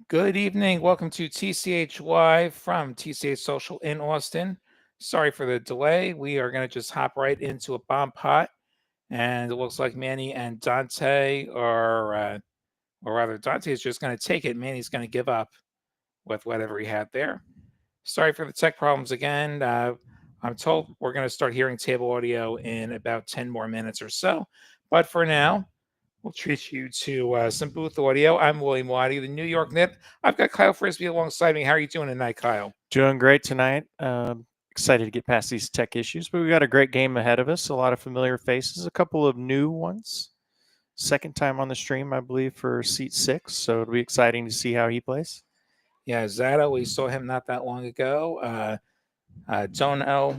Good evening. Welcome to TCH Live from TCH Social in Austin. Sorry for the delay. We are going to just hop right into a bomb pot. And it looks like Manny and Dante are, or rather, Dante is just going to take it. Manny's going to give up with whatever he had there. Sorry for the tech problems again. I'm told we're going to start hearing table audio in about 10 more minutes or so. But for now, we'll treat you to some booth audio. I'm William Waddy, the New York Nip. I've got Kyle Frisbee alongside me. How are you doing tonight, Kyle? Doing great tonight. Excited to get past these tech issues, but we got a great game ahead of us. A lot of familiar faces, a couple of new ones. Second time on the stream, I believe, for seat 6. So it'll be exciting to see how he plays. Yeah, Zado, we saw him not that long ago. Dono,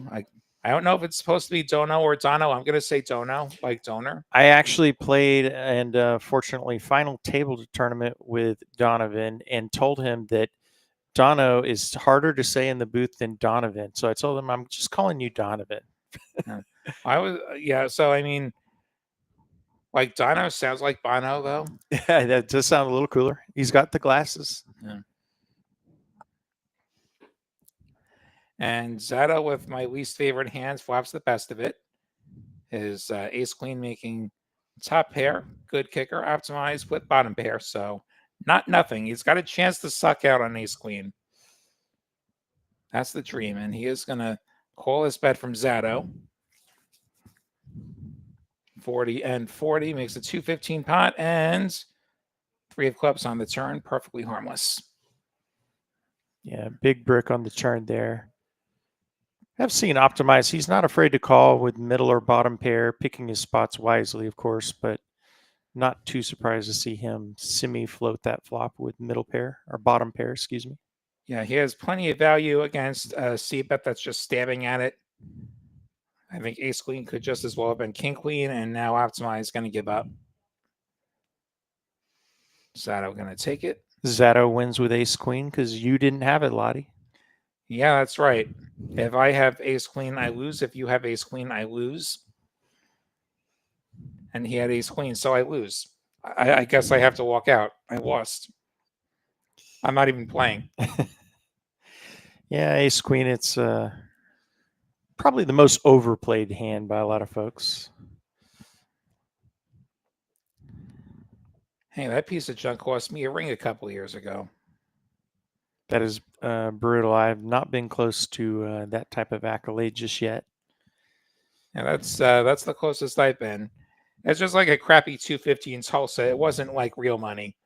I don't know if it's supposed to be Dono or Dono. I'm going to say Dono, like donor. I actually played and fortunately final tabled a tournament with Donovan and told him that Dono is harder to say in the booth than Donovan. So I told him, I'm just calling you Donovan. So I mean, like Dono sounds like Bono, though. Yeah, that does sound a little cooler. He's got the glasses. Yeah. And Zado, with my least favorite hands, flops the best of it. His ace queen making top pair, good kicker, optimized with bottom pair. So not nothing. He's got a chance to suck out on ace queen. That's the dream. And he is going to call his bet from Zado. 40 and 40 makes a 215 pot and 3 of clubs on the turn. Perfectly harmless. Yeah, big brick on the turn there. I've seen optimize. He's not afraid to call with middle or bottom pair, picking his spots wisely, of course, but not too surprised to see him semi-float that flop with middle pair or bottom pair, excuse me. Yeah, he has plenty of value against a C-bet that's just stabbing at it. I think ace queen could just as well have been king queen, and now optimize is going to give up. Zado going to take it. Zado wins with ace queen because you didn't have it, Lottie. Yeah, that's right. If I have ace queen, I lose. If you have ace queen, I lose. And he had ace queen, so I lose. I guess I have to walk out. I lost. I'm not even playing. Yeah, ace queen, it's probably the most overplayed hand by a lot of folks. Hey, that piece of junk cost me a ring a couple of years ago. That is brutal. I've not been close to that type of accolade just yet. And that's the closest I've been. It's just like a crappy 250 in Tulsa. It wasn't like real money.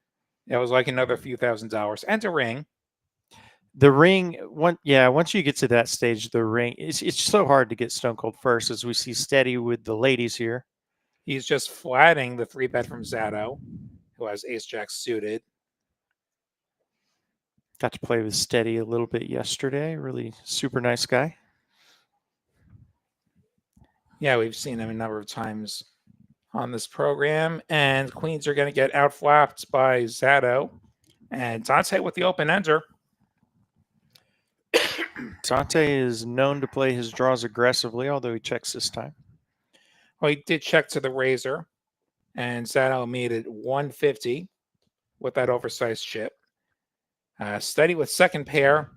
It was like another few $1,000s and a ring. The ring, once you get to that stage, the ring, it's so hard to get stone cold first, as we see Steady with the ladies here. He's just flatting the 3-bet from Zado, who has ace-jack suited. Got to play with Steady a little bit yesterday. Really super nice guy. Yeah, we've seen him a number of times on this program. And queens are going to get outflapped by Zado. And Dante with the open ender. Dante is known to play his draws aggressively, although he checks this time. Well, he did check to the razor. And Zado made it 150 with that oversized chip. Steady with second pair.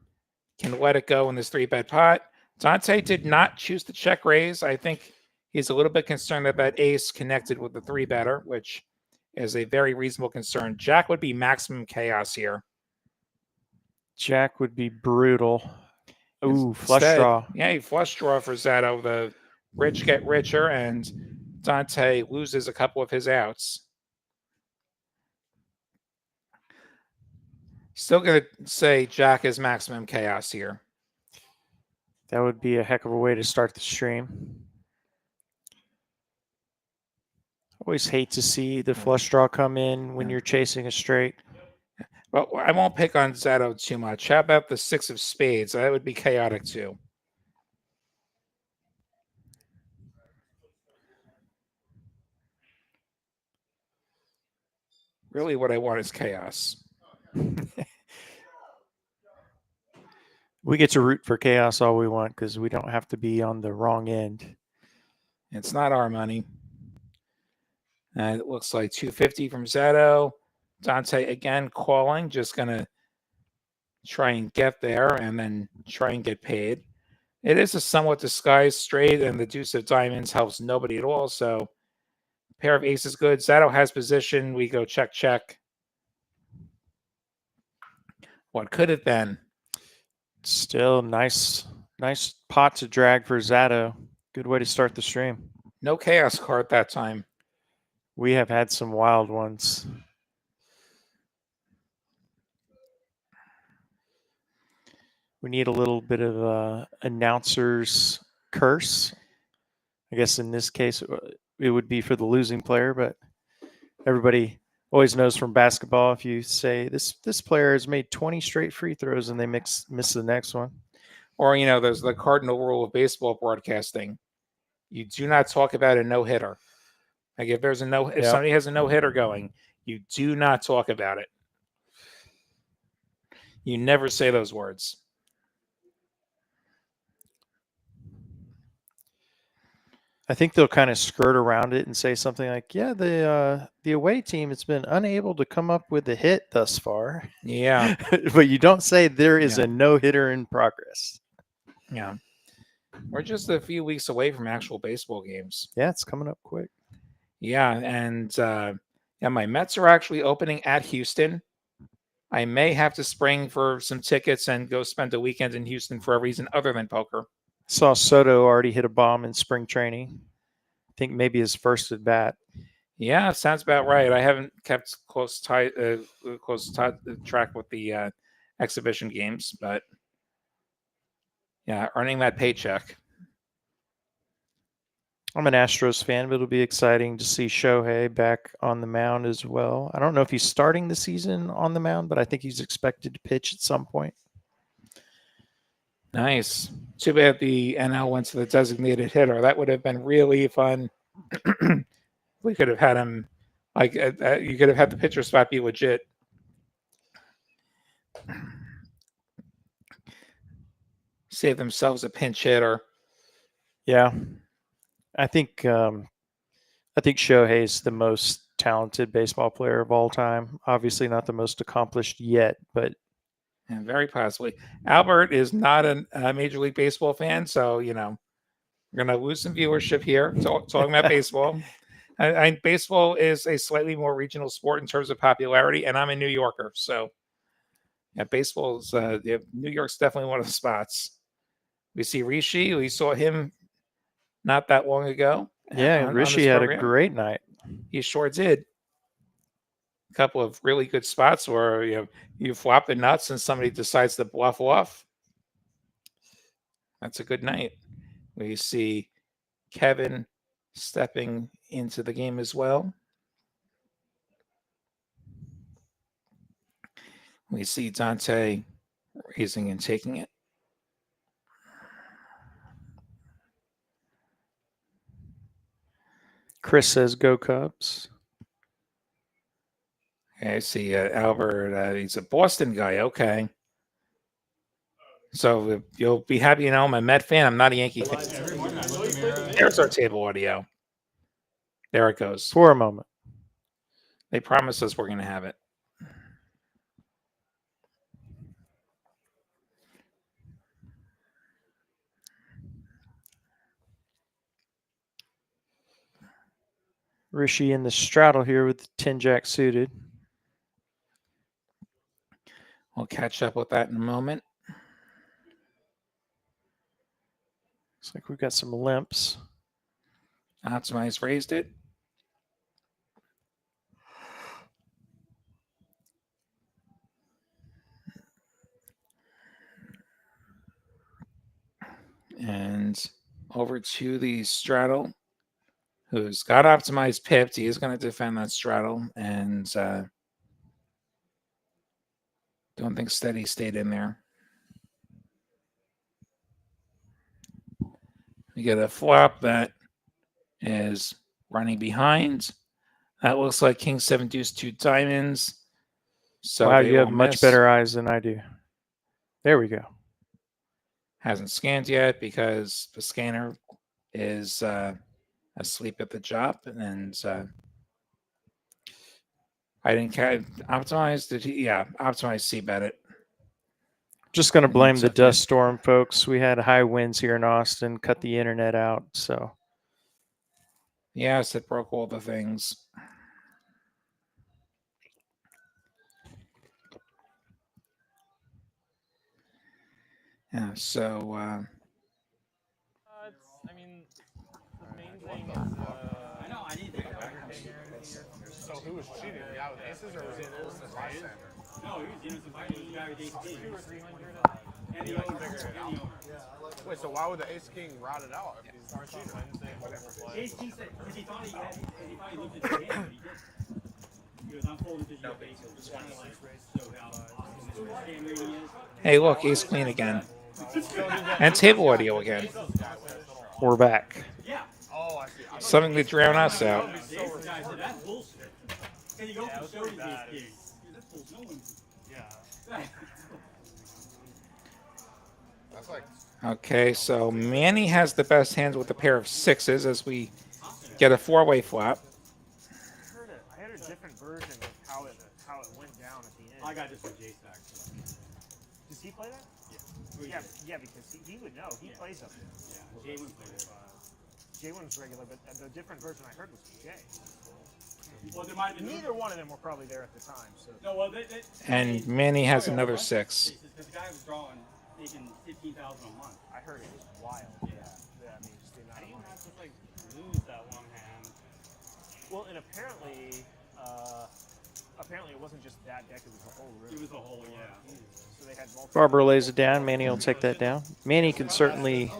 Can let it go in this 3-bet pot. Dante did not choose to check raise. I think he's a little bit concerned that that ace connected with the 3-better, which is a very reasonable concern. Jack would be maximum chaos here. Jack would be brutal. Ooh, flush draw. Yeah, he flush draw for Zado. The rich get richer, and Dante loses a couple of his outs. Still going to say Jack is maximum chaos here. That would be a heck of a way to start the stream. Always hate to see the flush draw come in when you're chasing a straight. Well, I won't pick on Zado too much. How about the 6 of spades? That would be chaotic too. Really, what I want is chaos. We get to root for chaos all we want because we don't have to be on the wrong end. It's not our money. And it looks like 250 from Zado. Dante again calling, just going to try and get there and then try and get paid. It is a somewhat disguised straight, and the deuce of diamonds helps nobody at all. So pair of aces good. Zato has position. We go check, check. What could have been? Still nice pot to drag for Zato. Good way to start the stream. No chaos card that time. We have had some wild ones. We need a little bit of announcer's curse. I guess in this case, it would be for the losing player, but everybody always knows from basketball if you say this player has made 20 straight free throws and they miss the next one. Or, there's the cardinal rule of baseball broadcasting. You do not talk about a no-hitter. Like if somebody has a no-hitter going, you do not talk about it. You never say those words. I think they'll kind of skirt around it and say something like, "Yeah, the away team has been unable to come up with a hit thus far." Yeah. But you don't say there is a no-hitter in progress. Yeah. We're just a few weeks away from actual baseball games. Yeah, it's coming up quick. Yeah, and my Mets are actually opening at Houston. I may have to spring for some tickets and go spend a weekend in Houston for a reason other than poker. Saw Soto already hit a bomb in spring training. I think maybe his first at bat. Yeah, sounds about right. I haven't kept close track with the exhibition games, but yeah, earning that paycheck. I'm an Astros fan, but it'll be exciting to see Shohei back on the mound as well. I don't know if he's starting the season on the mound, but I think he's expected to pitch at some point. Nice. Too bad the NL went to the designated hitter. That would have been really fun. We could have had him, you could have had the pitcher spot be legit. Save themselves a pinch hitter. Yeah, I think Shohei is the most talented baseball player of all time. Obviously, not the most accomplished yet, but and very possibly. Albert is not a Major League Baseball fan, so we're going to lose some viewership here talking about baseball. Baseball is a slightly more regional sport in terms of popularity, and I'm a New Yorker, so yeah, baseball is New York's definitely one of the spots. We see Rishi. We saw him not that long ago. Yeah, Rishi had a great night. He sure did. A couple of really good spots where you flop the nuts and somebody decides to bluff off. That's a good night. We see Kevin stepping into the game as well. We see Dante raising and taking it. Chris says, "Go Cubs." Okay, I see Albert. He's a Boston guy. Okay. So you'll be happy to know I'm a Met fan. I'm not a Yankee fan. There's our table audio. There it goes. For a moment. They promised us we're going to have it. Rishi in the straddle here with the 10-jack suited. We'll catch up with that in a moment. Looks like we've got some limps. Optimize raised it. And over to the straddle, who's got optimized pipped. He is going to defend that straddle, and don't think steady stayed in there. We get a flop that is running behind. That looks like King 7 Deuce 2 diamonds. So wow, you have much better eyes than I do. There we go. Hasn't scanned yet because the scanner is asleep at the job, and I didn't optimize. Did he? Yeah, optimize C bet it. Just going to blame the okay. dust storm, folks. We had high winds here in Austin, cut the internet out. So Yes, it broke all the things. Yeah, so I mean, the main thing is. I know. I need to. So who was cheating? The guy with aces, or was it the bystander? No, he was the guy with ace king. 2 or 300. And the owner. Wait, so why would the ace king route it out if he's a cheater? Ace king said because he thought he looked at the game, but he didn't. He goes, I'm folding because you have aces. So how scam rating is. hey, look, ace queen again, and table audio again. we're back. Yeah. Oh, I see. Something to drown us out. The ace guy said that's bullshit. Can you go for show these ace king? That's bullshit. No one. Yeah. That's like Okay, so Manny has the best hands with a pair of sixes as we get a four-way flop. I had a different version of how it went down at the end. I got this with J Stack. Does he play that? Yeah, because he would know. He plays up there. Yeah. Jay wouldn't play it. J1's regular, but the different version I heard was Jay. Well, there might have been Neither one of them were probably there at the time. So No, well, And Manny has another six. Because the guy was drawing, making $15,000 a month. I heard it was wild. Yeah, I mean, just the How amount do you of money. have to like lose that one hand? Well, and apparently it wasn't just that deck; it was the whole room. It was a whole, yeah. So they had multiple. Barber lays it down. Manny will take that down. Manny can certainly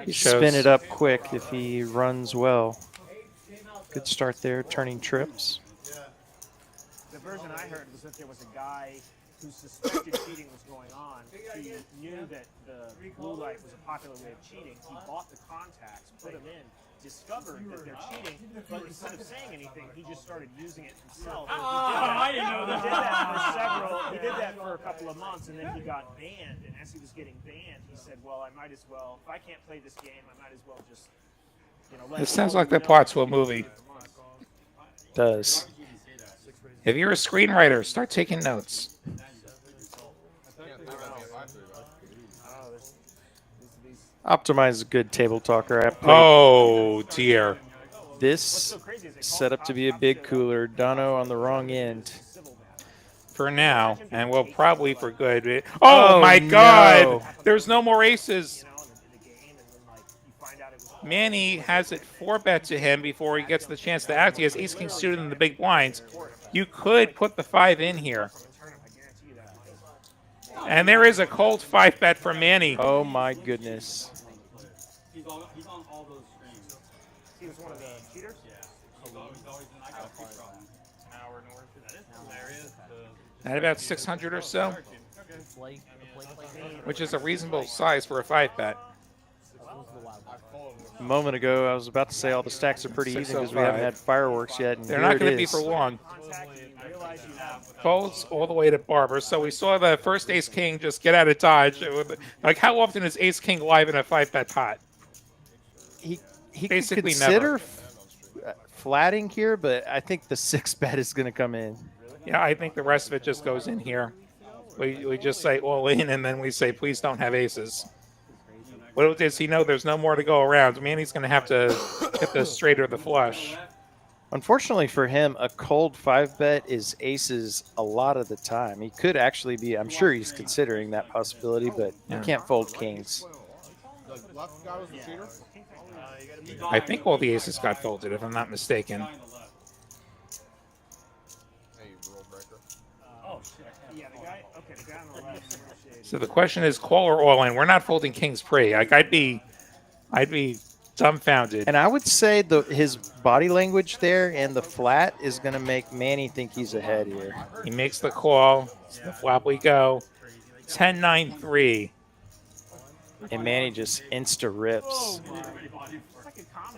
shows- spin it up quick if he runs well. Good start there, turning trips. The version I heard was that there was a guy who suspected cheating was going on. He knew that the blue light was a popular way of cheating. He bought the contacts, put them in, discovered that they're cheating, but instead of saying anything, he just started using it himself. I didn't know that. He did that for a couple of months, and then he got banned. And as he was getting banned, he said, "Well, I might as well. If I can't play this game, I might as well just, let." This sounds like the plot to a movie. Does. If you're a screenwriter, start taking notes. Optimize is a good table talker. I played Oh dear. this set up to be a big cooler. Dono on the wrong end. For now, and we'll probably for good. Oh my God! no. There's no more aces. Manny has it 4-bet to him before he gets the chance to act. He has ace king suited in the big blinds. You could put the 5 in here. And there is a cold 5-bet from Manny. Oh my goodness. He's on all those screens. He was one of the cheaters. He's always in. I got a picture of him. An hour north. That is hilarious. At about 600 or so, which is a reasonable size for a 5-bet. A moment ago, I was about to say all the stacks are pretty even because we haven't had fireworks yet. And They're here not it going to be is. for long. Folds all the way to Barber. So we saw the first ace king just get out of dodge. Like, how often is ace king live in a 5-bet pot? He Basically could consider never. flatting here, but I think the 6-bet is going to come in. Yeah, I think the rest of it just goes in here. We just say all in, and then we say, please don't have aces. What does he know? There's no more to go around. Manny's going to have to hit the straight or the flush. Unfortunately for him, a cold 5-bet is aces a lot of the time. He could actually be, I'm sure he's considering that possibility, but you can't fold kings. the left guy was the cheater. I think all the aces got folded, if I'm not mistaken. Hey, rule breaker. Oh shit! Yeah, the guy. Okay, the guy on the left. So the question is, call or all in? We're not folding king's pre. Like, I'd be dumbfounded. And I would say his body language there and the flat is going to make Manny think he's ahead here. He makes the call. To the flop we go. 10-9-3. And Manny just insta-rips.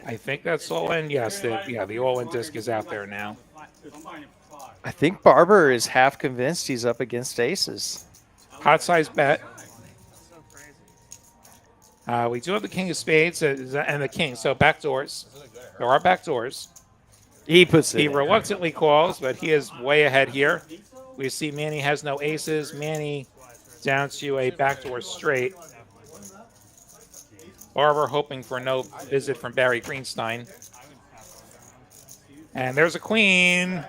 I think that's all in. Yes, the all in disc is out there now. I think Barber is half convinced he's up against aces. Pot size bet. We do have the king of spades and the king. So back doors. There are back doors. He puts it He in. reluctantly calls, but he is way ahead here. We see Manny has no aces. Manny down to a backdoor straight. Barber hoping for no visit from Barry Greenstein. And there's a queen.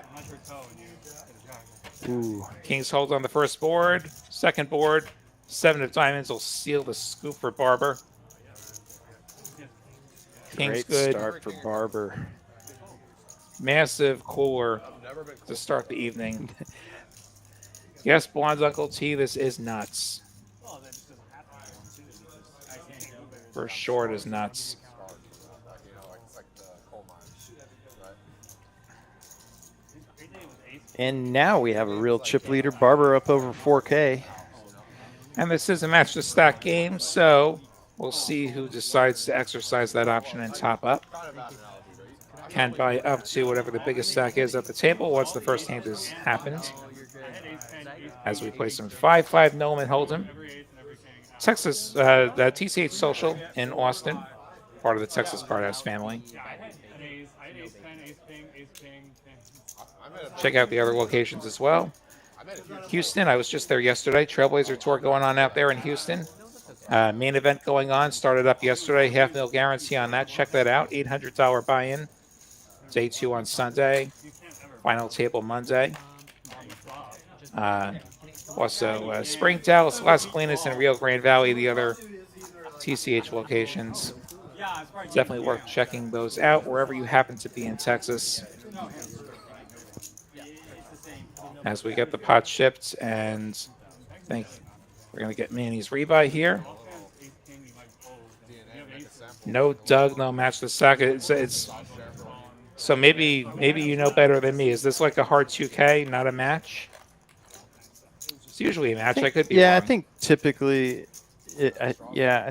Ooh, Kings hold on the first board. Second board, 7 of diamonds will seal the scoop for Barber. King's great good. start for Barber. Massive cooler to start the evening. Yes, Blonde's Uncle T, this is nuts. For sure it is nuts. And now we have a real chip leader. Barber up over 4K. And this is a match to stack game, so we'll see who decides to exercise that option and top up. Can buy up to whatever the biggest stack is at the table once the first hand has happened. As we play some 5-5 Nolan Hold'em. Texas, the TCH Social in Austin, part of the Texas Card House family. Check out the other locations as well. Houston, I was just there yesterday. Trailblazer Tour going on out there in Houston. Main event going on, started up yesterday. $500,000 guarantee on that. Check that out. $800 buy-in. Day 2 on Sunday. Final table Monday. Also, Spring, Dallas, Las Colinas, and Rio Grande Valley, the other TCH locations. Definitely worth checking those out wherever you happen to be in Texas. As we get the pot shipped, and I think we're going to get Manny's rebuy here. No Doug, no match the sack. It's so maybe you know better than me. Is this like a hard 2K, not a match? It's usually a match. I could be wrong. I think typically, I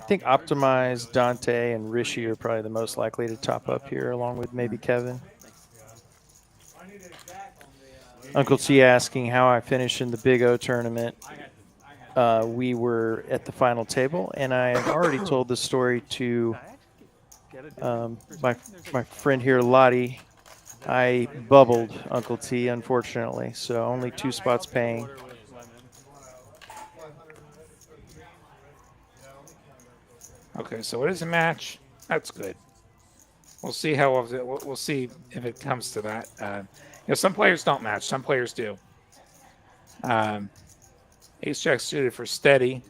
think Optimize, Dante, and Rishi are probably the most likely to top up here, along with maybe Kevin. Uncle T asking how I finished in the Big O tournament. We were at the final table, and I have already told the story to my friend here, Lottie. I bubbled Uncle T, unfortunately, so only 2 spots paying. Okay, so it is a match. That's good. We'll see how often. We'll see if it comes to that. Some players don't match. Some players do. Ace Jack suited for steady.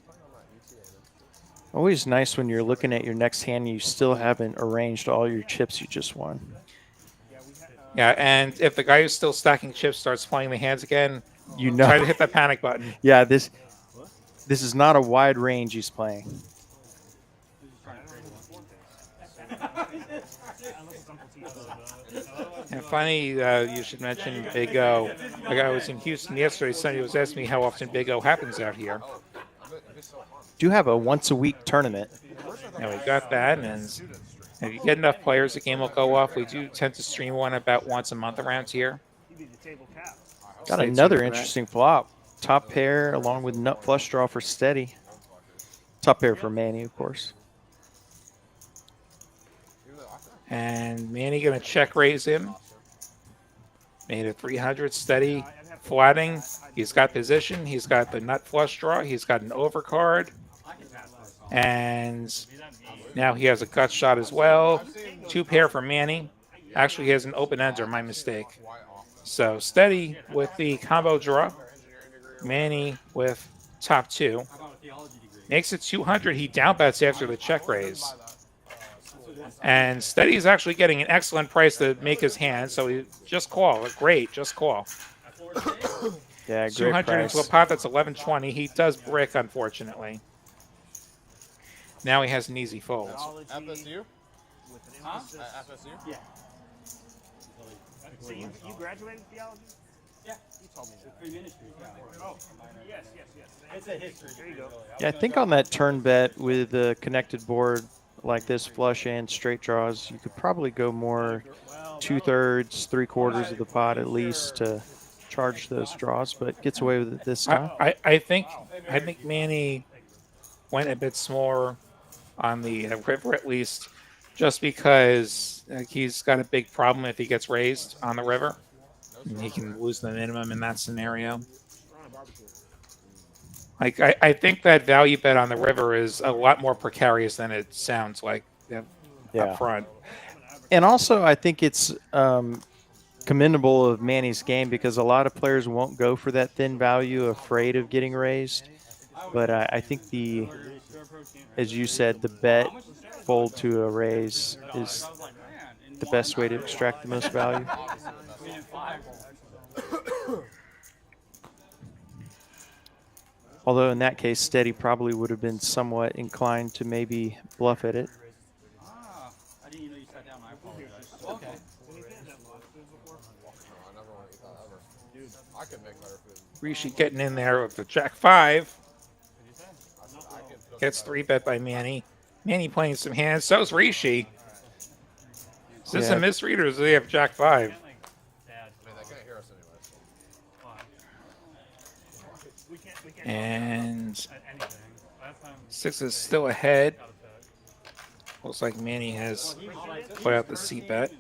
Always nice when you're looking at your next hand and you still haven't arranged all your chips you just won. Yeah, and if the guy who's still stacking chips starts playing the hands again, You know. try to hit that panic button. Yeah, this is not a wide range he's playing. And funny, you should mention Big O. A guy was in Houston yesterday. Somebody was asking me how often Big O happens out here. Do have a once-a-week tournament. Now we got that, and if you get enough players, the game will go off. We do tend to stream one about once a month around here. Got Stay another tuned for that. interesting flop. Top pair along with nut flush draw for steady. Top pair for Manny, of course. And Manny going to check raise him. Made a 300 steady flatting. He's got position. He's got the nut flush draw. He's got an overcard. And now he has a gut shot as well. 2 pair for Manny. Actually, he has an open ender, my mistake. So steady with the combo draw. Manny with top 2. Makes it 200. He down bets after the check raise. And Steady is actually getting an excellent price to make his hand, so he just call. Great, just call. Yeah, great 200 price. into a pot that's 1120. He does brick, unfortunately. Now he has an easy fold. FSU? FSU? Yeah. So you graduated theology? Yeah. You told me that. Pre-ministry. Oh, yes. It's a history. There you go. Yeah, I think on that turn bet with a connected board like this, flush and straight draws, you could probably go more 2/3, 3/4 of the pot at least to charge those draws, but gets away with it this time. I think Manny went a bit smaller on the river at least, just because he's got a big problem if he gets raised on the river. And he can lose the minimum in that scenario. Like I think that value bet on the river is a lot more precarious than it sounds like up Yeah. front. And also, I think it's commendable of Manny's game because a lot of players won't go for that thin value, afraid of getting raised. But I think as you said, the bet fold to a raise is the best way to extract the most value. Although in that case, Steady probably would have been somewhat inclined to maybe bluff at it. Ah, I didn't even know you sat down. I apologize. Okay. I can make better food. Rishi getting in there with the Jack 5. Gets 3-bet by Manny. Manny playing some hands. So's Rishi. Is this a misread or does he have Jack 5? I mean, they can't hear us anyway. And 6 is still ahead. Looks like Manny has put out the C-bet.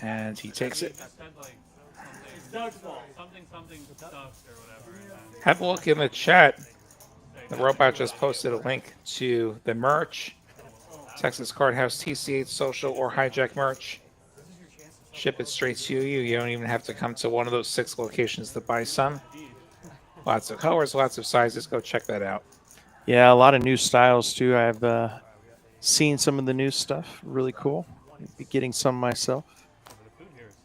And he takes it. Have a look in the chat. The robot just posted a link to the merch. Texas Card House, TCH Social, or Hijack merch. Ship it straight to you. You don't even have to come to one of those 6 locations to buy some. Lots of colors, lots of sizes. Go check that out. Yeah, a lot of new styles too. I've seen some of the new stuff. Really cool. I'll be getting some myself.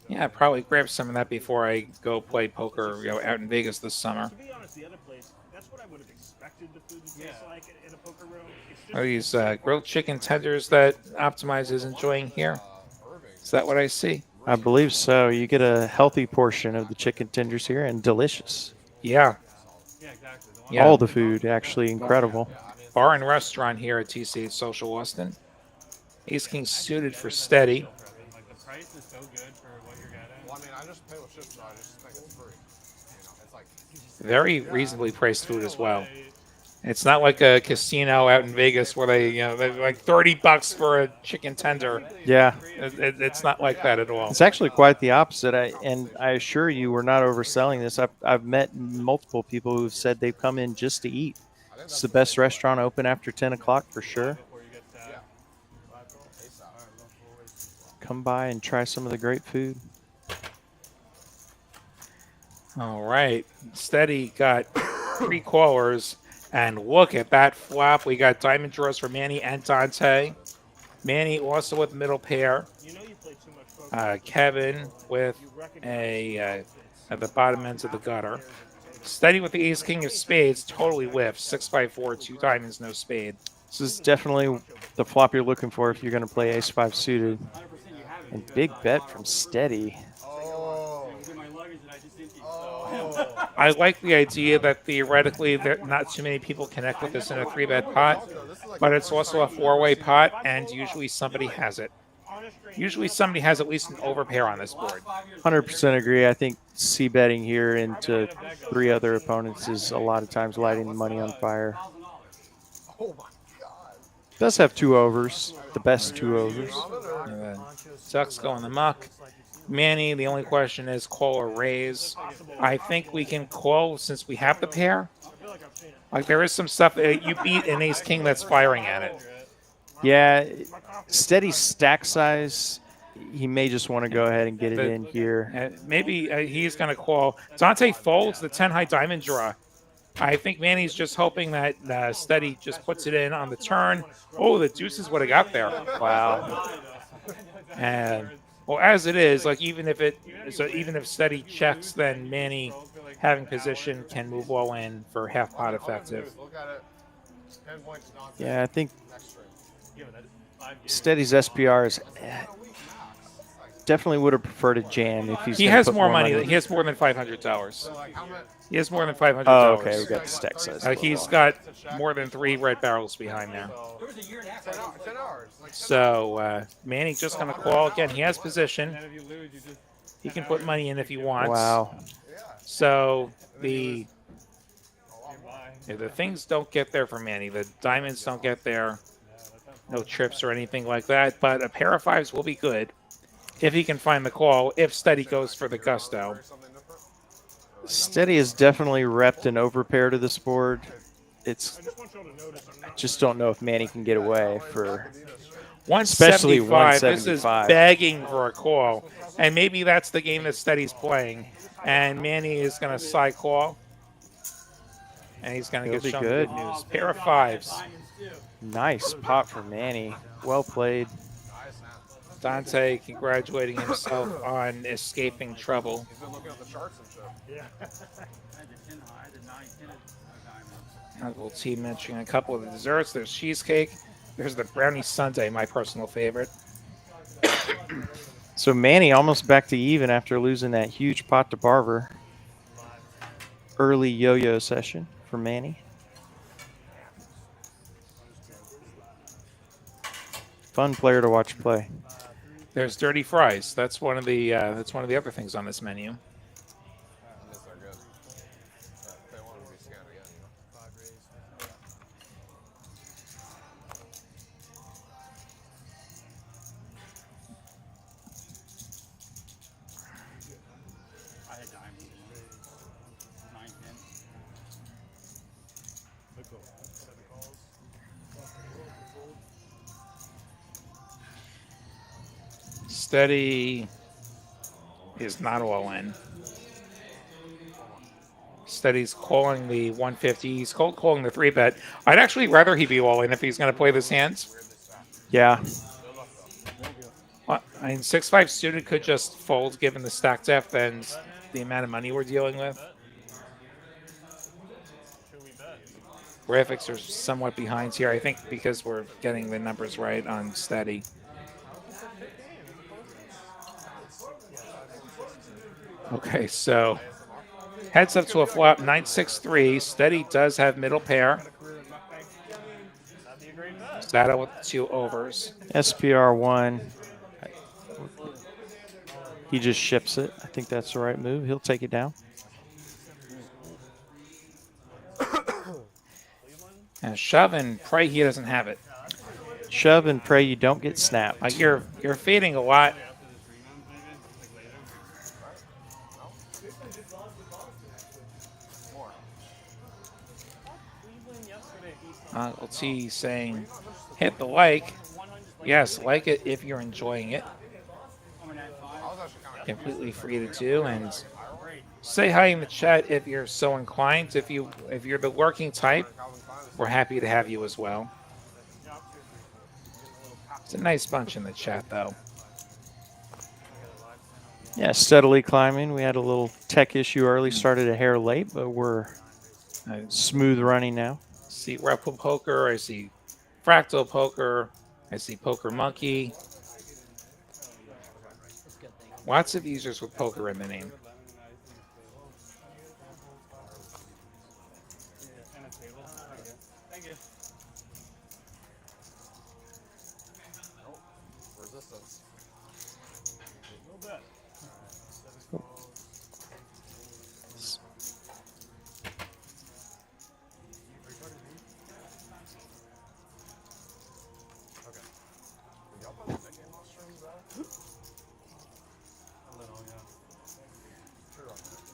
Yeah, probably grab some of that before I go play poker, out in Vegas this summer. To be honest, the other place, that's what I would have expected the food to taste like in a poker room. It's just Are these grilled chicken tenders that Optimize is enjoying here? Is that what I see? I believe so. You get a healthy portion of the chicken tenders here and delicious. Yeah. Yeah. All the food, actually incredible. Bar and restaurant here at TCH Social Austin. Ace King suited for Steady. Well, I mean, I just pay with chips, so I just think it's free. It's like Very reasonably priced food as well. It's not like a casino out in Vegas where they're like $30 for a chicken tender. Yeah. It's not like that at all. It's actually quite the opposite. I assure you, we're not overselling this. I've met multiple people who've said they've come in just to eat. It's the best restaurant open after 10 o'clock for sure. Come by and try some of the great food. All right. Steady got 3 callers. And look at that flop. We got diamond draws for Manny and Dante. Manny also with middle pair. Kevin with at the bottom ends of the gutter. Steady with the ace king of spades. Totally whiffs. 6-5-4, 2 diamonds, no spade. This is definitely the flop you're looking for if you're going to play ace-5 suited. And big bet from Steady. I like the idea that theoretically not too many people connect with this in a 3-bet pot, but it's also a 4-way pot, and usually somebody has it. Usually somebody has at least an overpair on this board. 100% agree. I think c-betting here into 3 other opponents is a lot of times lighting the money on fire. Does have 2 overs, the best 2 overs. Ducks going amok. Manny, the only question is call or raise. I think we can call since we have the pair. Like there is some stuff that you beat an ace king that's firing at it. Yeah, Steady stack size. He may just want to go ahead and get it in here. Maybe he's going to call. Dante folds the 10 high diamond draw. I think Manny's just hoping that Steady just puts it in on the turn. Oh, the deuces would have got there. Wow. And well, as it is, like even if Steady checks, then Manny having position can move all in for half pot effective. Yeah, I think Steady's SPR is definitely would have preferred a jam if he's. He has more money. He has more than $500. He has more than $500. Oh, okay, we got the stack size. He's got more than 3 red barrels behind there. So Manny just going to call again. He has position. He can put money in if he wants. Wow. So the things don't get there for Manny. The diamonds don't get there. No trips or anything like that. But a pair of 5s will be good if he can find the call. If Steady goes for the gusto. Steady is definitely repped an overpair to this board. It's I just want y'all to notice I'm I not just don't know if Manny can get away for 175. This is 175. begging for a call, and maybe that's the game that Steady's playing. And Manny is going to side call, and he's going to He'll get be shown the good. good news. Oh, Pair of thank God I had fives. diamonds, too. Nice pot for Manny. Well played. Dante congratulating himself on escaping trouble. He's been looking at the charts and shit. I had the 10 high, the 9, 10 diamonds. Uncle T mentioning a couple of the desserts. There's cheesecake. There's the brownie sundae, my personal favorite. So Manny almost back to even after losing that huge pot to Barber. Early yo-yo session for Manny. Fun player to watch play. There's dirty fries. That's one of the other things on this menu. Yes, they're good. They want to be scanned again, you know? I had diamonds. 9, 10. Steady is not all in. Steady's calling the 150. He's cold calling the 3-bet. I'd actually rather he be all in if he's going to play this hands. Yeah. Well, I mean, 6-5 suited could just fold given the stack depth and the amount of money we're dealing with. Graphics are somewhat behind here, I think, because we're getting the numbers right on Steady. Okay, so heads up to a flop, 9-6-3. Steady does have middle pair. Saddle with 2 overs. SPR1. He just ships it. I think that's the right move. He'll take it down. And shove and pray he doesn't have it. Shove and pray you don't get snapped. Like you're fading a lot. Uncle T saying, hit the like. Yes, like it if you're enjoying it. Completely free to do, and say hi in the chat if you're so inclined. If you're the working type, we're happy to have you as well. It's a nice bunch in the chat, though. Yeah, steadily climbing. We had a little tech issue early, started a hair late, but we're smooth running now. I see Repco Poker, I see Fractal Poker, I see Poker Monkey. Lots of users with poker in the name. Resistance.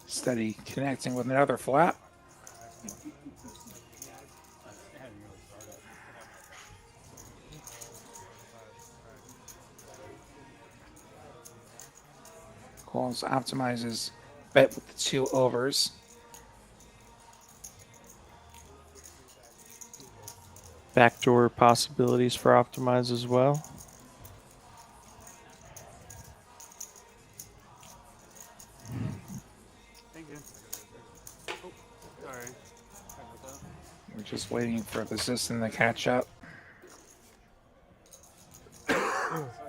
Steady connecting with another flap. Calls optimizes bet with the 2 overs. Backdoor possibilities for optimize as well. We're just waiting for the system to catch up.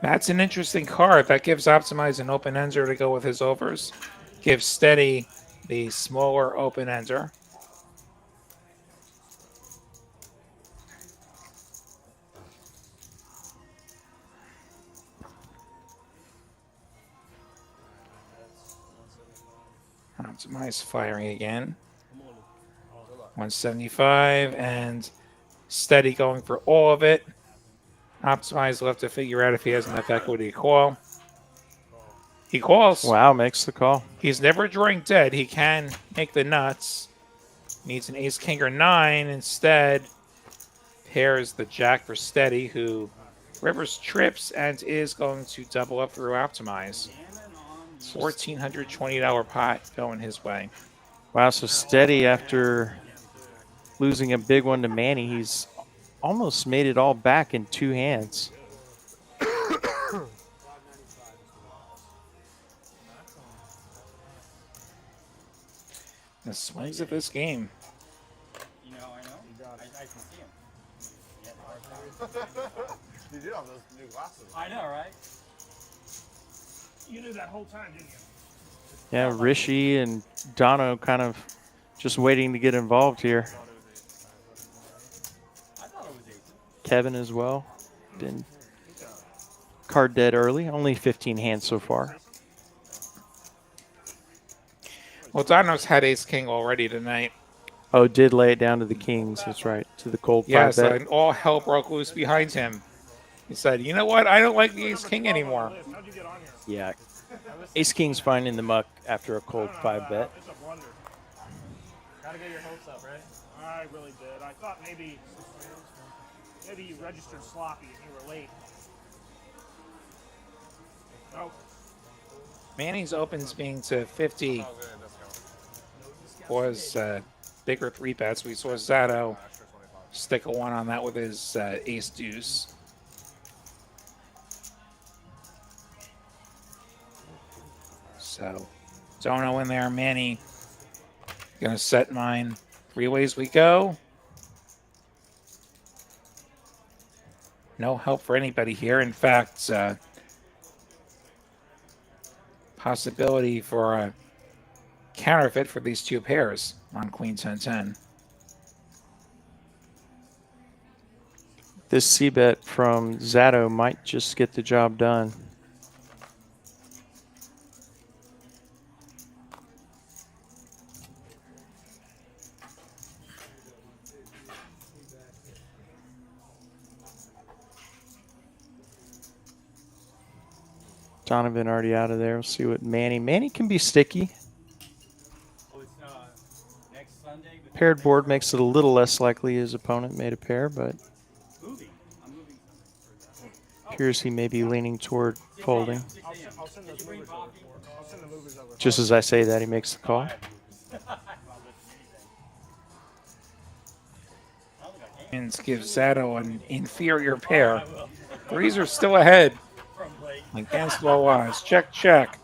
That's an interesting card. That gives Optimize an open ender to go with his overs. Gives Steady the smaller open ender. Optimize firing again. 175 and Steady going for all of it. Optimize left to figure out if he has enough equity to call. He calls. Wow, makes the call. He's never drawing dead. He can make the nuts. Needs an ace, king, or 9. Instead, pairs the jack for steady, who rivers trips and is going to double up through optimize. $1,420 pot going his way. Wow, so steady after losing a big one to Manny. He's almost made it all back in 2 hands. The swings of this game. You know, I know. I can see him. You did have those new glasses. I know, right? You knew that whole time, didn't you? Yeah, Rishi and Dono kind of just waiting to get involved here. I thought it was 8. Kevin as well. Been card dead early. Only 15 hands so far. Well, Dono's had ace, king already tonight. Oh, did lay it down to the kings. That's right. To the cold 5 Yes, bet. and all hell broke loose behind him. He said, you know what? I don't like the ace, king anymore. How'd you get on here? Yeah. Ace king's fine in the muck after a cold 5 bet. It's a wonder. Gotta get your hopes up, right? I really did. I thought maybe you registered sloppy and you were late. Nope. Manny's opens being to 50 was bigger 3 bets. We saw Zato stick a 1 on that with his ace deuce. So, Dono in there. Manny gonna set mine. 3 ways we go. No help for anybody here. In fact, possibility for a counterfeit for these 2 pairs on Queen 10-10. This c-bet from Zato might just get the job done. Donovan already out of there. We'll see what Manny can be sticky. Oh, it's next Sunday. But Paired board makes it a little less likely his opponent made a pair, but moving. I'm moving Sunday. appears he may be leaning toward folding. I'll send those movers over. I'll send the movers over. Just as I say that, he makes the call. And gives Zato an inferior pair. 3s are still ahead. Against low odds. Check, check.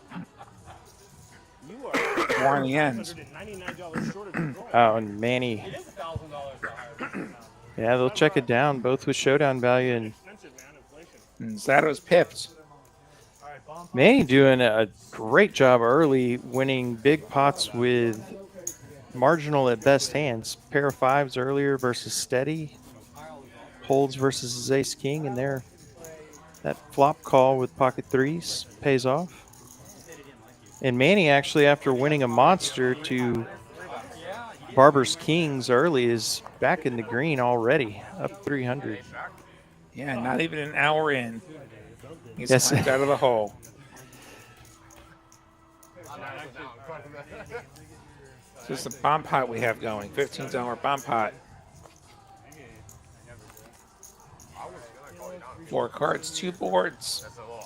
You are More in the end. $199 short of your goal. Oh, and Manny. It is $1,000 higher. Yeah, they'll check it down, both with showdown value. And Expensive, man. Inflation. And Zato's pipped. Manny doing a great job early, winning big pots with marginal at best hands. Pair of 5s earlier versus steady. Holds versus his ace king, and there, that flop call with pocket 3s pays off. And Manny actually, after winning a monster to Barber's kings early, is back in the green already, up 300. Yeah, not even an hour in. He's Yes. climbed out of the hole. This is the bomb pot we have going. $15 bomb pot. 4 cards, 2 boards. That's a little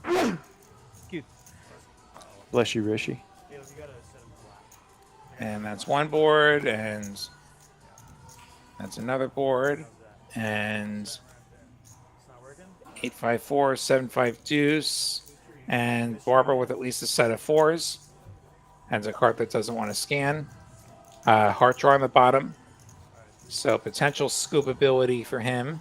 awkward. Bless you, Rishi. And that's 1 board, and that's another board. And 8-5-4, 7-5 deuce, and Barber with at least a set of 4s. And a card that doesn't want to scan. Heart draw on the bottom. So potential scoop ability for him.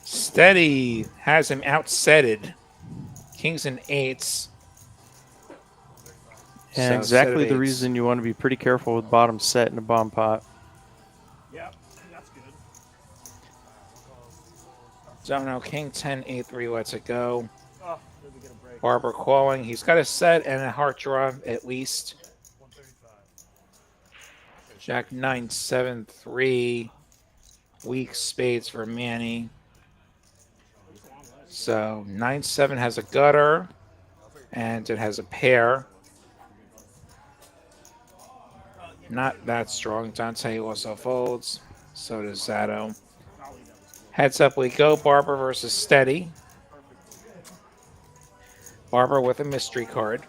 Steady has him outsetted. Kings and 8s. And So, exactly set the of 8s. reason you want to be pretty careful with bottom set in a bomb pot. Yep, that's good. Dono, King 10, 8-3 lets it go. Oh, did we get a break? Barber calling. He's got a set and a heart draw at least. Jack 9, 7, 3. weak spades for Manny. So 9-7 has a gutter, and it has a pair. Not that strong. Dante also folds. So does Zato. Heads up we go. Barber versus Steady. Barber with a mystery card.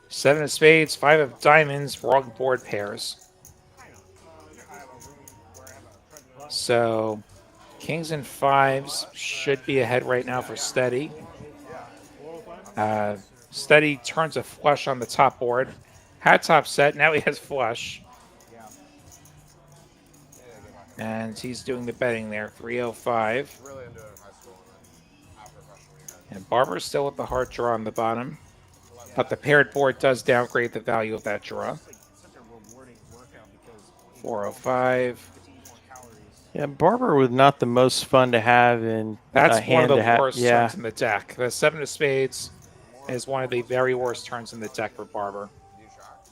Seven of spades, five of diamonds, wrong board pairs. So kings and fives should be ahead right now for Steady. Steady turns a flush on the top board. Had top set, now he has flush. And he's doing the betting there, 305. Really into it in high school and then after freshman year. And Barber's still with the heart draw on the bottom. But the paired board does downgrade the value of that draw. 405. Yeah, Barber was not the most fun to have in That's a one hand of the to have. worst Yeah, turns in the deck. The seven of spades is one of the very worst turns in the deck for Barber.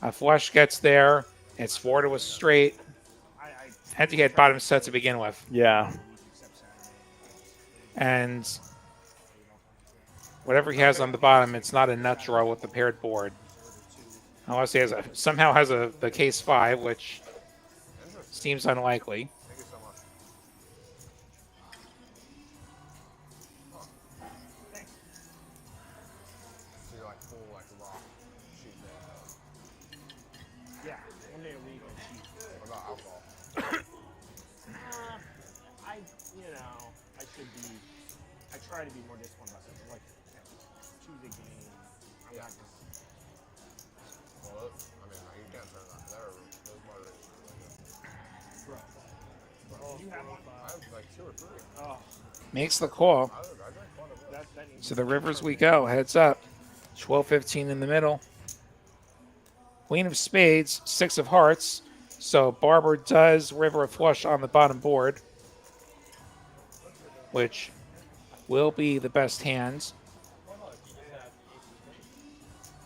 A flush gets there. It's 4 to a straight. And he had bottom set to begin with. yeah. And whatever he has on the bottom, it's not a nut draw with the paired board. Unless he has somehow has the case 5, which seems unlikely. Thank you so much. So you're like full like rock sheet there. Yeah, one day a week on cheap. What about alcohol? I should be. I try to be more disciplined about something. Like choose a game. I'm not just. Well, I mean, you can't turn that. Those moderators are really good. You have one. I have like 2 or 3. Oh, Makes the call. I drank quite a bit. that needs. To the rivers we go. Heads up. 12-15 in the middle. Queen of spades, 6 of hearts. So Barber does river a flush on the bottom board, which will be the best hands.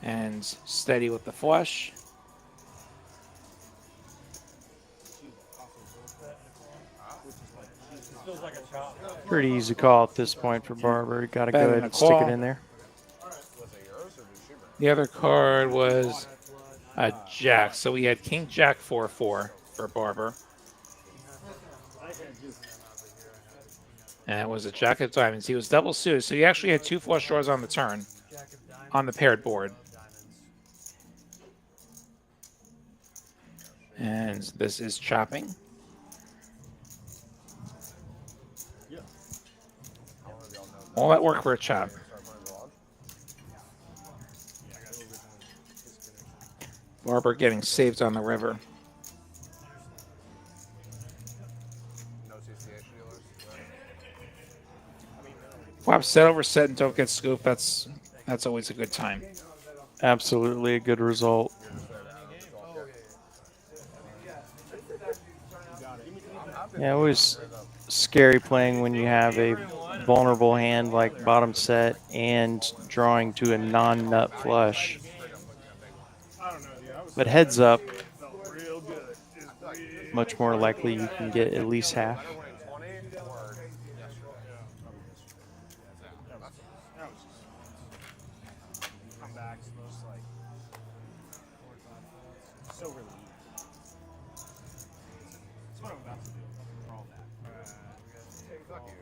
And Steady with the flush. Pretty easy call at this point for Barber. You got to go Better ahead than and a stick call. it in there. Was it yours or did she bring it? The other card was a jack. So we had King Jack 4-4 for Barber. And it was a jack of diamonds. He was double suited. So he actually had 2 flush draws on the turn on the paired board. And this is chopping. All that work for a chop. Start playing the lodge? Barber getting saved on the river. No TCH dealers? Flop set over set and don't get scooped. That's always a good time. Absolutely a good result. Yeah, always scary playing when you have a vulnerable hand like bottom set and drawing to a non-nut flush. But heads up, much more likely you can get at least half. Winning 20 or Comebacks, most like so relieved. That's what I'm about to do for all that. fuck you.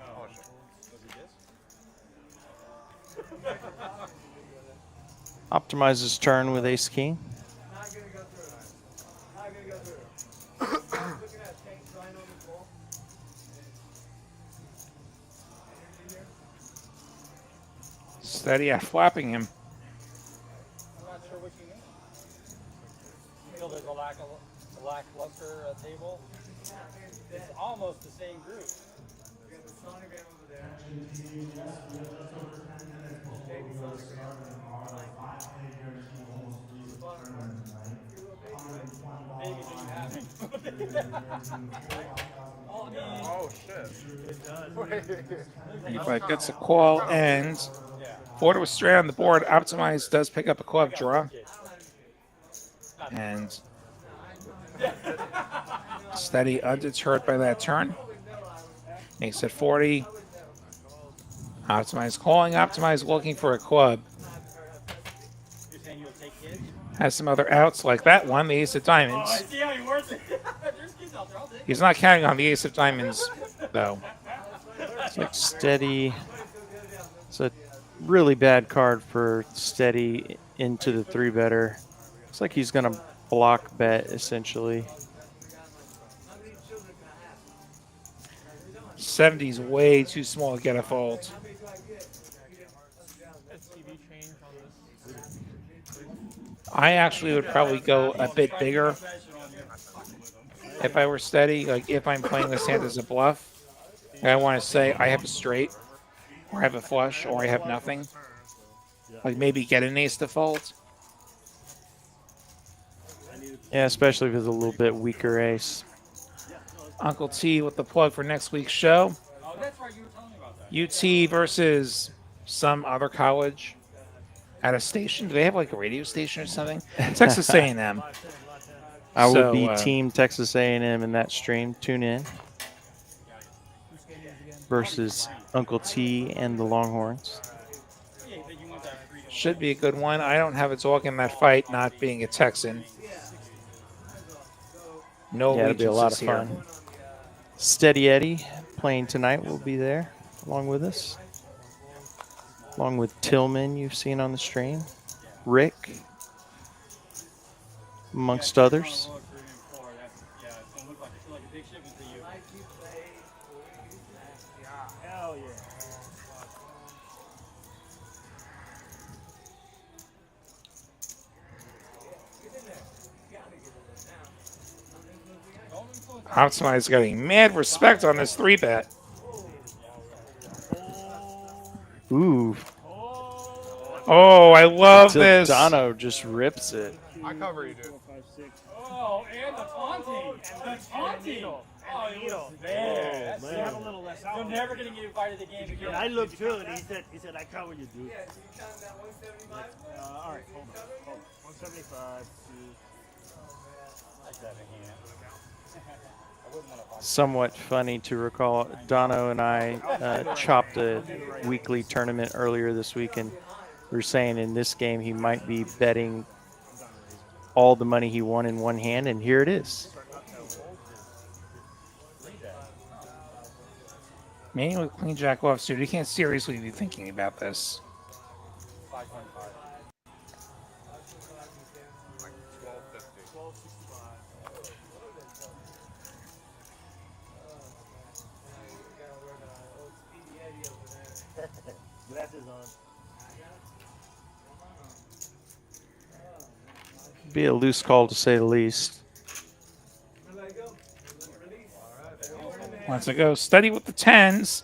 Oh, shit. Optimizes turn with ace king. Steady at flapping him. I'm not sure what you mean. You feel there's a lackluster table? It's almost the same group. Oh, shit. But gets a call and Quarter was straight on the board. Optimize does pick up a club draw. And Steady undeterred by that turn. Makes it 40. Optimize calling. Optimize looking for a club. You're saying you'll take kids? Has some other outs like that one, the ace of Oh, I diamonds. see how he works it. There's kids out there. I'll take it. He's not counting on the ace of diamonds, though. It's like Steady. It's a really bad card for Steady into the 3-better. Looks like he's going to block bet, essentially. 70's way too small to get a fold. I actually would probably go a bit bigger if I were Steady. Like if I'm playing this hand as a bluff, and I want to say I have a straight, or I have a flush, or I have nothing. Like maybe get an ace to fold. Yeah, especially if it's a little bit weaker ace. Uncle T with the plug for next week's show. Oh, that's right. You were telling me about that. UT versus some other college at a station. Do they have like a radio station or something? Texas A&M. I will So, be Team Texas A&M in that stream. Tune in. Versus Uncle T and the Longhorns. Yeah, but you want that free. Should be a good one. I don't have a dog in that fight, not being a Texan. No Yeah, it'll be a lot of allegiances fun. here. Steady Eddie playing tonight will be there along with us. Along with Tillman, you've seen on the stream. Rick, amongst others. Yeah, it's gonna look like I feel like a big shipment to you. Hell yeah. Optimize getting mad respect on this 3-bet. Ooh, Oh, I love this. Dono just rips it. I cover you, dude. 4, 5, 6. Oh, and the taunting. The taunting. Oh, it was there. You have a little less out. You're never gonna get invited to the game again. I looked too, and he said, I cover you, dude. All right, hold on. 175. Somewhat funny to recall, Dono and I chopped a weekly tournament earlier this week, and we were saying in this game he might be betting all the money he won in one hand, and here it is. Manny with Queen Jack off suit. He can't seriously be thinking about this. 5.5. Like 1250. Glasses on. Be a loose call to say the least. Wants to go steady with the 10s.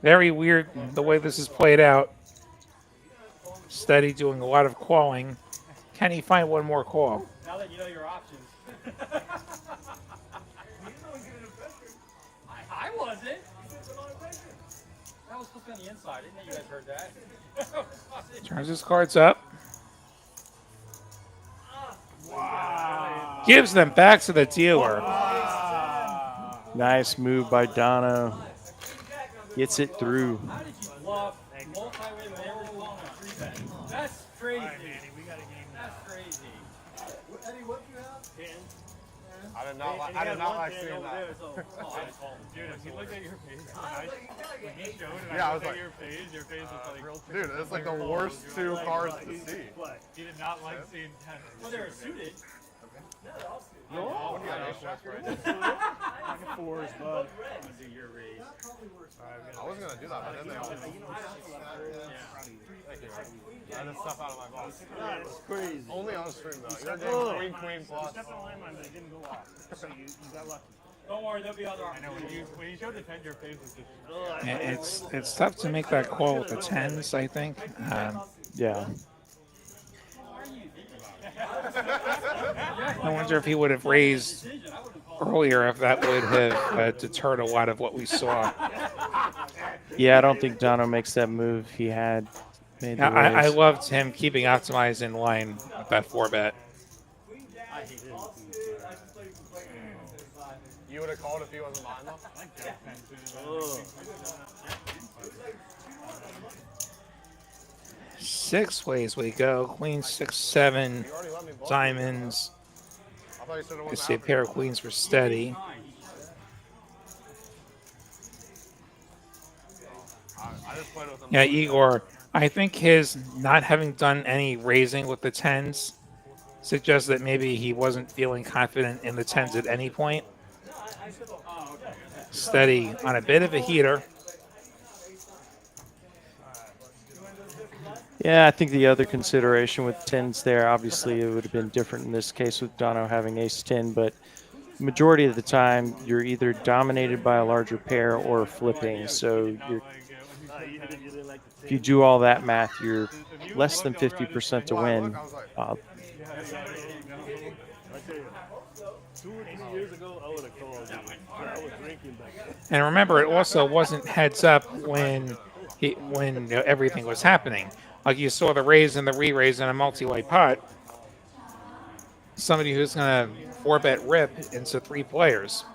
Very weird the way this is played out. Steady doing a lot of calling. Can he find one more call? Now that you know your options. I wasn't. That was supposed to be on the inside. I didn't know you guys heard that. Turns his cards up. Gives them back to the dealer. Nice move by Dono. Gets it through. How did you bluff multi-way when everyone's calling a 3-bet? That's crazy. That's crazy. I did not like seeing that. Dude, if you look at your face, when he showed it, Yeah, I I was looked at like, your face was like, Dude, it's like the worst two cards to see. he did not like seeing 10. Well, they were suited. What do you got, ace jack right? Pocket fours, bud. Do your raise. I wasn't gonna do that, but then they all. Thank you. I just stuff out of my box. That's crazy. Only on stream though. You're getting queen, queen plus. Stepped on line, but it didn't go off. So you got lucky. Don't worry, there'll be other I know, opportunities. when you showed the 10, your face was just... And it's tough to make that call with the 10s, I think. Yeah. I wonder if he would have raised earlier, if that would have deterred a lot of what we saw. Yeah, I don't think Dono makes that move. He had Made Yeah, the I raise. loved him keeping optimized in line with that 4-bet. I hate him. You would have called if he wasn't behind though? Oh. 6 ways we go. Queen, 6, 7, You already let me bluff. diamonds. I thought you said it I wasn't see a happening. pair of queens for steady. I just played with him. Yeah, Igor, I think his not having done any raising with the 10s suggests that maybe he wasn't feeling confident in the 10s at any point. Steady on a bit of a heater. Yeah, I think the other consideration with 10s there, obviously it would have been different in this case with Dono having ace-10, but majority of the time you're either dominated by a larger pair or flipping. So if you do all that math, you're less than 50% to win. I tell you, 2 or 3 years ago, I would have called you. I was drinking back then. And remember, it also wasn't heads up when everything was happening. Like you saw the raise and the re-raise in a multi-way pot. Somebody who's going to 4-bet rip into 3 players.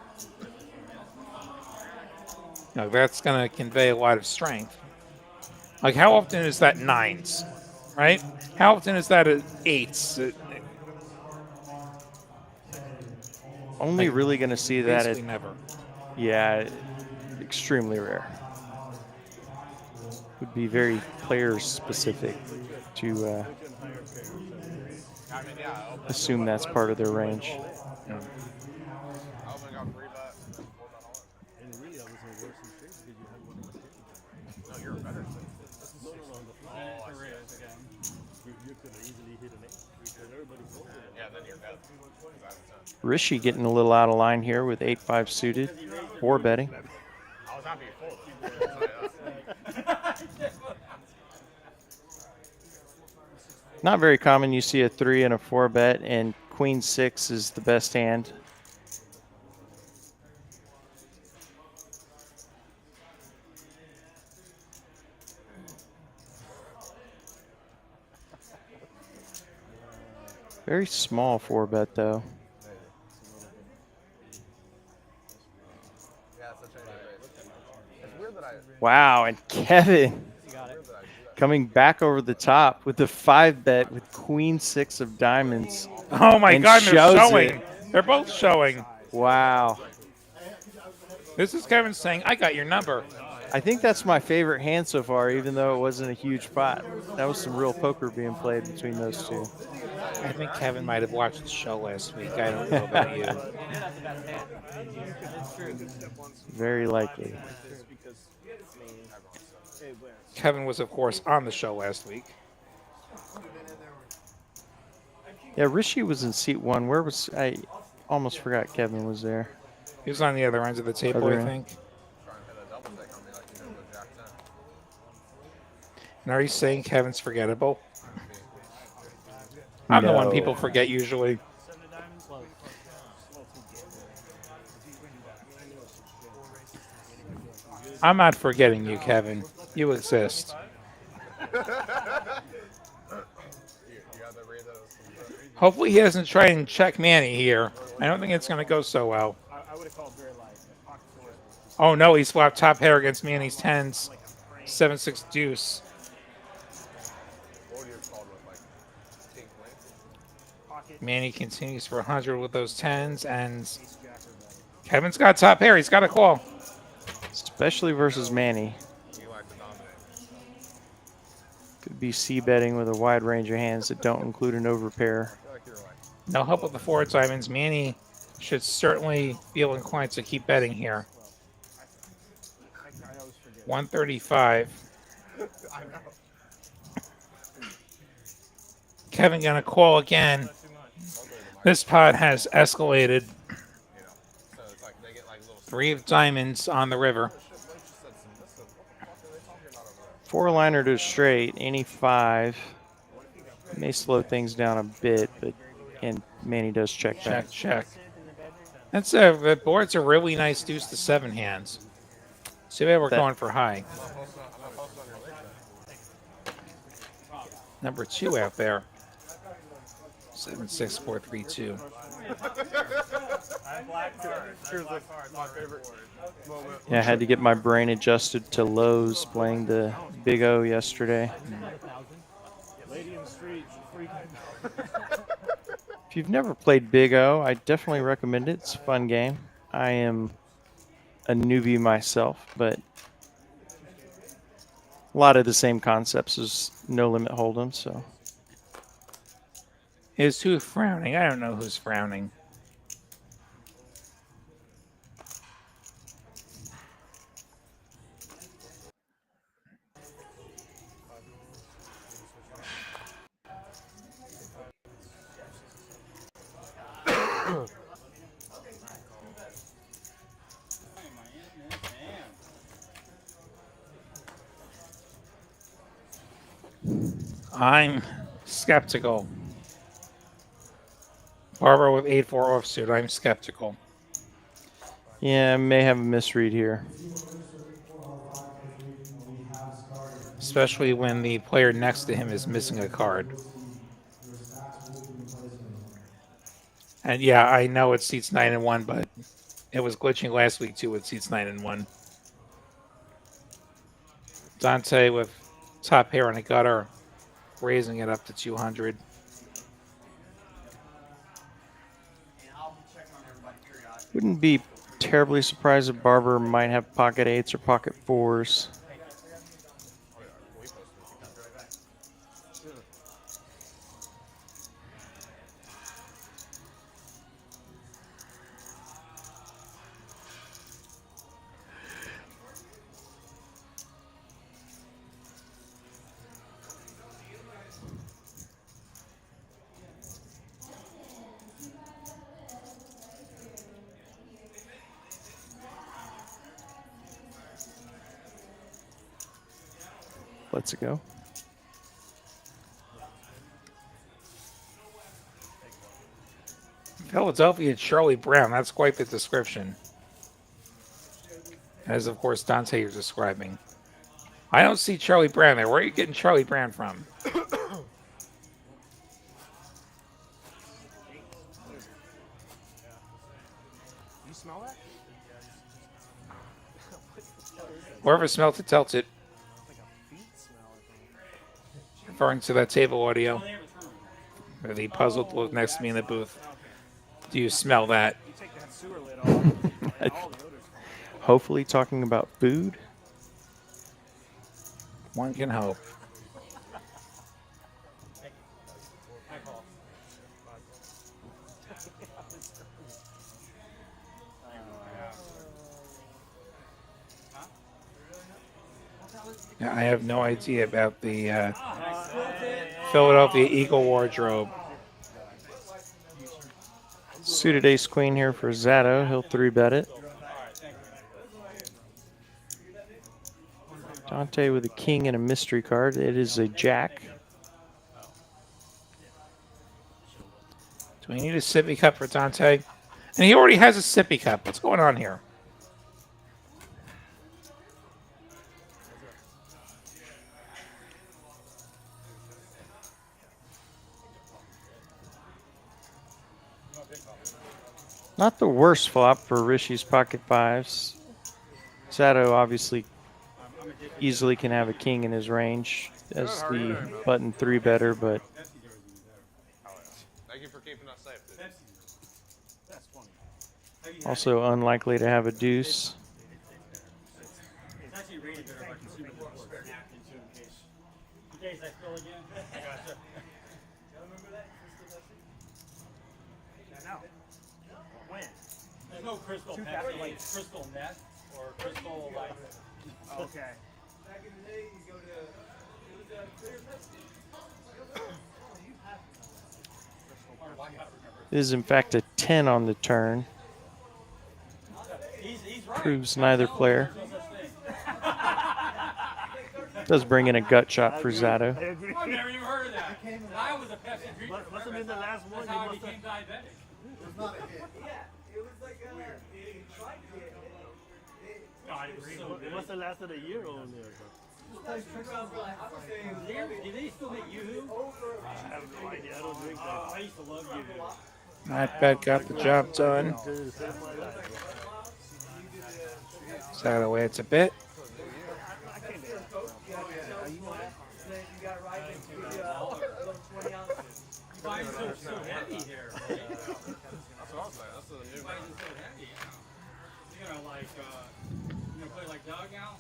Now that's going to convey a lot of strength. Like how often is that 9s, right? How often is that 8s? Only Like, really going to see that Basically at, never. yeah, extremely rare. Would be very player specific to assume that's part of their range. I only got 3-bet. And really, I was in worse in straight because you had one of my kids. No, you're better. No, on the fly. You could have easily hit an 8 because everybody folded it. Yeah, then you're dead. 'Cause I have a 10. Rishi getting a little out of line here with 8-5 suited, 4 betting. I was happy you folded. I'll tell you that. Not very common you see a 3 and a 4 bet, and Queen 6 is the best hand. Very small 4 bet though. Yeah, it's such a raise. It's weird that I. Wow, and Kevin coming back over the top with the 5 bet with Queen 6 of diamonds. Oh my And God, they're shows showing. it. They're both showing. Wow. This is Kevin saying, I got your number. I think that's my favorite hand so far, even though it wasn't a huge pot. That was some real poker being played between those two. I think Kevin might have watched the show last week. I don't know about you. Very likely. Kevin was, of course, on the show last week. Yeah, Rishi was in seat 1. Where was I? Almost forgot Kevin was there. He was on the other end of the table, Other I end. think. Trying to hit a double take on me like you did with Jack 10. And are you saying Kevin's forgettable? I'm the one No. people forget usually. I'm not forgetting you, Kevin. You exist. You got the read those. Hopefully he doesn't try and check Manny here. I don't think it's going to go so well. I would have called very light. Pocket fours. Oh no, he swapped top pair against Manny's 10s. 7-6 deuce. What would you have called with like king queen? Pocket Manny continues for 100 with those 10s, and ace jack or better. Kevin's got top pair. He's got a call. Especially versus Manny. You like to dominate. Could be C betting with a wide range of hands that don't include an overpair. I feel like you're like. No help with the 4 diamonds. Manny should certainly feel inclined to keep betting here. I always forget. 135. I know. Kevin gonna call again. This pot has escalated. You know. So it's like they get like little. 3 of diamonds on the river. Shit, they just said some. What the fuck are they talking about over there? 4-liner to a straight, any 5. May slow things down a bit, but and Manny does check back. Check. That's the board's a really nice deuce to 7 hands. So maybe we're That- going for high. I'm not posting on your link then. number 2 out there. 76432. Here's my favorite moment. Yeah, I had to get my brain adjusted to lows playing the Big O yesterday. Lady in the street, freaking. If you've never played Big O, I definitely recommend it. It's a fun game. I am a newbie myself, but a lot of the same concepts as No Limit Hold'em. So Is who frowning? I don't know who's frowning. I'm skeptical. Barber with 8-4 offsuit. I'm skeptical. yeah, I may have a misread here. Especially when the player next to him is missing a card. And yeah, I know it seats 9-1, but it was glitching last week too with seats 9-1. Dante with top pair on a gutter, raising it up to 200. Wouldn't be terribly surprised if Barber might have pocket 8s or pocket 4s. Let's go. Philadelphia Charlie Brown. That's quite the description. As of course Dante you're describing. I don't see Charlie Brown there. Where are you getting Charlie Brown from? You smell that? Whoever smelt it, tells it. Like a feet smell, I think. Referring to that table audio. Or the puzzle look next to me in the booth. Do you smell that? You take that sewer lid off, and all the odors. Hopefully talking about food. One can hope. Yeah, I have no idea about the Philadelphia Eagle wardrobe. Suited ace queen here for Zato. He'll 3-bet it. Dante with a king and a mystery card. It is a jack. Do we need a sippy cup for Dante? And he already has a sippy cup. What's going on here? Not the worst flop for Rishi's pocket 5s. Zato obviously easily can have a king in his range as the button 3-better, but Thank you for keeping us safe, dude. That's funny. also unlikely to have a deuce. It's actually rated better by consuming the report. Napkin too, in case I spill again. I gotcha. No. When? There's no crystal Two meth, thousand, like- crystal meth or crystal like. Okay. It is in fact a 10 on the turn. He's right. Proves neither player. No such thing. Does bring in a gut shot for Zato. I've never even heard of that. I was a Pepsi drinker. Must have been the last one. That's how I became diabetic. God, it was so good. It must have lasted a year only. Do they still make yoo-hoo? I have no idea. I don't drink that. I used to love yoo-hoo. Not bad, got the job done. Set out of the way it's a bit. Why is it so heavy here? Right? That's what I'm saying. That's the new Why is it so heavy? You're gonna like, play like Doug now?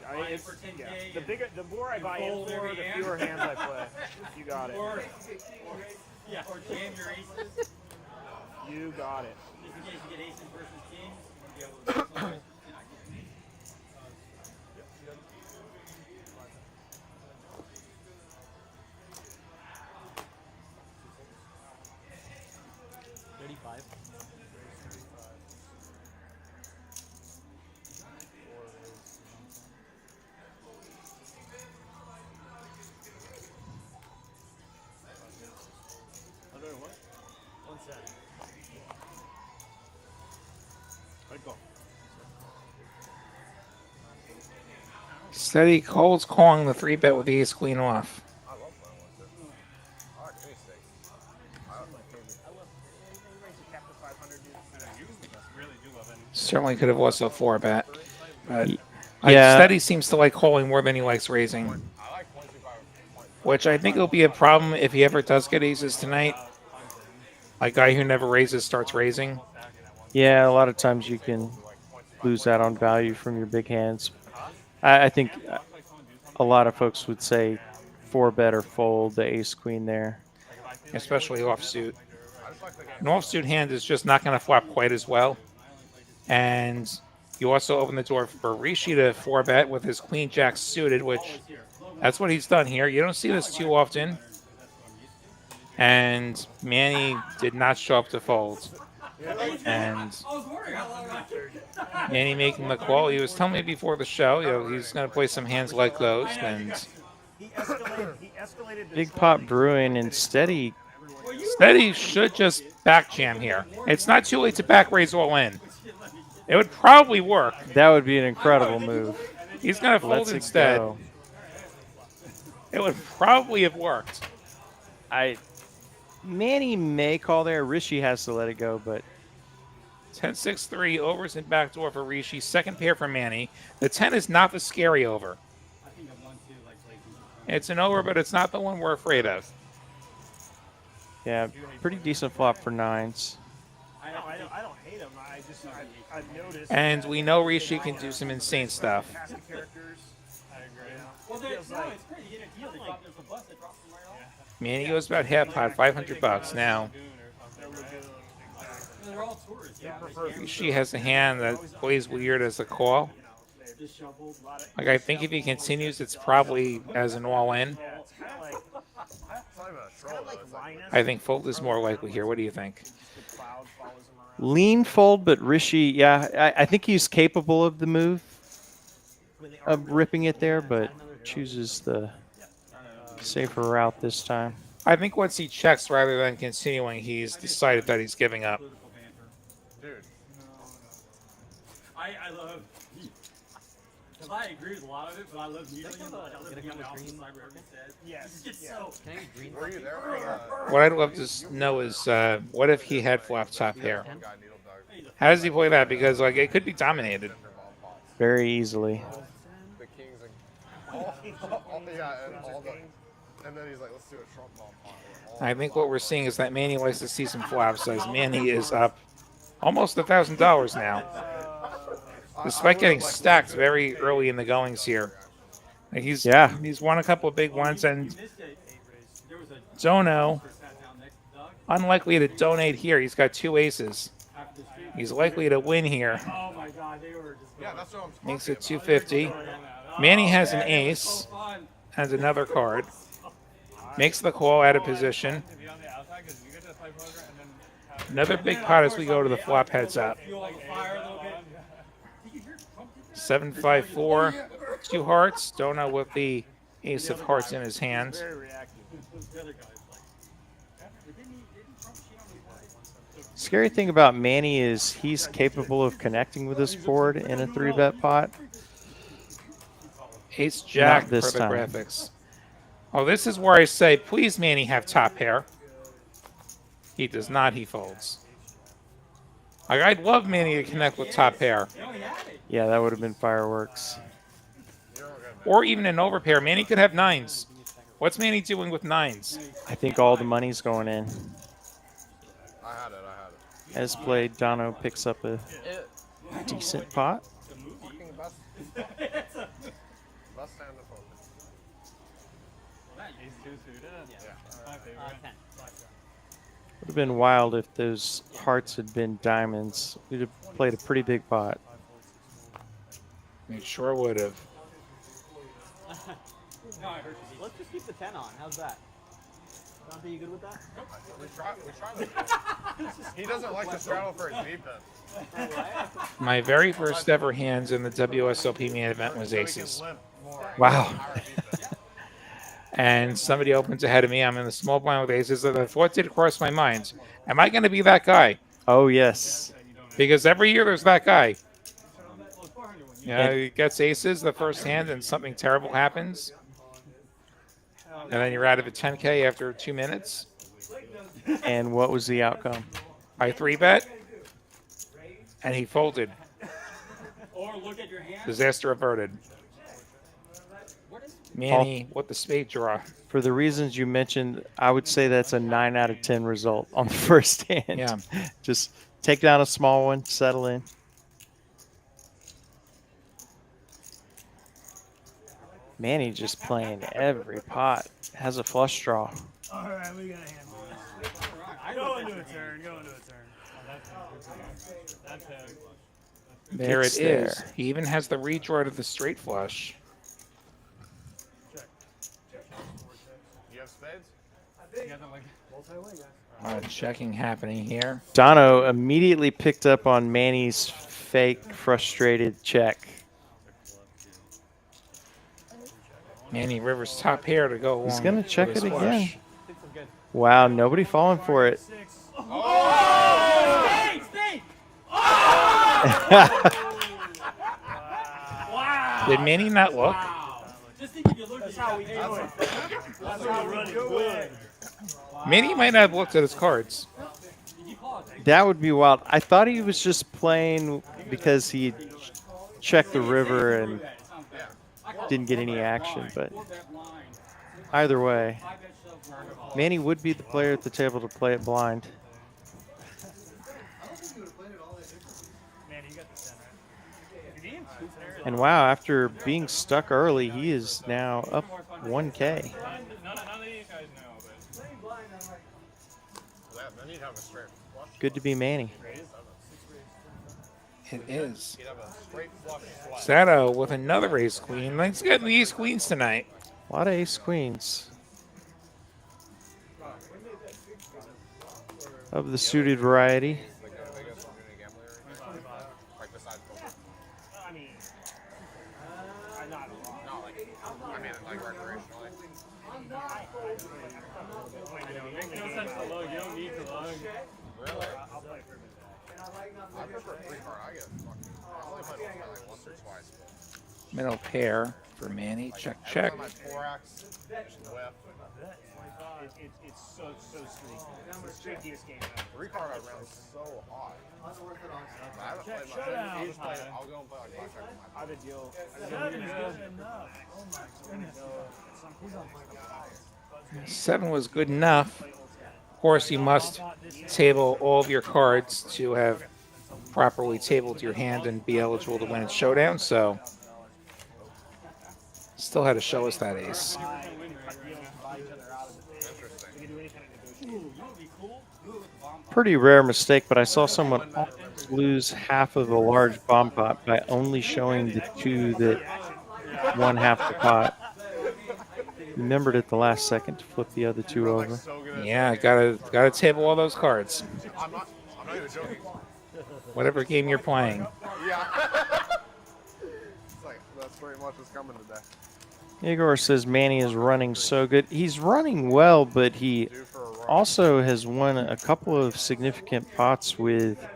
Buy it for 10K. The more I buy in fold for, every the hand. fewer hands I play. You got it. Or jam your aces. You got it. Just in case you get aces versus kings, you'll be able to do something. Steady Cole's calling the 3-bet with the ace queen off. I love playing with it. I like any stakes. Certainly could have also 4-bet. But Yeah. Steady seems to like calling more than he likes raising. I like 0.25. Which I think will be a problem if he ever does get aces tonight. A guy who never raises starts raising. Yeah, a lot of times you can lose out on value from your big hands. I think a lot of folks would say 4-bet or fold the ace queen there. Especially offsuit. An offsuit hand is just not going to flop quite as well. And you also open the door for Rishi to 4-bet with his queen jack suited, which that's what he's done here. You don't see this too often. And Manny did not show up to fold. And Manny making the call. He was telling me before the show, he's going to play some hands like those. And He escalated Big pot brewing and Steady. Steady should just back jam here. It's not too late to back raise all in. It would probably work. That would be an incredible move. He's going to fold Let's instead. go. It would probably have worked. Manny may call there. Rishi has to let it go, but 10-6-3 overs and backdoor for Rishi. Second pair for Manny. The 10 is not the scary over. It's an over, but it's not the one we're afraid of. yeah, pretty decent flop for nines. I don't hate him. I've noticed. And we know Rishi can do some insane stuff. Passive characters. Well, it's great. You get a deal. They drop there's a bus that drops them right off. Manny goes about half pot, $500 now. They're all tourists. Yeah. Rishi has a hand that plays weird as a call. Like, I think if he continues, it's probably as an all-in. It's kind of like It's not even a troll, though. It's like, I think fold is more likely here. What do you think? the cloud follows him around. Lean fold, but Rishi, yeah, I think he's capable of the move of ripping it there, but chooses the safer route this time. I think once he checks rather than continuing, he's decided that he's giving up. dude. I love. Because I agree with a lot of it, but I love needling him. I love being on the opposite side where everything says. Yes. It's so. Were you there for What I'd love to know is what if he had flop top pair? one guy needle dug How does he play that? Because like it could be dominated. Very easily. the kings and and then he's like, let's do a Trump bomb pot. I think what we're seeing is that Manny likes to see some flops. As Manny is up almost $1,000 now, despite getting stacked very early in the goings here. Like he's won a couple of big ones, and Dono unlikely to donate here. He's got 2 aces. He's likely to win here. Oh my god, they were just. Yeah, that's what I'm Makes it 250. Manny has an ace and another card. Makes the call out of position. Another big pot as we go to the flop heads up. 7-5-4, 2 hearts. Dono with the ace of hearts in his hand. Very reactive. Scary thing about Manny is he's capable of connecting with this board in a 3-bet pot. Ace Jack for this the time. graphics. Oh, this is where I say, please, Manny, have top pair. He does not. He folds. Like, I'd love Manny to connect with top pair. Yeah, that would have been fireworks. Or even an overpair. Manny could have nines. What's Manny doing with nines? I think all the money's going in. I had it. As played, Dono picks up a decent pot. Fucking best. Best hand of poker. Ace two suited. My favorite. Would have been wild if those hearts had been diamonds. We'd have played a pretty big pot. It sure would have. Let's just keep the 10 on. How's that? Dante, you good with that? We tried He doesn't like to straddle for his defense. My very first ever hands in the WSOP main event was aces. Wow. And somebody opens ahead of me. I'm in the small blind with aces. And the thought did cross my mind. Am I going to be that guy? Oh, yes. Because every year there's that guy. Yeah, he gets aces the first hand and something terrible happens. And then you're out of a 10K after 2 minutes. And what was the outcome? I 3-bet. And he folded. Or look at your hand. Disaster averted. Manny with the spade draw. For the reasons you mentioned, I would say that's a 9 out of 10 result on the first hand. Yeah. Just take down a small one, settle in. Manny just playing every pot. Has a flush draw. All right, we got a hand. Go into a turn. Go into a turn. That's him. There It's it is. there. He even has the redraw to the straight flush. You have spades? Checking happening here. Dono immediately picked up on Manny's fake frustrated check. Manny Rivers top pair to go along. He's going to with check his it flush. again. Wow, nobody falling for it. Did Manny not look? Just think if you look at That's how we do it. That's how we do it. Manny might not have looked at his cards. That would be wild. I thought he was just playing because he checked the river and didn't get any action, but either way, Manny would be the player at the table to play it blind. And wow, after being stuck early, he is now up 1K. None of these guys know, but Then he'd have a straight flush. Good to be Manny. It is. He'd have a straight flush flat. Sato with another ace queen. Let's get the ace queens tonight. A lot of ace queens. Of the suited variety. Like the biggest community gambler area. Like besides poker. I mean, not a lot. No, like, I mean, like recreationally. makes no sense to lug. You don't need to lug. Really? I'll play for a minute. I prefer 3-card. I get fucking. I only played like once or twice. Middle pair for Manny. Check, Every check. time I 4x, just whip. It's so sneaky. It's the trickiest game ever. 3-card I ran so hard. I haven't played my each play. I'll go and play like blackjack with my I would deal. Seven was good enough. Of course, you must table all of your cards to have properly tabled your hand and be eligible to win at showdown. So, still had to show us that ace. Pretty rare mistake, but I saw someone lose half of a large bomb pot by only showing the two that won half the pot. Remembered at the last second to flip the other two over. so good at Yeah, gotta table all those cards. I'm not even joking. Whatever game you're playing. Yeah. It's like, that's pretty much what's coming today. Igor says Manny is running so good. He's running well, but he Due for a run. also has won a couple of significant pots with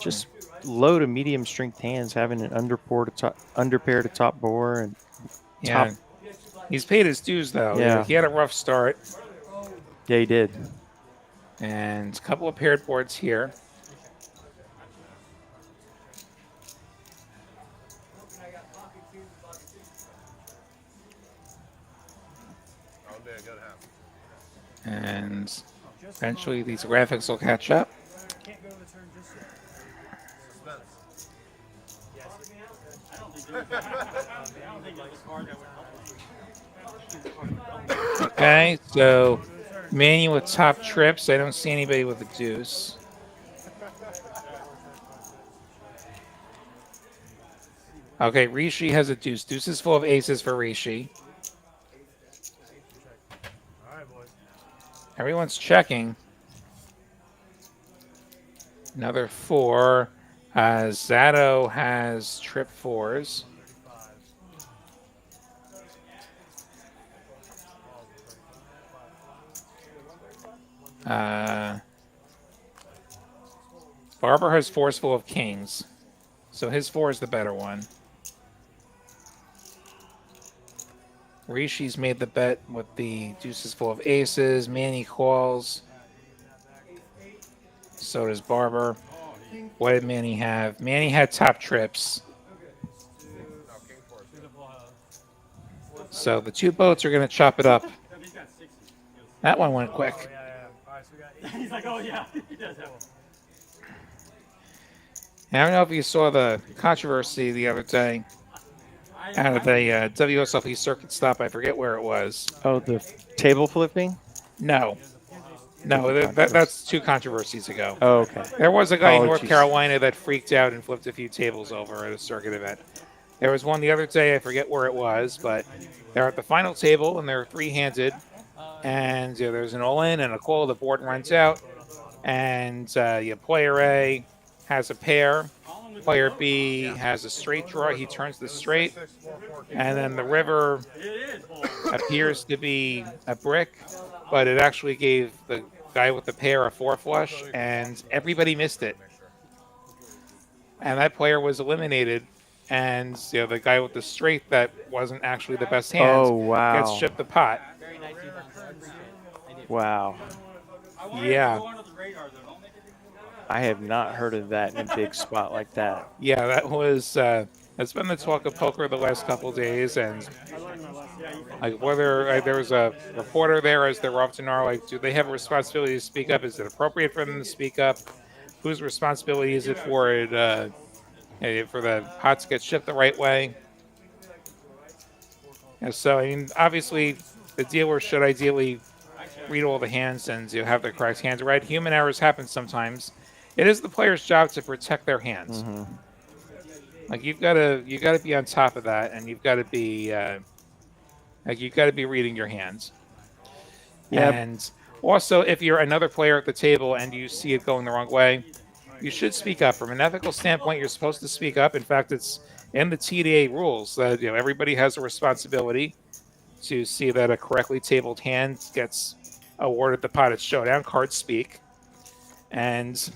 just low to medium strength hands, having an underpair to top board, and Yeah, top. he's paid his dues though. Yeah. He had a rough start, Yeah, he did. and a couple of paired boards here. That would be a good hand. And eventually these graphics will catch up. Can't go to the turn just yet. Suspense. I don't think there's a card that would help. Okay, so Manny with top trips. I don't see anybody with a deuce. Okay, Rishi has a deuce. Deuce is full of aces for Rishi. All right, boys. Everyone's checking. Another 4. Zato has trip 4s. Barber has 4s full of kings. So his 4 is the better one. Rishi's made the bet with the deuces full of aces. Manny calls. So does Barber. What did Manny have? Manny had top trips. No, king four. So the 2 boats are going to chop it up. He's got 60. That one went quick. Yeah, yeah. All right, so we got 8. He's like, oh yeah, he does have. I don't know if you saw the controversy the other day out of the WSLP circuit stop. I forget where it was. Oh, the table flipping? No. No, that's 2 controversies ago. Oh, okay. There was a guy in Oh, North geez. Carolina that freaked out and flipped a few tables over at a circuit event. There was one the other day, I forget where it was, but they're at the final table and they're 3-handed. And there's an all-in and a call. The board runs out. And player A has a pair. Player B has a straight draw. He turns the straight. 6, 4, 4, king. And then the river appears to be a brick, but it actually gave the guy with the pair a 4 flush, and everybody missed it. And that player was eliminated. And the guy with the straight that wasn't actually the best hand Oh, wow. gets shipped the pot. Very nice defense. I appreciate it. Thank you. Wow. Yeah. I have not heard of that in a big spot like that. Yeah, that was that's been the talk of poker the last couple of days, and like whether there was a reporter there, as there often are, like, do they have a responsibility to speak up? Is it appropriate for them to speak up? Whose responsibility is it for it for the pot to get shipped the right way? And so, I mean, obviously, the dealer should ideally read all the hands and have the correct hands right. Human errors happen sometimes. It is the player's job to protect their hands. Mm-hmm. Like you gotta be on top of that, and you've got to be reading your hands. Yep. And also, if you're another player at the table and you see it going the wrong way, you should speak up. From an ethical standpoint, you're supposed to speak up. In fact, it's in the TDA rules that everybody has a responsibility to see that a correctly tabled hand gets awarded the pot. It's showdown. Cards speak. And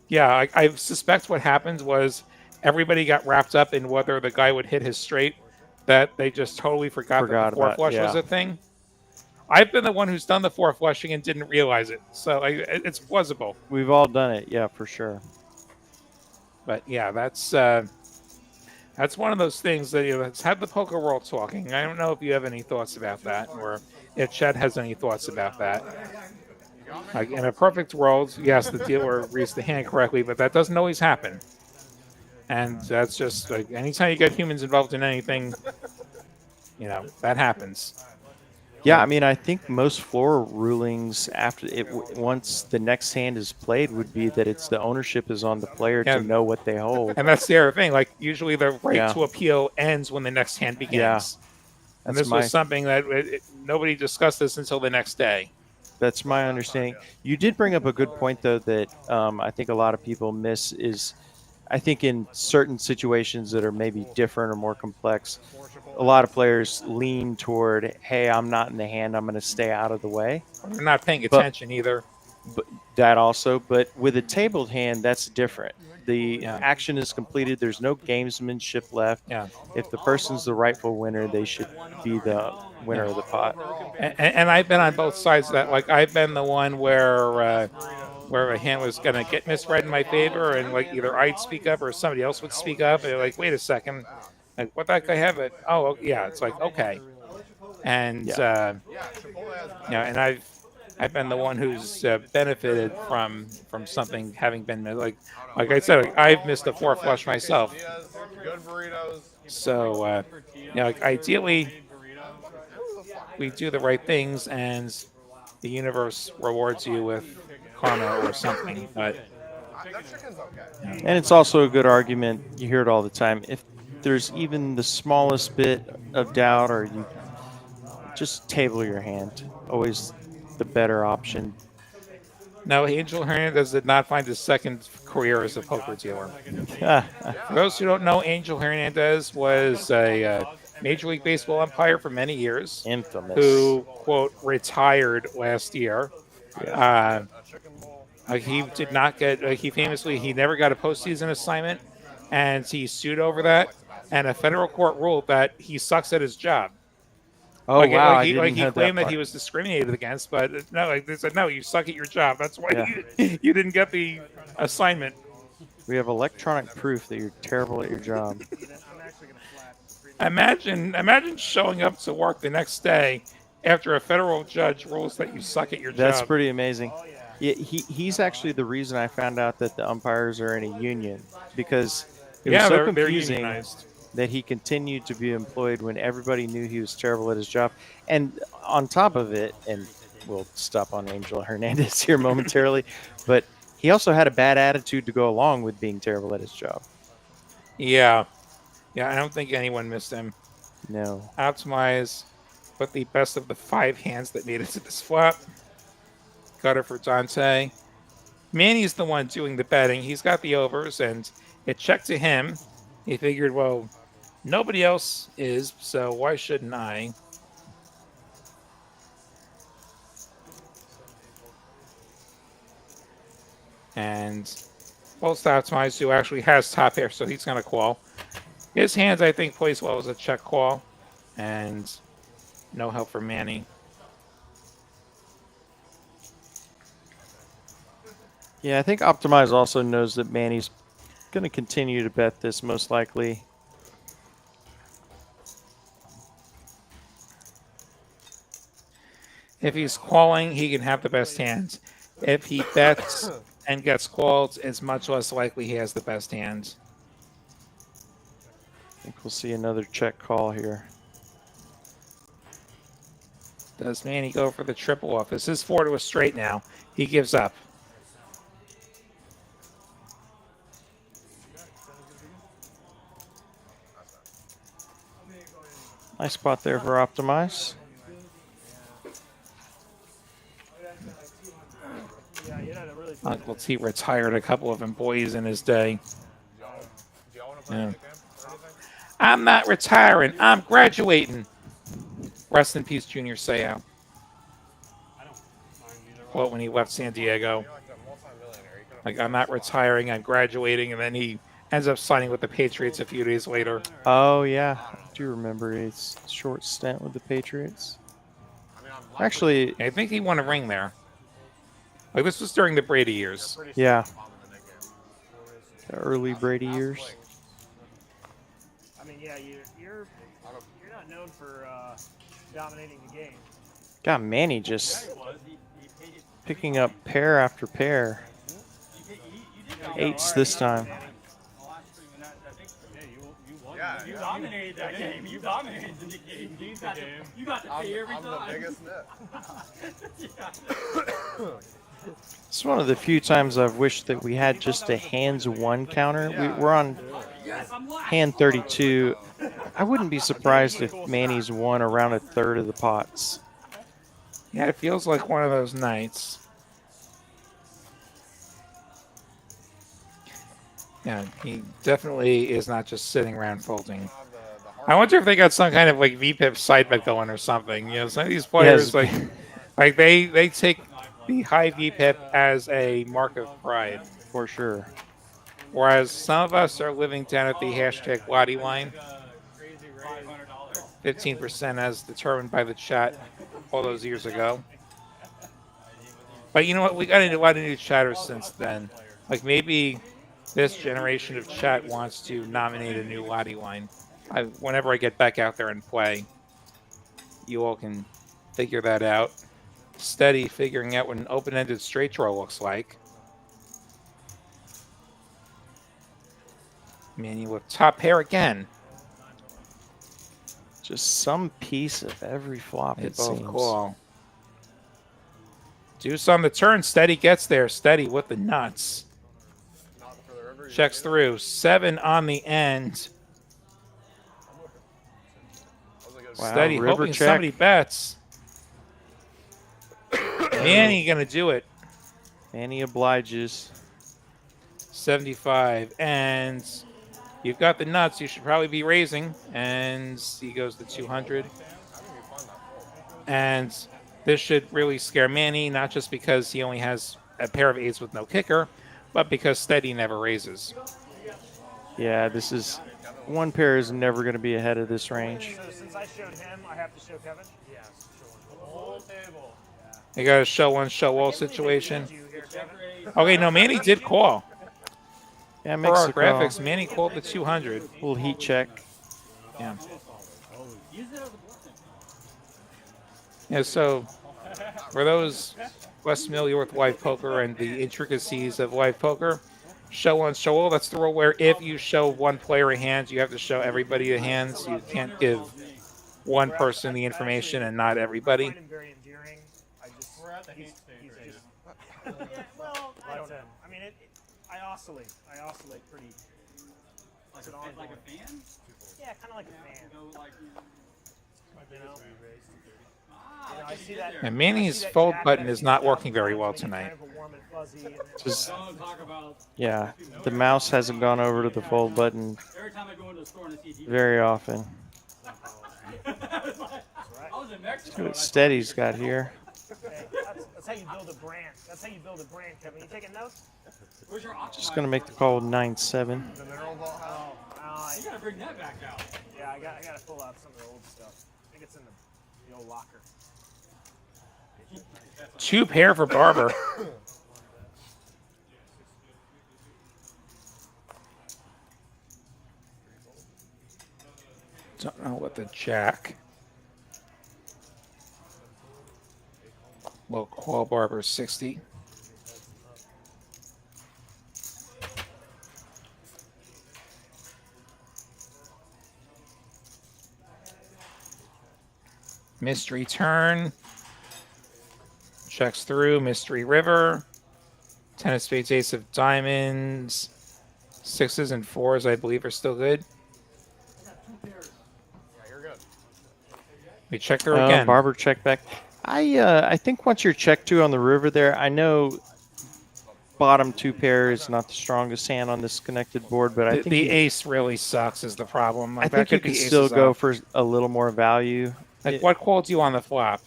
yeah, I suspect what happened was everybody got wrapped up in whether the guy would hit his straight, that they just totally forgot that the 4 flush was a thing. I've been the one who's done the 4 flushing and didn't realize it. So it's plausible. We've all done it. Yeah, for sure. But yeah, that's one of those things that let's have the poker world talking. I don't know if you have any thoughts about that, or if Chet has any thoughts about that. Like in a perfect world, yes, the dealer reads the hand correctly, but that doesn't always happen. And that's just like anytime you get humans involved in anything, that happens. Yeah, I mean, I think most floor rulings after once the next hand is played would be that it's the ownership is on the player Yeah. to know what they hold. And that's the other thing. Like usually the right Yeah. to appeal ends when the next hand begins. Yeah. And That's this was something that nobody discussed this until the next day. That's my understanding. You did bring up a good point, though, that I think a lot of people miss is I think in certain situations that are maybe different or more complex, a lot of players lean toward, hey, I'm not in the hand, I'm going to stay out of the way. They're not paying But- attention either. That also, but with a tabled hand, that's different. The Yeah. action is completed. There's no gamesmanship left. Yeah. If the person's the rightful winner, they should be the winner of the pot. And I've been on both sides of that. Like I've been the one where a hand was gonna get misread in my favor, and like either I'd speak up or somebody else would speak up, and like, wait a second, like what that guy have it? Oh yeah, it's like okay, and Yeah. Yeah, Chipotle has you know, and I've been the one who's benefited from something having been like I said, like, I've missed a four flush myself. quesadillas, good burritos. So you know, like ideally we do the right things and the universe rewards you with karma or something. But That chicken's okay. And it's also a good argument. You hear it all the time. If there's even the smallest bit of doubt, or you just table your hand, always the better option. no, Angel Hernandez did not find his second career as a poker dealer. For those who don't know, Angel Hernandez was a Major League Baseball umpire for many years, Infamous. who, quote, retired last year. Yeah. He did not get, he never got a postseason assignment, and he sued over that. And a federal court ruled that he sucks at his job. Oh like, wow! like he, I like didn't he have claimed that that he part. was discriminated against, but no, like they said, no, you suck at your job. That's why Yeah. you didn't get the assignment. We have electronic proof that you're terrible at your job. I'm actually going to flat the premium. Imagine showing up to work the next day after a federal judge rules that you suck at your That's job. pretty amazing. Oh, yeah. Yeah, he's actually the reason I found out that the umpires are in a union, because it Yeah, was so they're confusing unionized. that he continued to be employed when everybody knew he was terrible at his job. And on top of it, and we'll stop on Angel Hernandez here momentarily, but he also had a bad attitude to go along with being terrible at his job. Yeah, I don't think anyone missed him. No. Optimize, but the best of the 5 hands that made it to this flop. Gutter for Dante. Manny's the one doing the betting. He's got the overs, and it checked to him. He figured, well, nobody else is, so why shouldn't I? And both optimized, who actually has top pair, so he's going to call. His hands, I think, plays well as a check call, and no help for Manny. Yeah, I think Optimize also knows that Manny's going to continue to bet this most likely. If he's calling, he can have the best hands. If he bets and gets called, it's much less likely he has the best hands. I think we'll see another check call here. Does Manny go for the triple off? This is 4 to a straight now. He gives up. Nice spot there for Optimize. Yeah, you know, to really Uncle T retired a couple of employees in his day. Do y'all want to play Yeah. the game or anything? I'm not retiring. I'm graduating. Rest in peace, Junior Seau. I don't mind either. Quote when he left San Diego. You're like the multi-millionaire. You could've Like, I'm not retiring. I'm graduating. And then he ends up signing with the Patriots a few days later. Oh, yeah. I do remember his short stint with the Patriots. I mean, I'm Actually, I think he won a ring there. Like, this was during the Brady years. yeah, bombing the nick game. the early Brady years. I mean, yeah, you're not known for dominating the game. God, Manny just It was. He paid it. picking up pair after pair. You did go Eights hard. this time. Oh, actually, when I think Yeah, you won. Yeah, you yeah. dominated that game. You dominated the game. You got to, you got to pay every I'm the time. biggest nit. It's one of the few times I've wished that we had just a hands one counter. We're on Yes, I'm live. hand 32. I wouldn't be surprised if Manny's won around a third of the pots. Yeah, it feels like one of those nights. Yeah, he definitely is not just sitting around folding. I wonder if they got some kind of like VPIP side bet going or something. You know, some of these players Yes. like they take the high VPIP as a mark of pride. For sure. Whereas some of us are living down at the hashtag Waddy line, Crazy raise. 15% as determined by the chat all those years ago. But you know what? We got into a lot of new chatters since then. Like maybe this generation of chat wants to nominate a new Waddy line. Whenever I get back out there and play, you all can figure that out. Steady figuring out what an open-ended straight draw looks like. Manny with top pair again. Just some piece of every flop, it It's so seems. cool. Deuce on the turn. Steady gets there. Steady with the nuts. Not for the river. Checks through. 7 on the end. Wow, Steady river hoping check. somebody bets. Manny gonna do it. Manny obliges. 75. And you've got the nuts. You should probably be raising. And he goes to 200. And this should really scare Manny, not just because he only has a pair of eights with no kicker, but because Steady never raises. Yeah, this is one pair is never going to be ahead of this range. So since I showed him, I have to show Kevin. Yes. Whole table. You got a show one, show all situation. You here, Kevin? Okay, no, Manny did call. Yeah, For makes our the call. graphics, Manny called the 200. Little heat check. Yeah. Use it as a bluffing. Yeah, so for those less familiar with live poker and the intricacies of live poker, show one, show all. That's the rule where if you show one player a hand, you have to show everybody the hands. You can't give one person the information and not I everybody. find him very endearing. I just, We're at the hate he's stage right just, well, I don't know. I mean, I oscillate. I oscillate pretty. Like It's an like ongoing. a fan? Yeah, kind of like a fan. Go like You know? I see that. And Manny's fold button is not working very well tonight. Just, don't talk about yeah, the mouse hasn't gone over to the fold button every time I go into the store and I see very often. I was in Mexico. See what Steady's got here. That's how you build a brand. That's how you build a brand, Kevin. You taking notes? Where's your Just going to make the call with 9-7. The mineral vault house. You gotta bring that back out. Yeah, I got to pull out some of the old stuff. I think it's in the old locker. 2 pair for Barber. Don't know what the jack. We'll call Barber 60. Mystery turn. Checks through. Mystery river. 10 of spades, ace of diamonds. 6s and 4s, I believe, are still good. Yeah, you're good. We check through again. Barber check back. I think once you're checked to on the river there, I know bottom 2 pair is not the strongest hand on this connected board, but I think The ace really sucks is the problem. I Like, think that you could be could still aces go up. for a little more value. Like, what called you on the flop?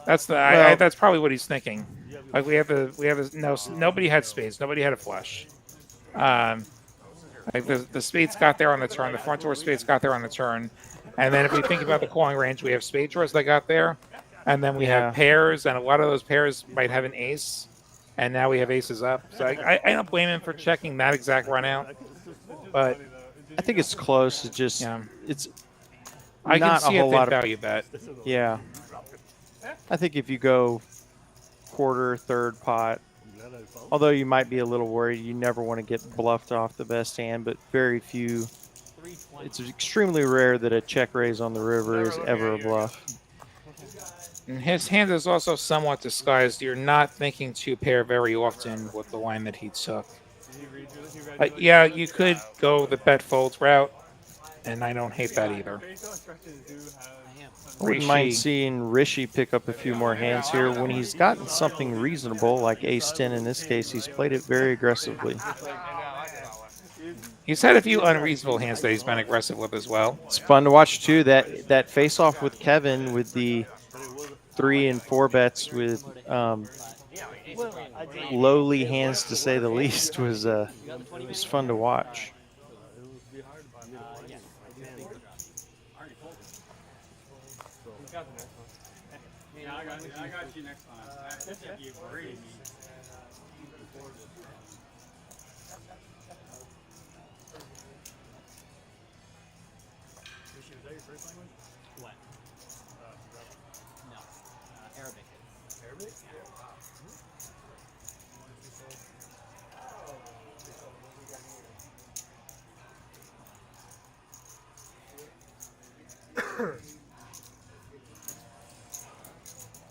That's that's probably what he's thinking. Like nobody had spades, nobody had a flush. Like the spades got there on the turn, the front door spades got there on the turn, and then if we think about the calling range, we have spade draws that got there, and then we have pairs, and a lot of those pairs might have an ace, and now we have aces up. So I don't blame him for checking that exact run out, but I think it's close. It's just it's I can not see a a whole thin lot of value bet. yeah. I think if you go quarter, third pot, although you might be a little worried, you never want to get bluffed off the best hand, but very few. It's extremely rare that a check raise on the river is ever a bluff. And his hand is also somewhat disguised. You're not thinking 2 pair very often with the line that he took. Yeah, you could go the bet folds route, and I don't hate that either. Wouldn't mind seeing Rishi pick up a few more hands here when he's gotten something reasonable, like ace-10 in this case. He's played it very aggressively. He's had a few unreasonable hands that he's been aggressive with as well. It's fun to watch too. That face-off with Kevin with the 3 and 4 bets with lowly hands, to say the least, was fun to watch. Yeah, I got you next time. That's if you agree me. Is that your first language? What? No. Arabic. Arabic?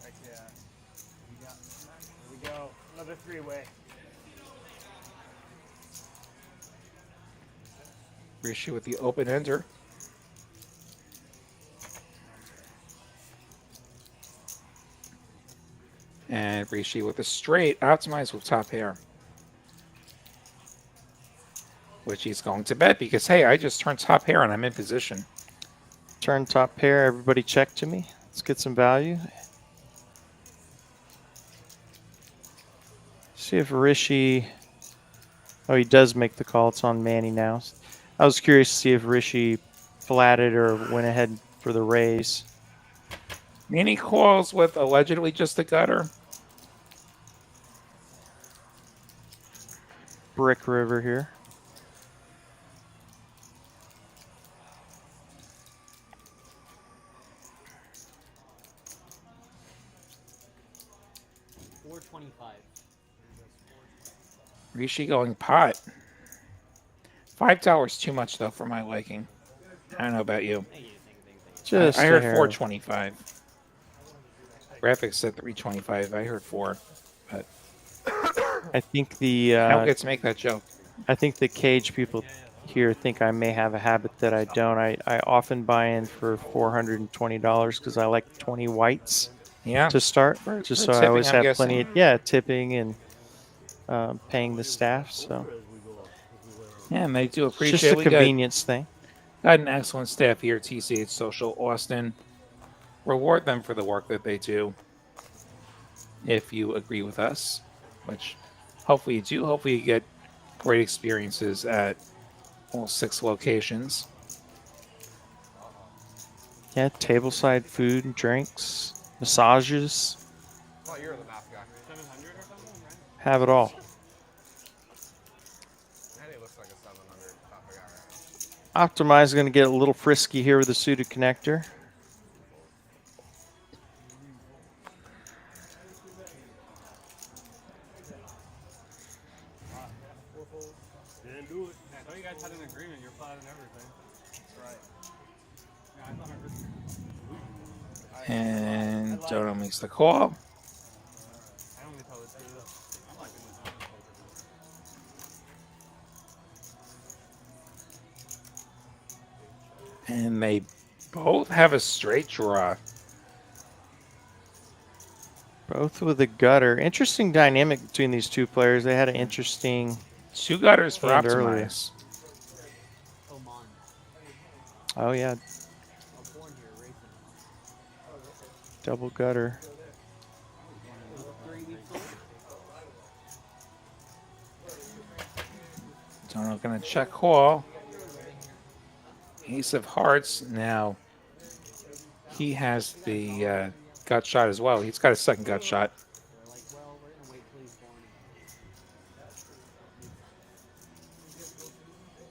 Heck yeah. Here we go. Another three-way. Rishi with the open ender. And Rishi with a straight, optimized with top pair. Which he's going to bet because, hey, I just turned top pair and I'm in position. Turn top pair. Everybody check to me. Let's get some value. See if Rishi... Oh, he does make the call. It's on Manny now. I was curious to see if Rishi flatted or went ahead for the raise. Manny calls with allegedly just a gutter. Brick river here. $4.25. Rishi going pot. $5 too much though for my liking. I don't know about you. Just I a heard hair. 425. Graphics said 325. I heard 4. But I think the I don't get to make that joke. I think the cage people here think I may have a habit that I don't. I often buy in for $420 because I like 20 whites Yeah. to start, For just so I tipping, always I'm have plenty of, guessing. tipping and paying the staff. So Yeah, and they do it's appreciate just a we convenience thing. got an excellent staff here at TCH Social Austin. Reward them for the work that they do. If you agree with us, which hopefully you do. Hopefully you get great experiences at all 6 locations. Yeah, tableside food and drinks, massages, Oh, you're the math guy. 700 or something, right? have it all. Manny looks like a 700 top guy right Optimize is going to get a little frisky here with a suited connector. Didn't do it. I thought you guys had an agreement. You're flat and everything. That's right. Yeah, I thought I heard. And Dono makes the call. I only tell the truth. I'm like in the zone of poker. And they both have a straight draw. Both with a gutter. Interesting dynamic between these two players. They had an interesting 2 gutters for And earlier. optimize. Oman. Oh yeah, I was born here, raised in double gutter. 3 weeks old. Dono gonna check call. Ace of hearts. Now he has the gut shot as well. He's got a second gut shot. They're like, well, we're gonna wait till he's born.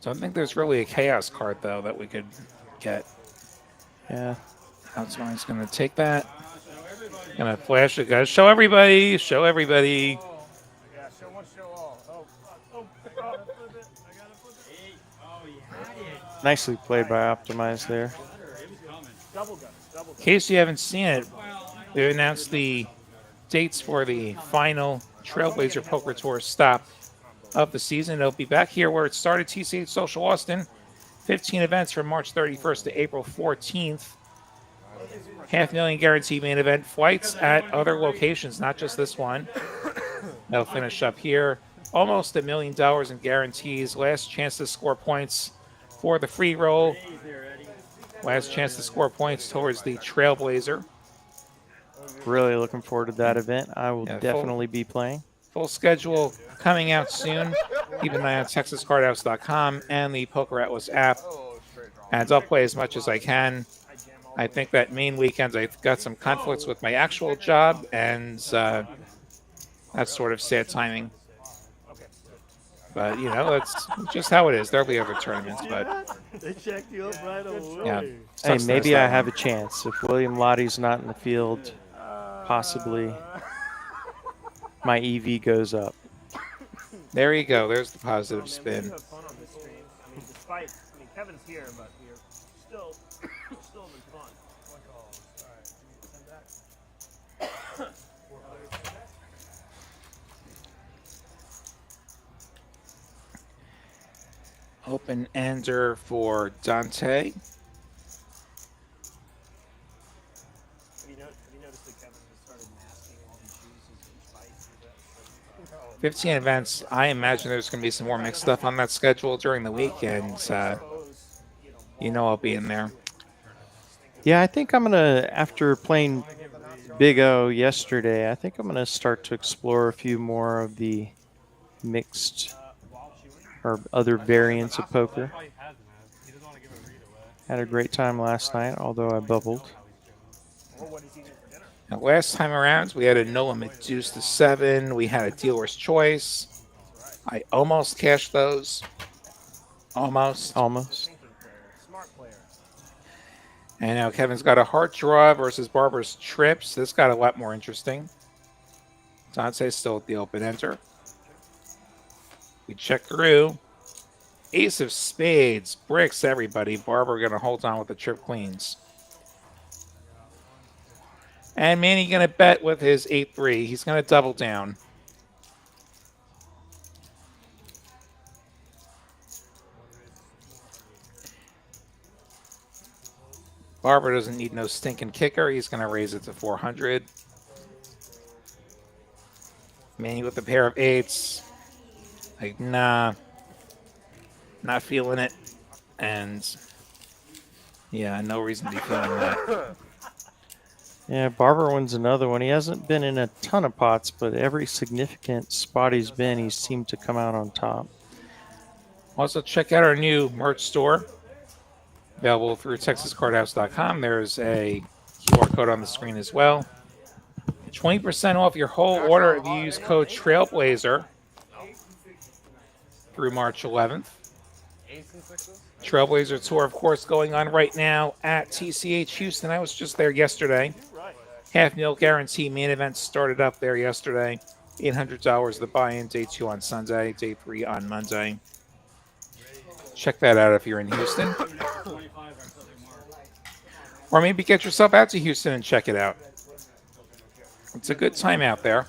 Don't think there's really a chaos card though that we could get. Yeah. Optimize gonna take that. Gonna flash it, guys. Show everybody. Show everybody. Yeah, show one, show all. I gotta flip it. Oh, you had it. Nicely played by Optimize there. It was coming. Double gutters, double In gutters. case you haven't seen it, they announced the dates for the final Trailblazer Poker Tour stop of the season. It'll be back here where it started, TCH Social Austin. 15 events from March 31st to April 14th. $500,000 guaranteed main event flights at other locations, not just this one. They'll finish up here. Almost $1 million in guarantees. Last chance to score points for the free roll. Last chance to score points towards the Trailblazer. Really looking forward to that event. I will Yeah, definitely be playing. Full schedule coming out soon. Keep an eye on TexasCardHouse.com and the Poker Atlas app. Oh, straight draw. And I'll play as much as I can. I think that main weekends I've got some conflicts with my actual job, and that's sort of sad timing. But, you know, that's just how it is. There'll be other tournaments, but They checked you up right away. yeah. Hey, sucks to miss maybe I that have one. a chance. If William Lottie's not in the field, possibly my EV goes up. There you go. There's the positive We do spin. have fun on this stream. I mean, despite, Kevin's here, but we're still having fun. Open ender for Dante. Have you noticed that Kevin has started masking all he chooses each fight? 15 events. I imagine there's going to be some more mixed stuff on that schedule during the week, and you know I'll be in there. Yeah, I think I'm going to, after playing Big O yesterday, I think I'm going to start to explore a few more of the mixed or other variants of poker. Had a great time last night, although I bubbled. Now, last time around, we had a no limit deuce to 7. We had a dealer's choice. I almost cashed those. Almost. And now Kevin's got a heart draw versus Barber's trips. This got a lot more interesting. Dante's still at the open enter. We check through. Ace of spades. Bricks, everybody. Barber going to hold on with the trip queens. And Manny going to bet with his 8-3. He's going to double down. Barber doesn't need no stinking kicker. He's going to raise it to 400. Manny with a pair of 8s. Like, nah. Not feeling it. And, yeah, no reason to be feeling that. Yeah, Barber wins another one. He hasn't been in a ton of pots, but every significant spot he's been, he's seemed to come out on top. Also, check out our new merch store. Available through TexasCardHouse.com. There's a QR code on the screen as well. 20% off your whole order if you use code Trailblazer through March 11th. Trailblazer Tour, of course, going on right now at TCH Houston. I was just there yesterday. Half meal guarantee main event started up there yesterday. $800 the buy-in. Day 2 on Sunday. Day 3 on Monday. Check that out if you're in Houston. Or maybe get yourself out to Houston and check it out. It's a good time out there.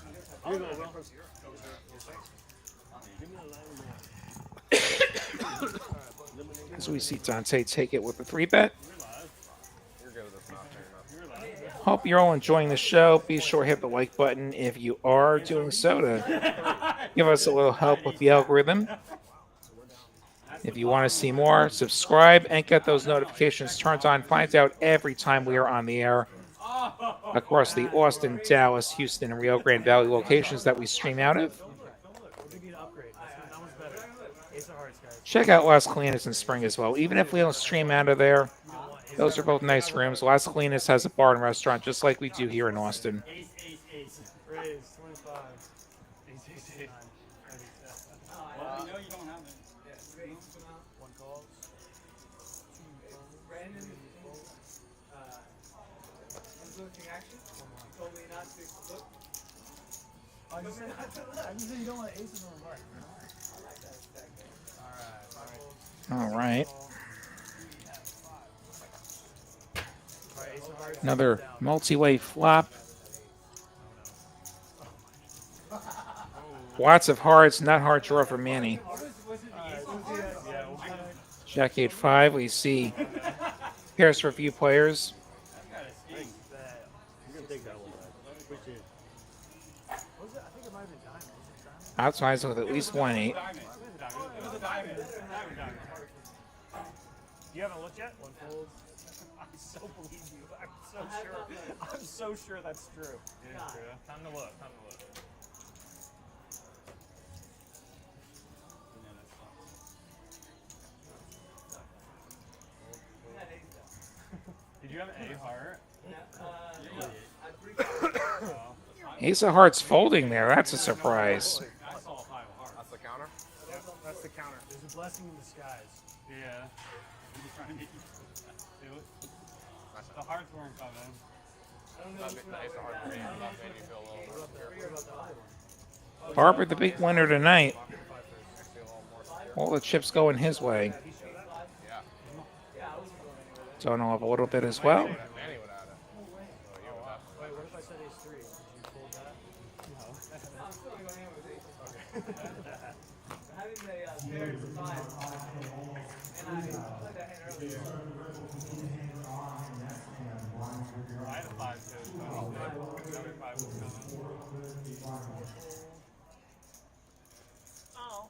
As we see Dante take it with a 3-bet. Hope you're all enjoying the show. Be sure to hit the like button if you are doing so to give us a little help with the algorithm. If you want to see more, subscribe and get those notifications turned on. Find out every time we are on the air across the Austin, Dallas, Houston, and Rio Grande Valley locations that we stream out of. Check out Las Colinas in Spring as well. Even if we don't stream out of there, those are both nice rooms. Las Colinas has a bar and restaurant just like we do here in Austin. All right. Another multi-way flop. Lots of hearts, not hard draw for Manny. Jack 8-5. We see pairs for a few players. Outside with at least 1-8. You haven't looked yet? so believe you. I'm so sure that's true. It is true. Time to look. Time to look. Did you have a heart? Ace of Hearts folding there. That's a surprise. I saw 5 of hearts. That's the counter. Yep, that's the counter. There's a blessing in disguise. Yeah. I'm just trying to make you do it. The hearts weren't coming. That ace of hearts made you feel a little more. Barber, the big winner tonight. Actually, a little more secure. All the chips going his way. Yeah. Don't know a little bit as well. Manny would add it. So you would definitely. Wait, what if I said ace 3? Would you fold that? I had a 5 too. Another 5 was coming. Oh.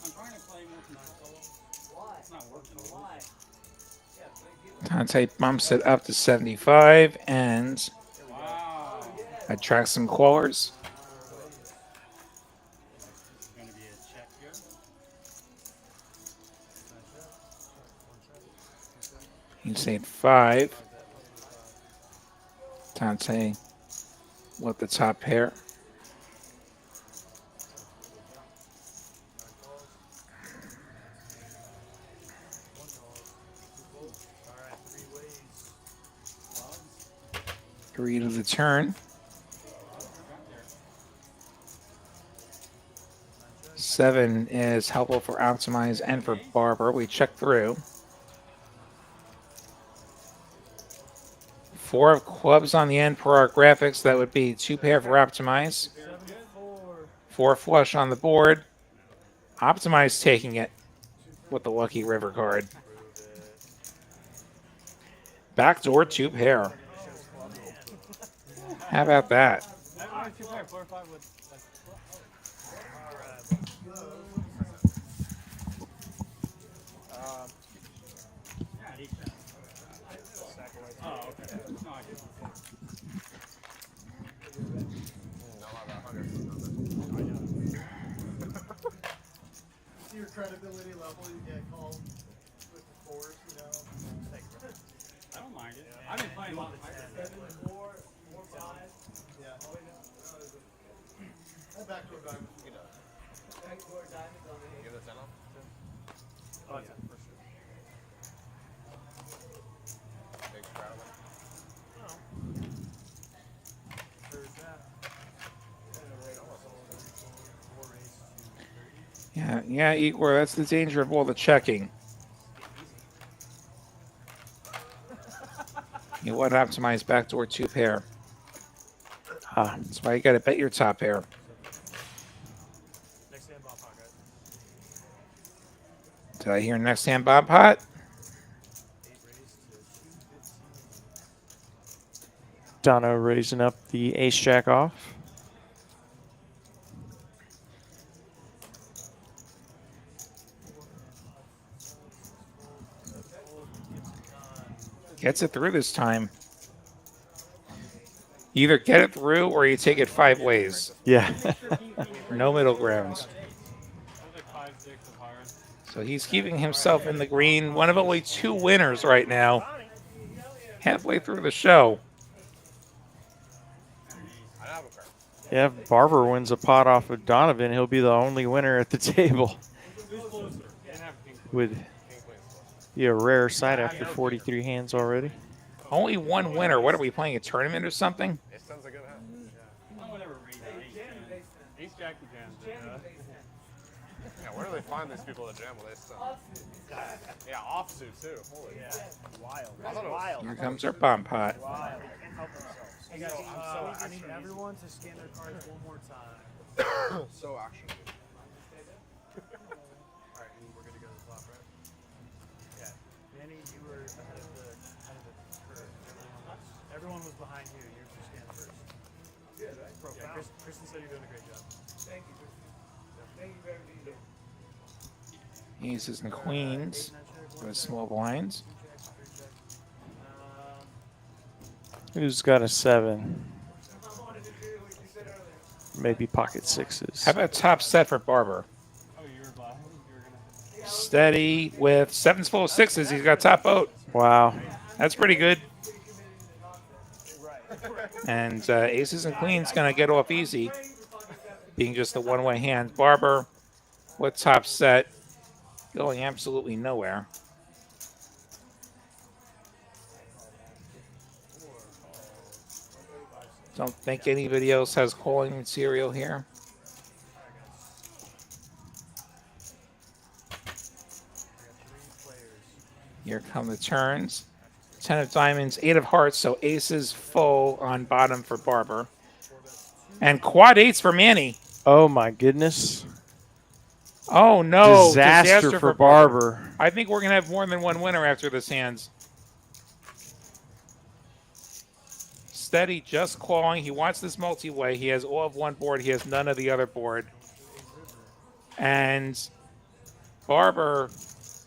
I'm trying to play more control. It's not working. Dante bumps it up to 75 and Wow. attracts some callers. This is going to be a check here. He's at 5. Dante with the top pair. Three to the turn. 7 is helpful for Optimize and for Barber. We check through. 4 of clubs on the end per our graphics. That would be 2 pair for Optimize. 4 flush on the board. Optimize taking it with the lucky river card. Backdoor 2 pair. How about that? I 2 pair, 4 or 5 with. Oh, okay. No, I didn't. Not like that 100. See your credibility level, you get called with the 4s, you know. I don't mind it. I've been playing a lot. 7, 4, 5. Yeah. That backdoor diamond. He does. Give the 10 off. Oh, yeah, for sure. Big straddle. There's that. Yeah, Igor, that's the danger of all the checking. You want to optimize backdoor 2 pair. That's why you got to bet your top pair. Next hand ball pocket. Did I hear next hand Bob Pot? 8 raised to 215. Dono raising up the ace jack off. Gets it through this time. You either get it through or you take it 5 ways. Yeah. No middle ground. That was like 5, 6 of hearts. So he's keeping himself in the green. One of only 2 winners right now. Halfway through the show. I have a pair. Yeah, if Barber wins a pot off of Donovan, he'll be the only winner at the table. Who's closer? Didn't have king. Would King, queen, split. be a rare sight after 43 hands already. Only 1 winner. What are we playing, a tournament or something? Ace 10's a good hand. Oh, whatever. Ace jack to jam. Yeah, where do they find these people to jam with ace 10? Yeah, offsuit too. Holy. Yeah. Wild. I thought it was- Wild. Here comes our bomb pot. Wild. They can't help themselves. Hey guys, I need everyone to scan their cards one more time. So action. Alright, and we're good to go to the flop, right? Yeah. Manny, you were ahead of the curve. Everyone was behind you. Yours was scanned first. Good, right? Yeah, Kristen said you're doing a great job. Thank you. Thank you very much. Aces and queens for the small blinds. Who's got a 7? Maybe pocket 6s. How about top set for Barber? Oh, you were bluffing? You were gonna. Steady with 7s full of 6s. He's got top vote. Wow. That's pretty good. And aces and queens going to get off easy, being just a one-way hand. Barber with top set, going absolutely nowhere. Don't think anybody else has calling material here. Here come the turns. 10 of diamonds, 8 of hearts, so aces full on bottom for Barber. And quad 8s for Manny. Oh, my goodness. Oh, no. Disaster for Barber. I think we're going to have more than one winner after this hand. Steady, just calling. He wants this multi-way. He has all of one board. He has none of the other board. And Barber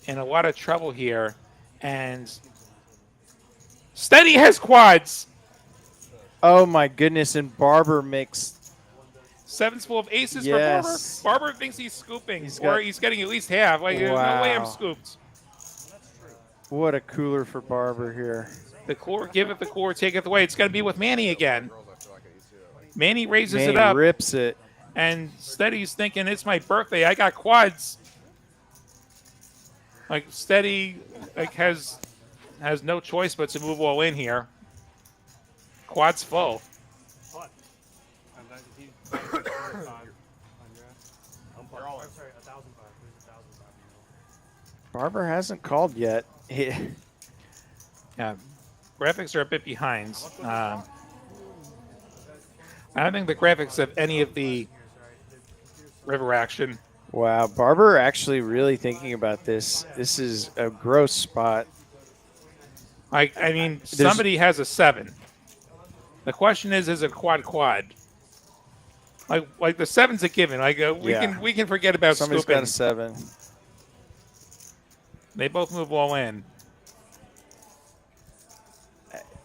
in a lot of trouble here. And Steady has quads. Oh, my goodness. And Barber makes 7s full of aces yes. for Barber. Barber thinks he's scooping, He's getting at least half. Like, there's no way I'm scooped. What a cooler for Barber here. The core, give it the core, take it away. It's going to be with Manny again. Manny raises Manny it up. Rips it. And Steady's thinking, it's my birthday. I got quads. Like, Steady has no choice but to move all in here. Quads full. And then he- They're all, I'm sorry, 1,005. There's 1,005. Barber hasn't called yet. Yeah, graphics are a bit behind. I don't think the graphics have any of the river action. Wow, Barber actually really thinking about this. This is a gross spot. I mean, somebody has a 7. The question is it quad? Like the 7's a given. Like we can forget about Somebody's scooping. got a 7. They both move all in.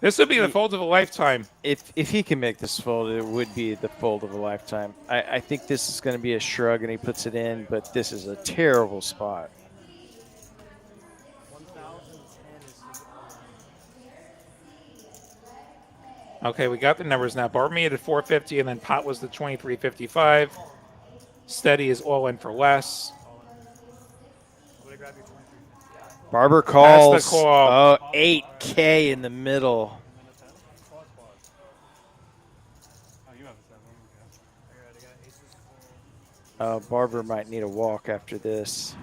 This would be the fold of a lifetime. If he can make this fold, it would be the fold of a lifetime. I think this is going to be a shrug, and he puts it in, but this is a terrible spot. Okay, we got the numbers now. Barber made it 450, and then pot was the 2355. Steady is all in for less. Barber calls. That's the call. Oh, 8K in the middle. Oh, you have a 7. Okay. Barber might need a walk after this.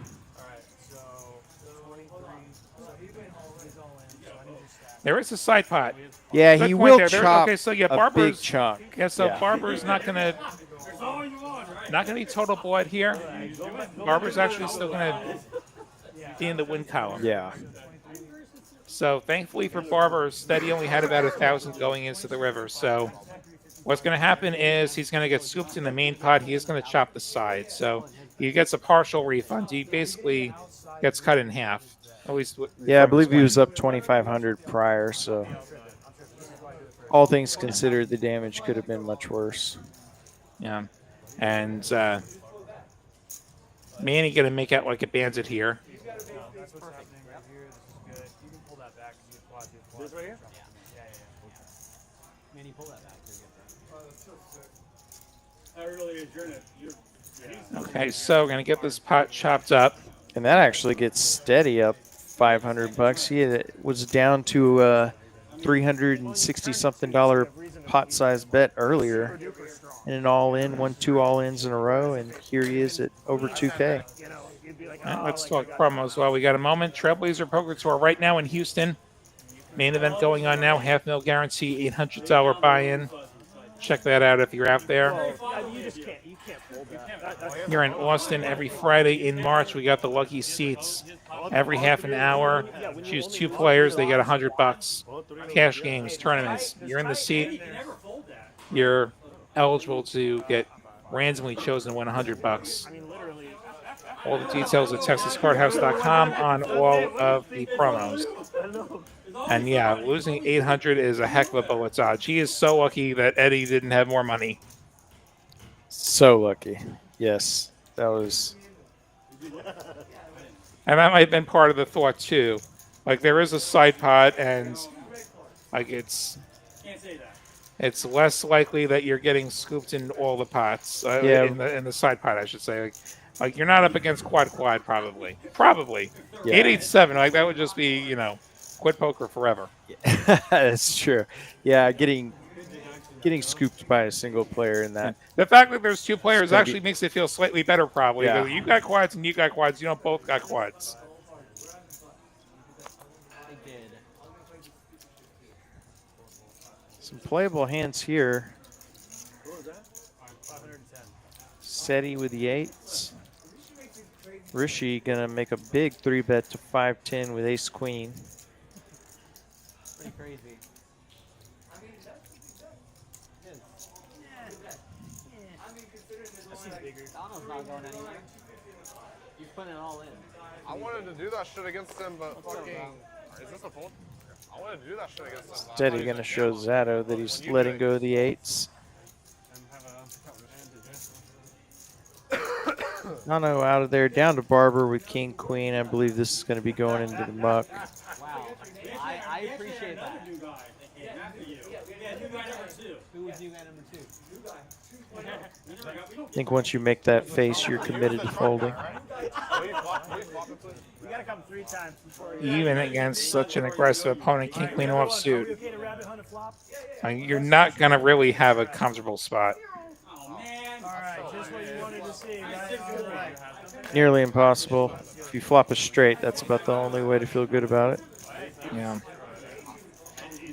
There is a side pot. Yeah, Good he point will there. chop Okay, so yeah, a Barber's big chunk. Yeah, so Yeah. Barber's not gonna be total blood here. Barber's actually still gonna be in the win column. Yeah. So thankfully for Barber, Steady only had about 1,000 going into the river. So what's going to happen is he's going to get scooped in the main pot. He is going to chop the side. So he gets a partial refund. He basically gets cut in half. At least. Yeah, I believe he was up 2,500 prior. So all things considered, the damage could have been much worse. Yeah, and Manny going to make out like a bandit here. This right here? Manny, pull that back. I really adjourn it. Okay, so we're going to get this pot chopped up. And that actually gets Steady up $500. He was down to $360-something pot size bet earlier. And an all-in, 2 all-ins in a row, and here he is at over 2K. All right, let's talk promos while we got a moment. Trailblazer Poker Tour right now in Houston. Main event going on now, $500,000 guarantee, $800 buy-in. Check that out if you're out there. You just can't. You can't fold that. Here in Austin every Friday in March, we got the lucky seats. Every half an hour, choose 2 players, they get $100. Cash games, tournaments. You're in the seat, you're eligible to get randomly chosen to win $100. I mean, literally, All the details at TexasCardHouse.com on all of the promos. And yeah, losing 800 is a heck of a bullet's odds. He is so lucky that Eddie didn't have more money. So lucky. Yes, that was. And that might have been part of the thought too. Like there is a side pot, and like it's less likely that you're getting scooped in all the pots Yeah. in the side pot, I should say. Like you're not up against quad probably. Yeah. 887. Like that would just be quit poker forever. That's true. Yeah, getting scooped by a single player in that. The fact that there's two players gonna actually makes it feel slightly better, probably. Yeah. Because you got quads and you got quads. You don't both got quads. Some playable hands here. Seti with the eights. Rishi gonna make a big 3-bet to 510 with ace queen. Pretty crazy. Donald's not going anywhere. You're putting it all in. I wanted to do that shit against him, but fucking. Is this a fold? I wanted to do that shit against him. Seti gonna show Zato that he's letting go of the eights. Nano out of there, down to Barber with king queen. I believe this is going to be going into the muck. Wow. I appreciate that. Who was new guy number 2? I think once you make that face, you're committed to folding. You gotta come 3 times before you. Even against such an aggressive opponent, king queen offsuit, Okay to rabbit hunt a flop? you're not gonna really have a comfortable spot. Alright, just what you wanted to see, right? Alright. Nearly impossible. If you flop a straight, that's about the only way to feel good about it. Yeah.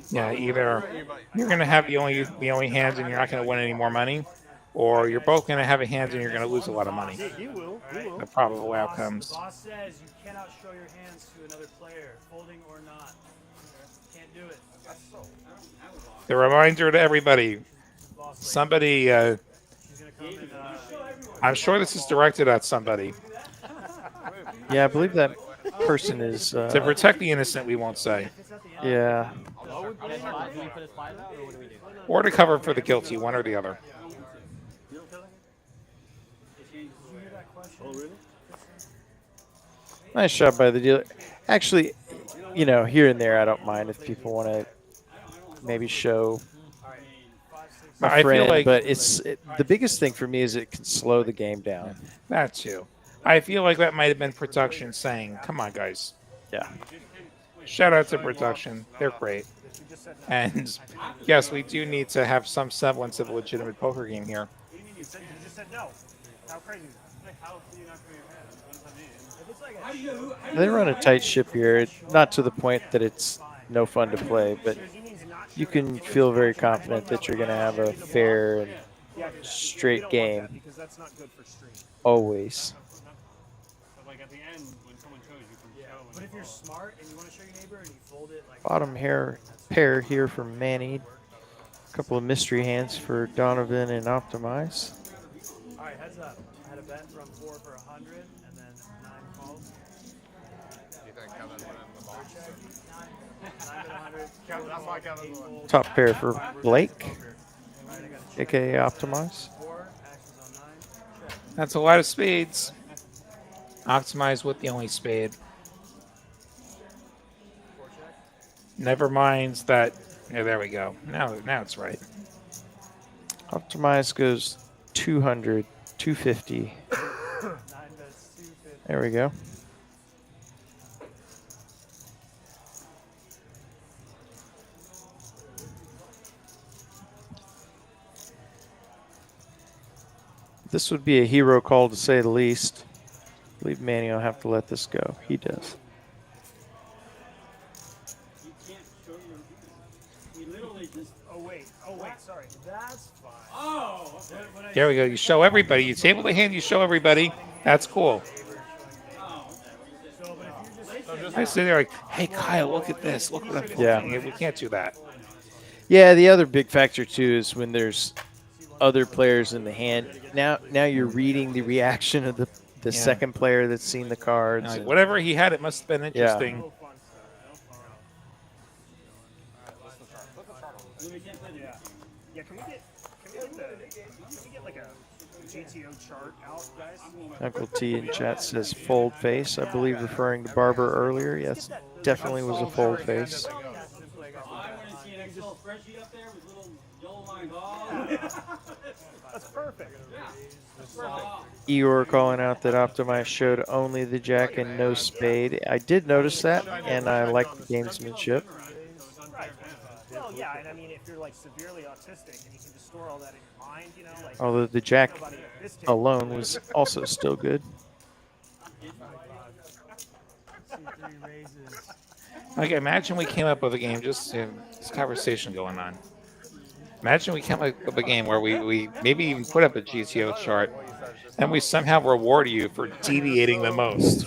Yeah, either you're gonna have the only hands and you're not gonna win any more money, or you're both gonna have a hand and you're gonna lose a lot of money. He will. The probable outcomes. The boss says you cannot show your hands to another player, folding or not. Can't do it. The reminder to everybody, somebody, He's gonna come and, I'm sure this is directed at somebody. Yeah, I believe that person is. To protect the innocent, we won't say. Yeah. Do we put his 5 out or what do we do? Or to cover for the guilty, one or the other. Nice shot by the dealer. Actually, here and there, I don't mind if people want to maybe show my I feel friend, like but the biggest thing for me is it can slow the game down. that too. I feel like that might have been production saying, "Come on, guys." Yeah. Shout out to production; they're great. And yes, we do need to have some semblance of a legitimate poker game here. you just said no. How crazy is that? How can you not clear your head? If it's like a They run a tight ship here, not to the point that it's no fun to play, but you can feel very confident that you're going to have a fair and straight game. because that's not good for stream. Always. But like at the end, when someone shows, you can show. But if you're smart and you want to show your neighbor and you fold it like Bottom pair here for Manny. A couple of mystery hands for Donovan and Optimize. all right, heads up. I had a bet from 4 for 100 and then 9 calls. You think Kevin went in the box? 9 bet 100. Kevin, That's why Kevin won. Top pair for Blake, aka Optimize. 4 actions on 9. Check. That's a lot of spades. Optimize with the only spade. 4 check. Never mind that. Yeah, there we go. Now it's right. Optimize goes 200, 250. 9 bets 250. There we go. This would be a hero call to say the least. I believe Manny will have to let this go. He does. You can't show your hand. We literally just. Oh wait, sorry. That's fine. Oh! When I There we go. You show everybody. You table the hand. You show everybody. That's cool. so, but if you're just I sit there like, "Hey, Kyle, look at this. Look what I'm folding." Yeah. We can't do that. Yeah, the other big factor too is when there's other players in the hand. Now you're reading the reaction of the the Yeah. second player that's seen the cards. Like, and- whatever he had, it must have been Yeah. interesting. No fun stuff. Yeah. Yeah. Can we get like a GTO chart out, guys? Uncle T in chat says fold face. I believe referring to Barber earlier. Yes, definitely was a fold face. I want to see an Excel spreadsheet up there with little yellow lines all. That's perfect. That's perfect. Eeyore calling out that Optimize showed only the jack and no spade. I did notice that, and I like the gamesmanship. Right. Well, yeah, and I mean, if you're like severely autistic and you can just store all that in your mind, you know, like Although the jack nobody at this table. alone was also still good. Like, imagine we came up with a game, just this conversation going on. Imagine we came up with a game where we maybe even put up a GTO chart, and we somehow reward you for deviating the most.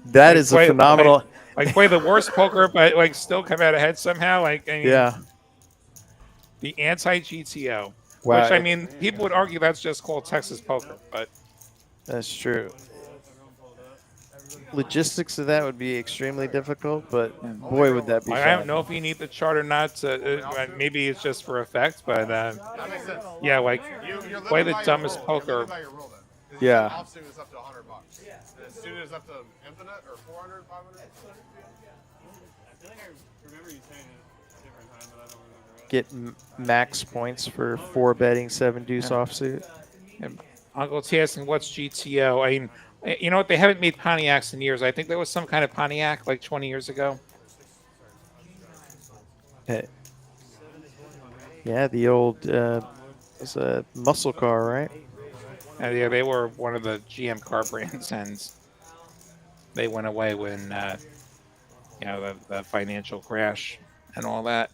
That is a play- phenomenal. Like play the worst poker, but like still come out ahead somehow. Like, I mean, Yeah. the anti-GTO. Wow. Which, I mean, people would argue that's just called Texas poker, but That's true. Logistics of that would be extremely difficult, but boy, would that be I fun. don't know if you need the chart or not. Maybe it's just for effect, but That makes sense. yeah, like You're play living the by your dumbest rule. You're poker. living by your rule then. 'Cause Yeah. Offsuit is up to $100. And the suit is up to infinite or 400, 500. I feel like I remember you saying it a different time, but I don't remember it. Get max points for 4 betting 7 deuce offsuit. Uncle T asking what's GTO. I mean, you know what? They haven't made Pontiacs in years. I think there was some kind of Pontiac like 20 years ago. Yeah, the old was a muscle car, right? Yeah, they were one of the GM car brands, and they went away when the financial crash and all that.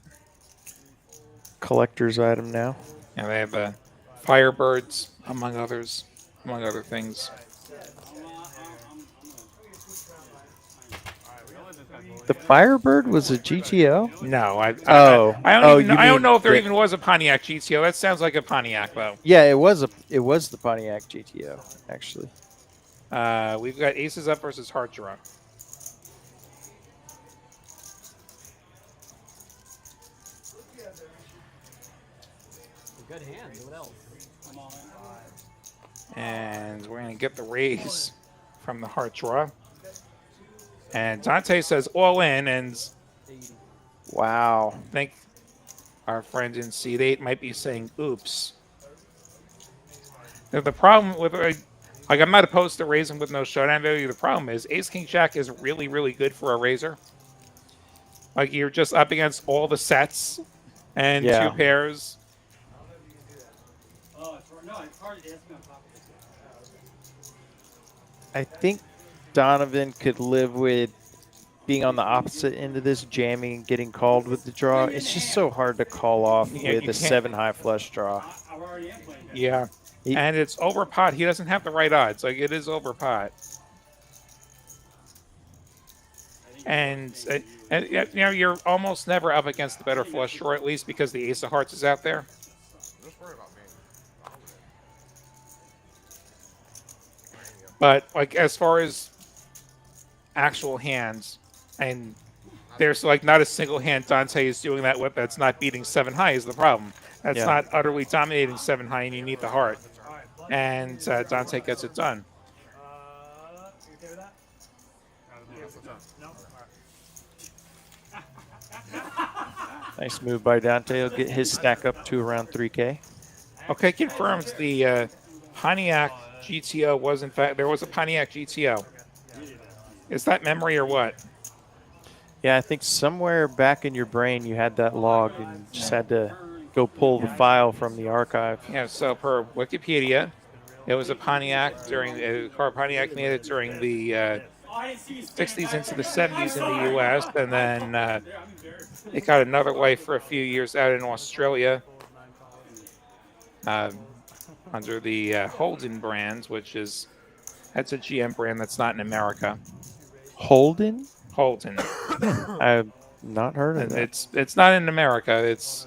Collector's item now. And they have the Firebirds, among other things. The Firebird was a GTO? No, I Oh. don't Oh, even, you I don't mean know if there the- even was a Pontiac GTO. That sounds like a Pontiac though. Yeah, it was the Pontiac GTO, actually. We've got aces up versus heart draw. Good hand. What else? And we're going to get the raise from the heart draw. And Dante says all in, and Wow. I think our friend in seat 8 might be saying oops. Now, the problem with, like, I'm not opposed to raising with no showdown value. The problem is ace king jack is really, really good for a raiser. Like, you're just up against all the sets and Yeah. 2 pairs. Oh, it's hard. It has to be on top of it. I think Donovan could live with being on the opposite end of this, jamming and getting called with the draw. It's just so hard to call off Yeah, with you a can't- 7 high flush draw. I already am playing that. Yeah. And it's over pot. He doesn't have the right odds. Like, it is over pot. And you know, you're almost never up against the better flush draw, at least because the ace of hearts is out there. Just worry about me. But like as far as actual hands, and there's like not a single hand Dante is doing that with that's not beating 7 high is the problem. That's Yeah. not utterly dominating 7 high, and you need the heart. And Dante gets it done. You okay with that? No? Nice move by Dante. He'll get his stack up to around 3K. Okay, confirmed the Pontiac GTO was in fact there was a Pontiac GTO. Is that memory or what? Yeah, I think somewhere back in your brain you had that log and just had to go pull the file from the archive. Yeah, so per Wikipedia, it was a Pontiac during a car Pontiac made it during the 60s into the 70s in the U.S. and then it got another life for a few years out in Australia under the Holden brand, that's a GM brand that's not in America. Holden? Holden. I've not heard of And that. it's not in America. It's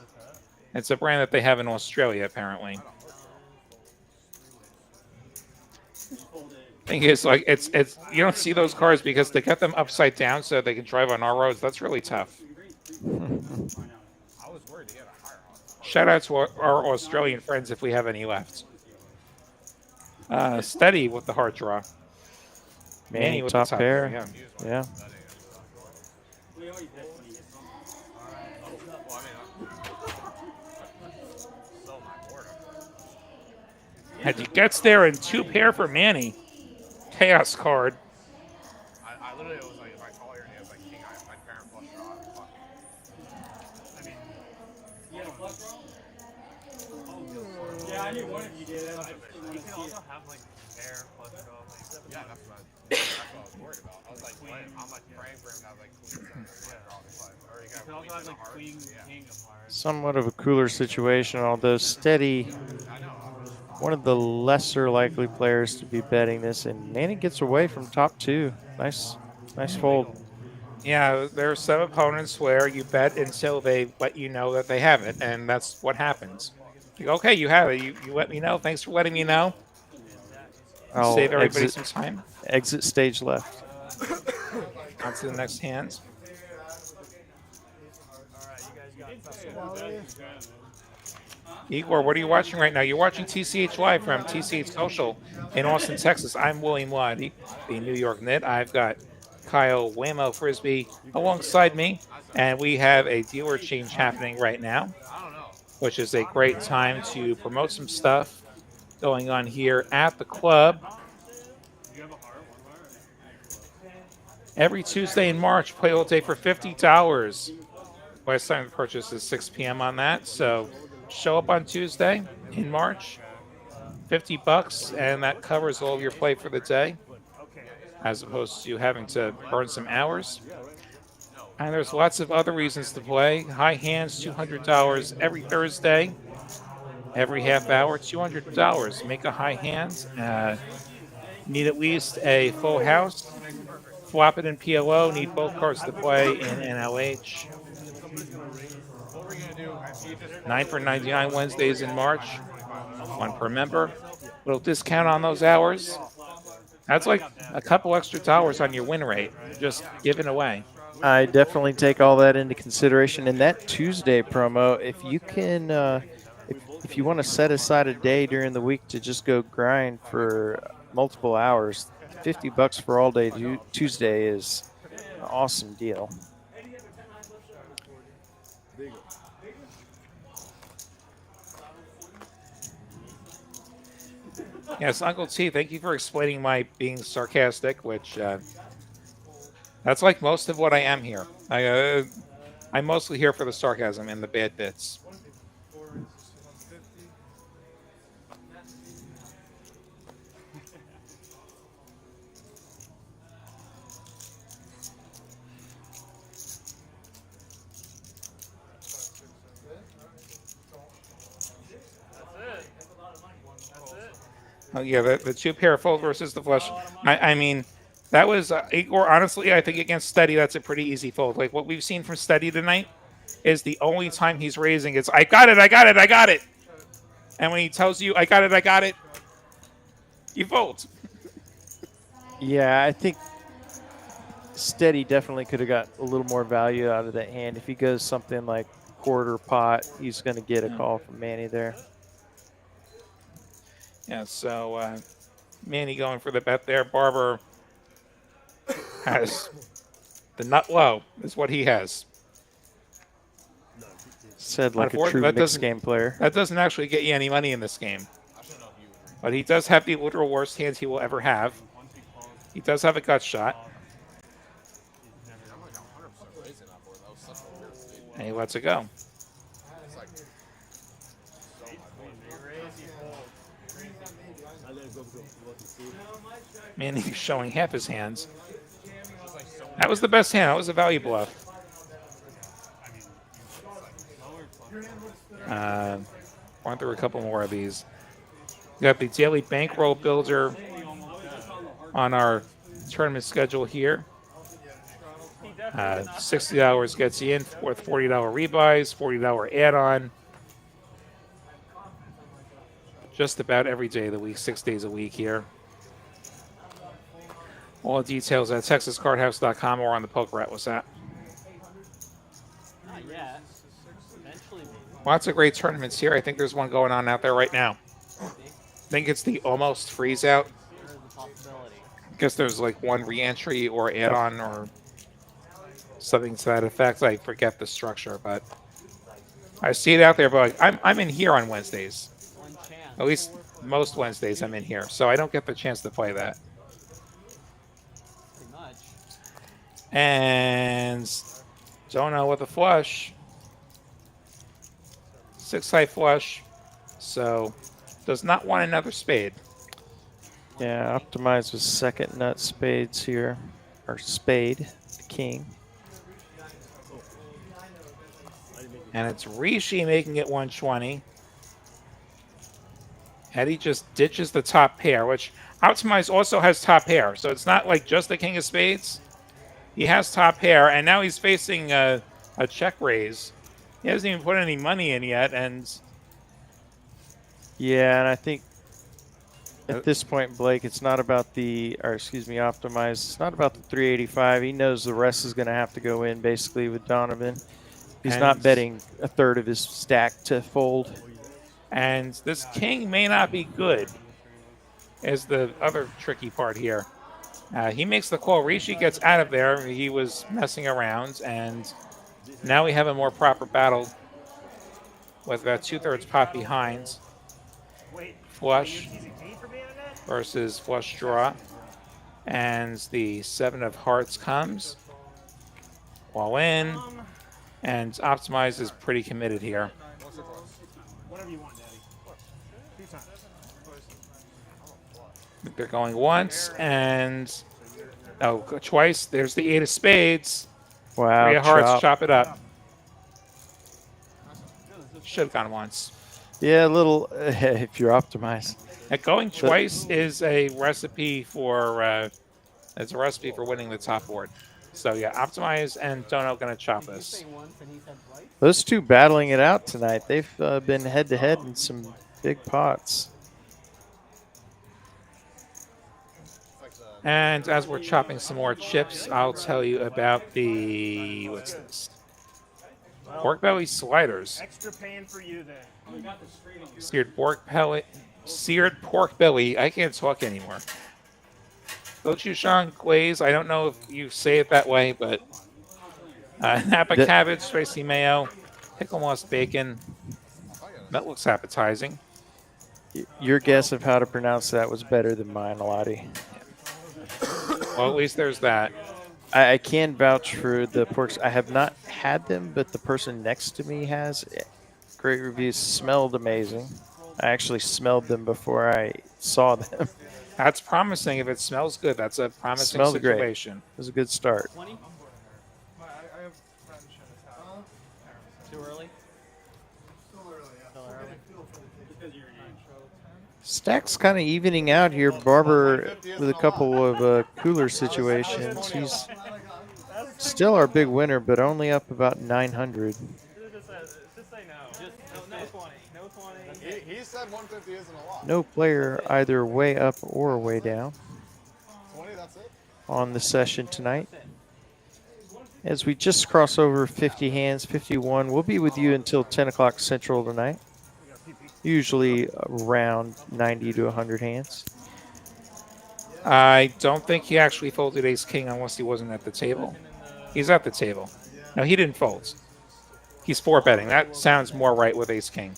a brand that they have in Australia apparently. Thing is, like, it's you don't see those cars because they got them upside down so they can drive on our roads. That's really tough. I was worried to get a higher odds. Shout out to our Australian friends if we have any left. Steady with the hard draw. Manny with the top top pair. pair. Yeah. Yeah. We always bet when he gets home. Well, I mean, so my board. And he gets there in two pair for Manny. Chaos card. I literally was like, if I call here and he has like king, my parent flush draw. Fuck. I mean, you had a flush draw? Yeah, I knew one of you did. You can also have like pair flush draw. Like, Yeah, that's what I was worried about. I was like, I'm like praying for him to have like queen seven, draw the five. Or he you got can also queen have seven like hearts. queen, Yeah. king of hearts. Somewhat of a cooler situation, although Steady, one of the lesser likely players to be betting this, and Manny gets away from top two. Nice fold. Yeah, there are some opponents where you bet until they let you know that they have it, and that's what happens. You go, okay, you have it. You let me know. Thanks for letting me know. I'll Save everybody some time. exit stage left. On to the next hand. Igor, what are you watching right now? You're watching TCH Live from TCH Social in Austin, Texas. I'm William Waddy, the New York Knit. I've got Kyle Waymo Frisbee alongside me, and we have a dealer change happening right now, which is a great time to promote some stuff going on here at the club. Every Tuesday in March, play all day for $50. Last time the purchase is 6 p.m. on that, so show up on Tuesday in March, $50, and that covers all of your play for the day, as opposed to having to burn some hours. And there's lots of other reasons to play. High hands, $200 every Thursday. Every half hour, $200. Make a high hand. Need at least a full house. Flop it in PLO. Need both cards to play in NLH. 9 for 99 Wednesdays in March. 1 per member. Little discount on those hours. That's like a couple extra dollars on your win rate. Just giving away. I definitely take all that into consideration. And that Tuesday promo, if you can, if you want to set aside a day during the week to just go grind for multiple hours, $50 for all day Tuesday is an awesome deal. Yes, Uncle T, thank you for explaining my being sarcastic, which that's like most of what I am here. I'm mostly here for the sarcasm and the bad bits. Oh yeah, the two pair fold versus the flush. I mean, that was Igor. Honestly, I think against Steady, that's a pretty easy fold. Like what we've seen from Steady tonight is the only time he's raising. It's I got it, I got it, I got it. And when he tells you I got it, I got it, you fold. Yeah, I think Steady definitely could have got a little more value out of that hand. If he goes something like quarter pot, he's going to get a call from Manny there. Yeah, so Manny going for the bet there. Barber has the nut low is what he has. Said like a true mixed game player. That doesn't actually get you any money in this game. But he does have the literal worst hands he will ever have. He does have a gut shot. And he lets it go. Manny showing half his hands. That was the best hand. That was a value bluff. Run through a couple more of these. We got the daily bankroll builder on our tournament schedule here. $60 gets you in with $40 rebuys, $40 add-on. Just about every day of the week, 6 days a week here. All details at texascardhouse.com or on the poker app. What's that? Not yet. Eventually, maybe. Lots of great tournaments here. I think there's one going on out there right now. I think it's the almost freeze out. There's a possibility. I guess there's like one re-entry or add-on or something to that effect. I forget the structure, but I see it out there. But I'm in here on Wednesdays. One chance. At least most Wednesdays I'm in here, so I don't get the chance to play that. Pretty much. And don't know with a flush. 6-high flush, so does not want another spade. Yeah, optimize with second nut spades here. Or spade, the king. And it's Rishi making it 120. Eddie just ditches the top pair, which Optimize also has top pair. So it's not like just the king of spades. He has top pair, and now he's facing a check raise. He hasn't even put any money in yet, and Yeah, and I think at this point, Blake, it's not about Optimize. It's not about the 385. He knows the rest is going to have to go in basically with Donovan. He's not And- betting a third of his stack to fold. and this king may not be good, is the other tricky part here. He makes the call. Rishi gets out of there. He was messing around, and now we have a more proper battle with about 2/3 pot behind. Wait, Flush he's a king for being in that? versus flush draw. And the 7 of hearts comes. All in. And Optimize is pretty committed here. Whatever you want, Daddy. 2 times. They're going once and twice. There's the 8 of spades. Wow, 3 of hearts, chop. chop it up. Should have gone once. Yeah, a little if you're optimized. And going twice is a recipe for winning the top board. So yeah, Optimize and Dono gonna chop Did you this. say once and he said twice? Those two battling it out tonight. They've been head to head in some big pots. And as we're chopping some more chips, I'll tell you about the what's this? Pork belly sliders. Extra pan for you then. Seared pork belly. I can't talk anymore. Gochujang glaze. I don't know if you say it that way, but Napa cabbage, spicy mayo, pickle moss bacon. That looks appetizing. Your guess of how to pronounce that was better than mine, Lottie. Well, at least there's that. I can vouch for the porks. I have not had them, but the person next to me has. Great reviews. Smelled amazing. I actually smelled them before I saw them. That's promising. If it smells good, that's a promising Smells great. situation. It was a good start. 20? I have French in his house. Too early? Still early, yeah. Still early. Feel for the taste. Stack's kind of evening out here. Barber with a couple of cooler situations. He's still our big winner, but only up about 900. Just say no. Just no 20. No 20. He said 150 isn't a lot. No player either way up or way down 20, that's it? on the session tonight. As we just cross over 50 hands, 51, we'll be with you until 10 o'clock Central tonight. Usually around 90 to 100 hands. I don't think he actually folded ace king unless he wasn't at the table. He's at the table. No, he didn't fold. He's 4-betting. That sounds more right with ace king.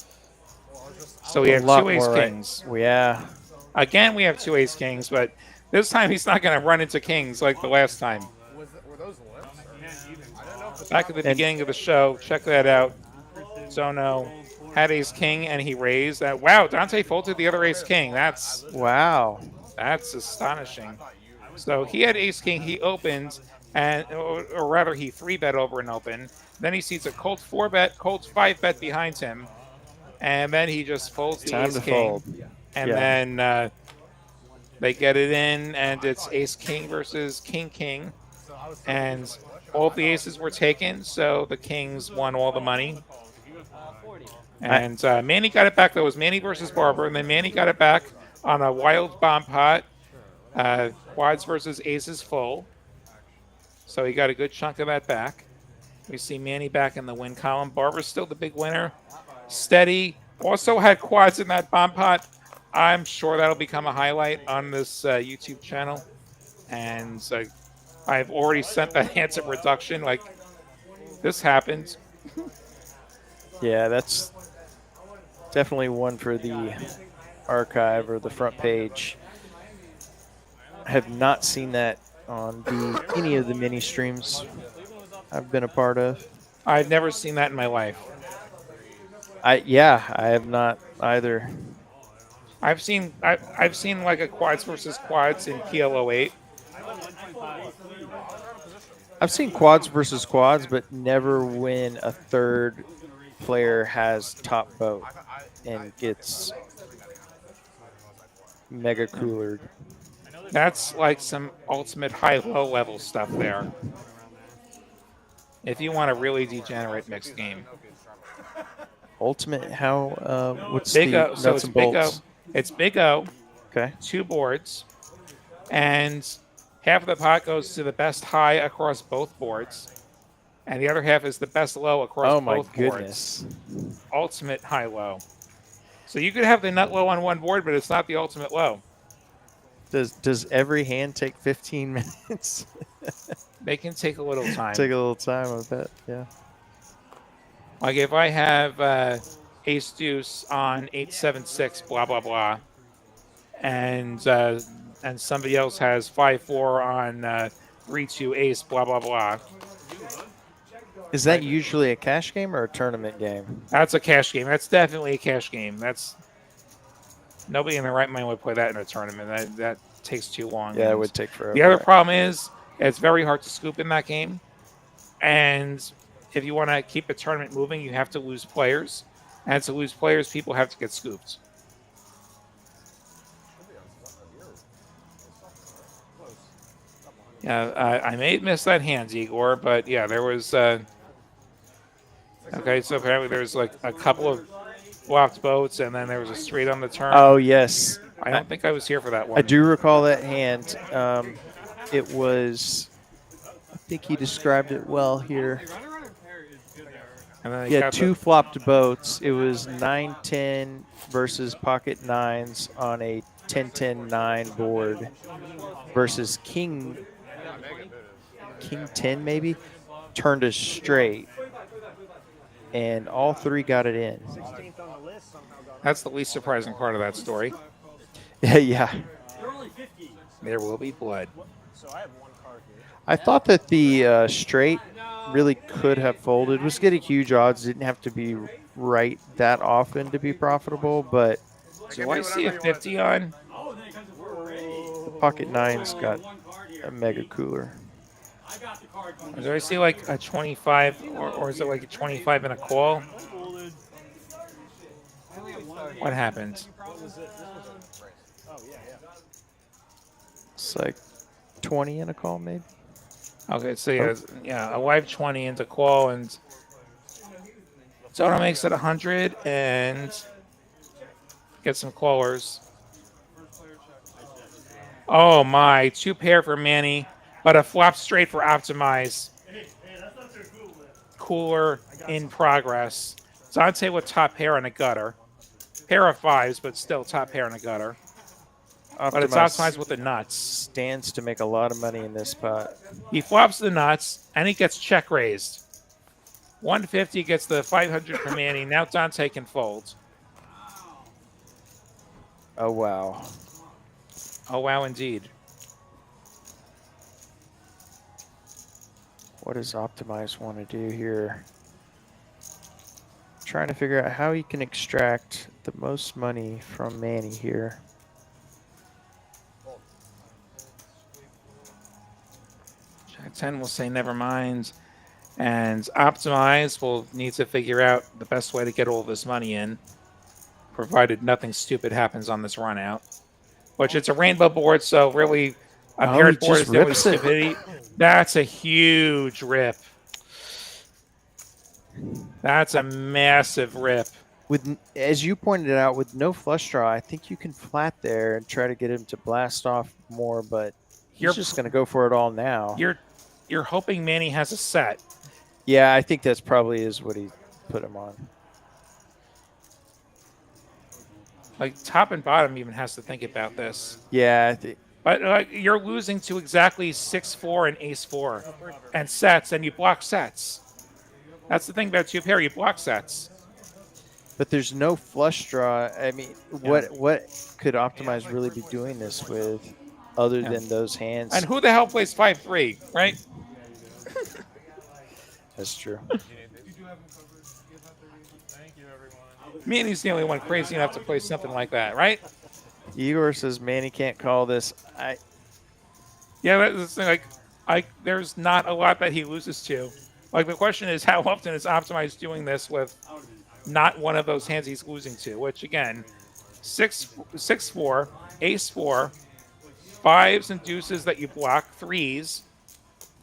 So we A have lot 2 ace more right. kings. Yeah. Again, we have 2 ace kings, but this time he's not going to run into kings like the last time. Were those lips? I don't know if it's Back at the beginning of the show, check that out. Zono had ace king and he raised that. Wow, Dante folded the other ace king. That's Wow. astonishing. So he had ace king. He opened, and or rather he 3-bet over and open. Then he sees a cold 4-bet, cold 5-bet behind him, and then he just folds the Time ace to king. fold. And Yeah. then they get it in, and it's ace king versus king king, and all of the aces were taken, so the kings won all the money. 40. And Manny got it back. That was Manny versus Barber, and then Manny got it back on a wild bomb pot. Quads versus aces full. So he got a good chunk of that back. We see Manny back in the win column. Barber's still the big winner. Steady. Also had quads in that bomb pot. I'm sure that'll become a highlight on this YouTube channel. And I've already sent that hands-up reduction. Like, this happened. Yeah, that's definitely one for the archive or the front page. I have not seen that on any of the mini streams I've been a part of. I've never seen that in my life. I have not either. I've seen like a quads versus quads in PL08. I've seen quads versus quads, but never when a third player has top boat and gets mega coolered. That's like some ultimate high-low level stuff there. If you want a really degenerate mixed game. Ultimate, how, what's Big the O. So nuts it's and Big O. bolts? It's Big O. Okay. 2 boards. And half of the pot goes to the best high across both boards. And the other half is the best low across Oh my both goodness. boards. Ultimate high-low. So you could have the nut low on one board, but it's not the ultimate low. Does every hand take 15 minutes? They can take a little time. Take a little time, I bet. Yeah. Like if I have ace deuce on 8-7-6, blah blah blah, and somebody else has 5-4 on 3-2 ace, blah blah blah. Is that usually a cash game or a tournament game? That's a cash game. That's definitely a cash game. That's nobody in their right mind would play that in a tournament. That takes too long. Yeah, it And would take forever. the other problem is it's very hard to scoop in that game, and if you want to keep a tournament moving, you have to lose players, and to lose players, people have to get scooped. Yeah, I may have missed that hand, Igor, but yeah, there was. Okay, so apparently there's like a couple of blocked boats, and then there was a straight on the turn. Oh, yes. I don't think I was here for that one. I do recall that hand. It was, I think he described it well here. And then they Yeah, got 2 flopped boats. It was 9-10 versus pocket 9s on a 10-10-9 board versus King 10 maybe, turned us straight. And all 3 got it in. 16th on the list somehow got That's the least surprising part of that story. Yeah. There will be blood. So I have 1 card here. I thought that the straight really could have folded. Was getting huge odds. Didn't have to be right that often to be profitable, but Do I see a 50 on? the pocket 9's got a mega cooler. Do I see like a 25, or is it like a 25 and a call? What happened? Oh, yeah, yeah. It's like 20 and a call, maybe. Okay, so yeah, a live 20 into call, and Soto makes it 100 and get some callers. Oh my, 2 pair for Manny, but a flop straight for Optimize. Cooler in progress. Dante with top pair and a gutter. Pair of 5s, but still top pair and a gutter. But it's Optimize with the nuts. Stands to make a lot of money in this spot. He flops the nuts, and he gets check raised. 150 gets the 500 for Manny. Now Dante can fold. Oh, wow. Oh, wow, indeed. What does Optimize want to do here? Trying to figure out how he can extract the most money from Manny here. Jack 10 will say never mind. And Optimize will need to figure out the best way to get all this money in, provided nothing stupid happens on this run out. Which it's a rainbow board, so really a paired board is the only stupidity. That's a huge rip. That's a massive rip. as you pointed out, with no flush draw, I think you can flat there and try to get him to blast off more, but he's You're just going to go for it all now. you're hoping Manny has a set. Yeah, I think that's probably is what he put him on. Like top and bottom even has to think about this. Yeah, I think. But you're losing to exactly 6-4 and ace-4 and sets, and you block sets. That's the thing about two pair, you block sets. But there's no flush draw. I mean, what could Optimize really be doing this with other than those hands? And who the hell plays 5-3, right? That's true. Manny's the only one crazy enough to play something like that, right? Igor says Manny can't call this. Yeah, that's the thing, like there's not a lot that he loses to. Like the question is, how often is Optimized doing this with not one of those hands he's losing to? Which again, 6-4, ace-4, fives and deuces that you block, threes,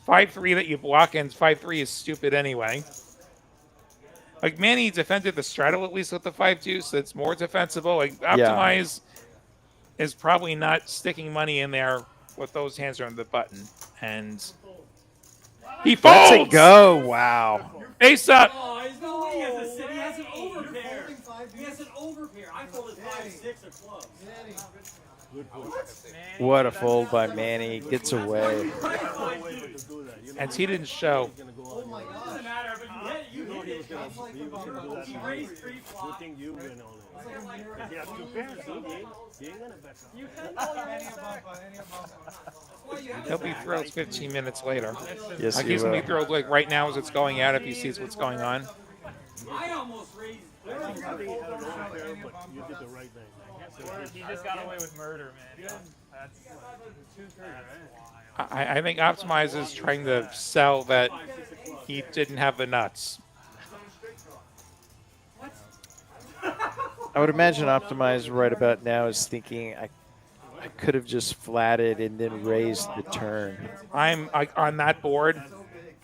5-3 that you block, and 5-3 is stupid anyway. Like Manny defended the straddle at least with the 5-2, so it's more defensible. Like Optimize is probably not sticking money in there with those hands on the button, and he folds. That's a go! Wow. Face up. Oh, there's no way he has a set. He has an overpair. He has an overpair. I folded 5-6 of clubs. What a fold by Manny. Gets away. And he didn't show. Doesn't matter, but you hit it. He raised 3 flops. Good thing you win on it. If you have 2 pairs, so he ain't gonna bet on it. You can call your He'll be thrilled 15 minutes later. Yes, Like he he's gonna will. be thrilled like right now as it's going out if he sees what's going on. I almost raised. I think you had an overpair, but you did the right thing. He just got away with murder, man. That's 2-3, right? I think Optimize is trying to sell that he didn't have the nuts. I would imagine Optimize right about now is thinking, I could have just flatted and then raised the turn. I'm on that board.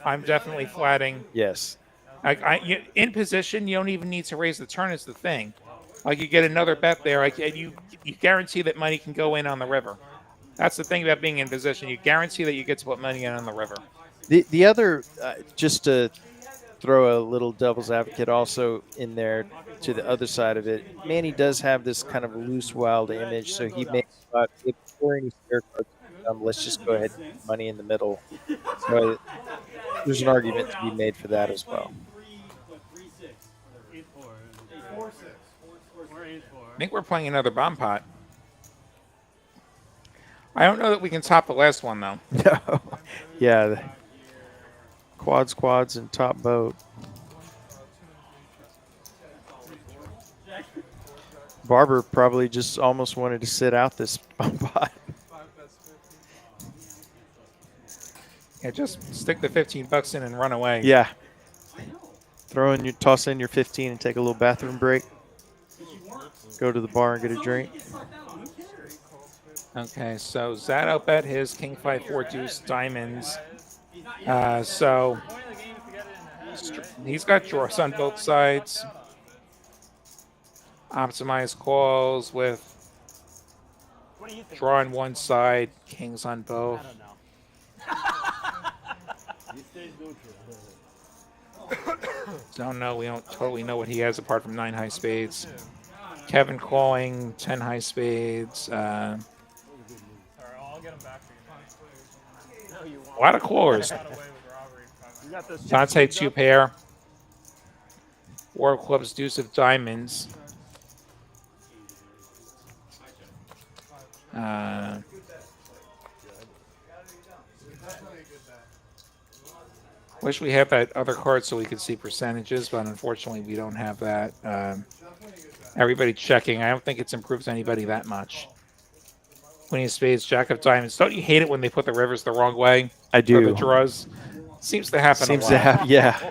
I'm definitely flatting. Yes. In position, you don't even need to raise the turn. Is the thing. Like you get another bet there. Like you guarantee that money can go in on the river. That's the thing about being in position. You guarantee that you get to put money in on the river. The other, just to throw a little devil's advocate also in there to the other side of it, Manny does have this kind of loose, wild image, so he may thought, if before any spare cards come, let's just go ahead and put money in the middle. So there's an argument to be made for that as well. 4-6. I think we're playing another bomb pot. I don't know that we can top the last one though. No. Yeah. The quads, and top boat. Barber probably just almost wanted to sit out this bomb pot. Yeah, just stick the $15 in and run away. Yeah. Toss in your 15 and take a little bathroom break. Go to the bar and get a drink. Okay, so Zato bet his King 5-4 deuce diamonds. So he's got draws on both sides. Optimize calls with draw on one side, kings on both. Don't know. We don't totally know what he has apart from 9 high spades. Kevin calling 10 high spades. Alright, I'll get him back for you. A lot of callers. Got away with robbery. Dante 2 pair. 4 of clubs, deuce of diamonds. Wish we had that other card so we could see percentages, but unfortunately we don't have that. Everybody checking. I don't think it's improved anybody that much. Queen of spades, jack of diamonds. Don't you hate it when they put the rivers the wrong way? I do. For the draws. Seems to happen Seems a lot. to happen, yeah.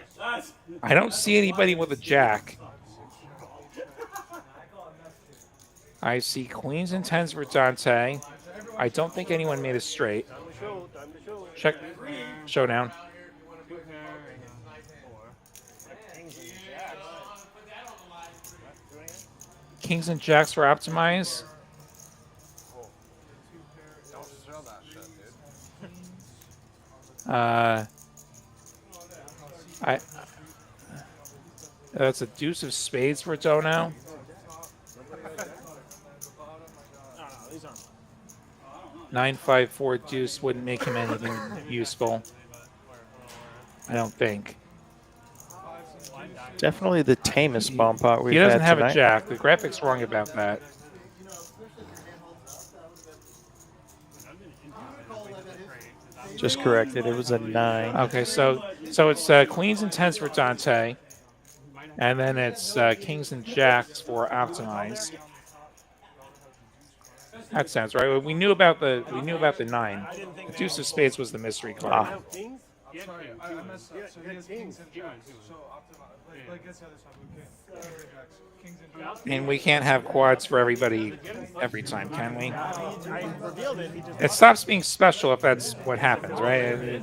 I don't see anybody with a jack. I see queens and tens for Dante. I don't think anyone made a straight. Check. Showdown. kings and jacks for optimize. Don't show that shit, dude. I that's a deuce of spades for dono. No, these aren't. 9-5-4 deuce wouldn't make him anything useful. I don't think. Definitely the tamest bomb pot we've He doesn't had have tonight. a jack. The graphic's wrong about that. Just corrected. It was a 9. Okay, so it's queens and tens for Dante, and then it's kings and jacks for optimize. That sounds right. We knew about the 9. The deuce of spades was the mystery card. Kings? Sorry, I messed up. So he has kings and jacks. So optimize. Like, guess the other side. We can't. Kings and jacks. And we can't have quads for everybody every time, can we? I revealed it. He just It stops being special if that's what happens, right?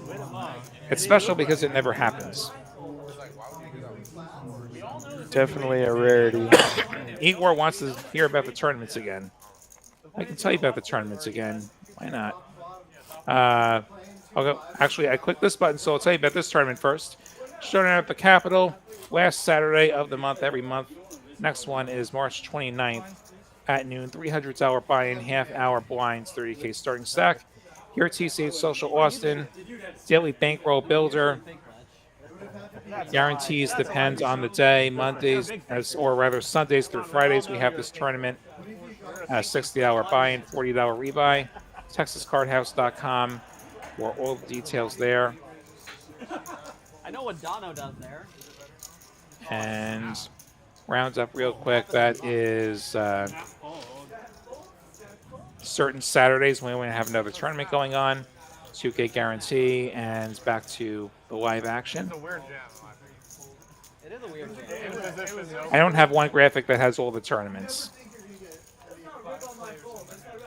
It's special because it never happens. Definitely a rarity. Igor wants to hear about the tournaments again. I can tell you about the tournaments again. Why not? I'll go. Actually, I clicked this button, so I'll tell you about this tournament first. Starting out at the Capitol, last Saturday of the month, every month. Next one is March 29th at noon. $300 buy-in, half-hour blinds, 30K starting stack. Here at TCH Social Austin, daily bankroll builder. Guarantees depend on the day. Mondays, or rather Sundays through Fridays, we have this tournament. $60 buy-in, $40 rebuy. TexasCardHouse.com for all the details there. I know what Dono does there. And rounds up real quick. That is certain Saturdays when we have another tournament going on. 2K guarantee, and back to the live action. It's a weird jam. It is a weird jam. I don't have one graphic that has all the tournaments.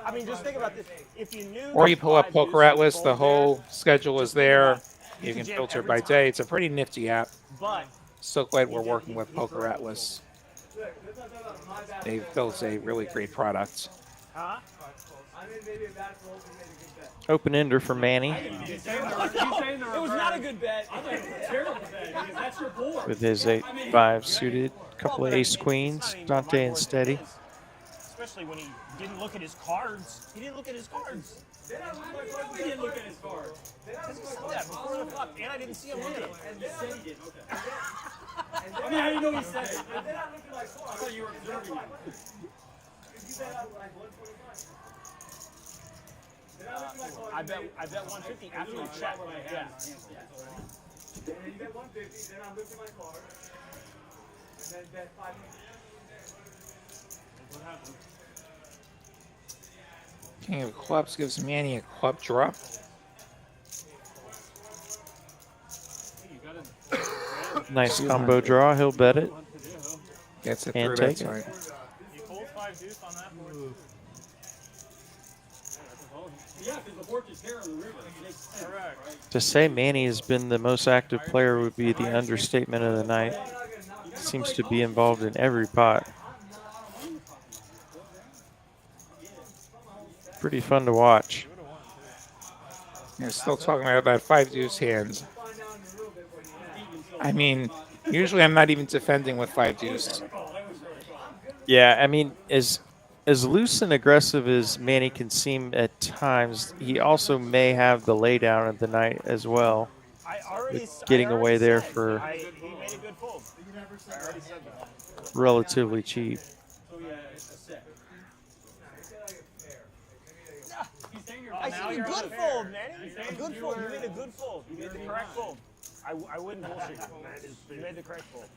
I mean, just think about this. If you knew. Or you pull up five Poker deuces Atlas, the folded, whole schedule is there. You You can can jam filter every by time. day. It's a pretty nifty app. But So glad we're working with Poker Atlas. They've built a really great product. huh? Open ender for Manny It was not a good bet. Terrible bet, because that's your board. with his 8-5 suited. Couple of ace queens. Dante and steady. Especially when he didn't look at his cards. He didn't look at his cards. He didn't look at his card. Because he said that before the flop, and I didn't see him look at him. And he said he did. Okay. I mean, how do you know he said it? I thought you were observing him. I bet 150 after you check. Yeah. King of Clubs gives Manny a club drop. Nice combo draw. He'll bet it. Gets it Can't through. take That's it. right. He folds 5 deuce on that board. Yeah, because the board just here on the river. Correct. Right? To say Manny has been the most active player would be the understatement of the night. Seems to be involved in every pot. Pretty fun to watch. You're still talking about that 5 deuce hands. I mean, usually I'm not even defending with 5 deuce. Yeah, I mean, as loose and aggressive as Manny can seem at times, he also may have the laydown of the night as well. Getting away there for He made a good fold. I already said that. relatively cheap. So yeah, it's a set. I see a good fold, Manny. A good fold. You made a good fold. You made the correct fold. I wouldn't bullshit you. You made the correct fold.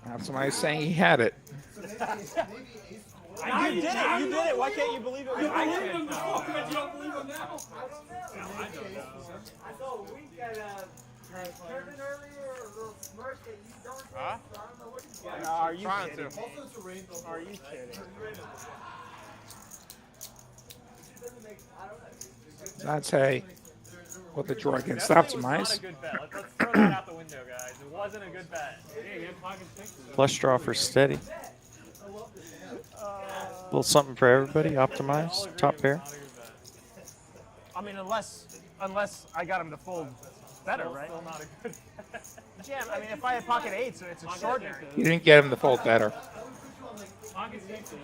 That's somebody saying he had it. You did it. You did it. Why can't you believe it? You believe him before, but you don't believe him now. I saw a wink at Kevin earlier, a little smirk that you don't think, so I don't know what he's got. Are you Trying kidding? to. Also, it's a rainbow. Are you kidding? Dante With the draw against Definitely was not optimize. a good bet. Let's throw that out the window, guys. It wasn't a good bet. Hey, he had pocket sixes. Flush draw for steady. Little something for everybody. Optimize. Top pair. Not a good bet. I mean, unless I got him to fold better, right? Still not a good bet. Jam. I mean, if I had pocket eights, it's extraordinary. You didn't get him to fold better. Pocket sixes.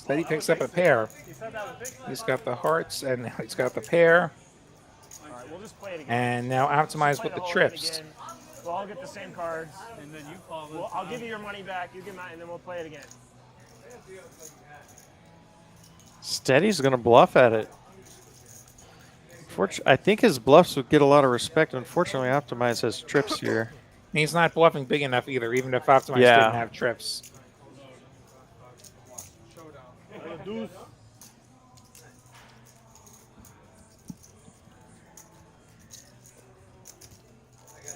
Then he picks up a pair. He said that was big. He's got the hearts and he's got the pair. All right, we'll just play it again. And now optimize Play with the whole trips. hand again. We'll all get the same cards. And then you call this. I'll give you your money back. You give mine, and then we'll play it again. Steady's going to bluff at it. I think his bluffs would get a lot of respect. Unfortunately, Optimize has trips here. He's not bluffing big enough either, even if optimize Yeah. didn't have trips. Deuce.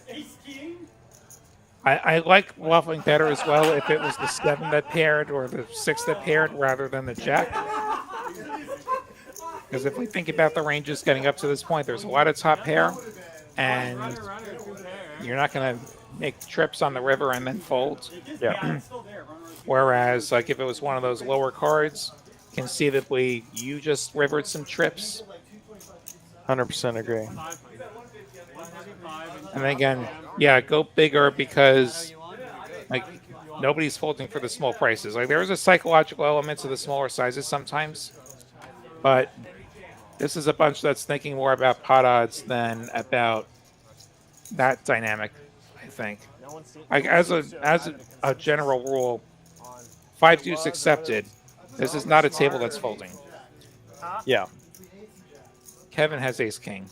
Ace king. I like bluffing better as well if it was the 7 that paired or the 6 that paired rather than the jack. Because if we think about the ranges getting up to this point, there's a lot of top pair, and Runner, two pair. you're not going to make trips on the river and then fold. Yeah. It's still there. Runner, Whereas, like if it was one of those lower cards, conceivably you just rivered some trips, 100% agree. 135 and then again, yeah, go bigger because like nobody's folding for the small prices. Like there's a psychological element to the smaller sizes sometimes, but this is a bunch that's thinking more about pot odds than about that dynamic, I think. Like as a general rule, 5 deuce accepted. This is not a table that's folding. Yeah. Kevin has ace king.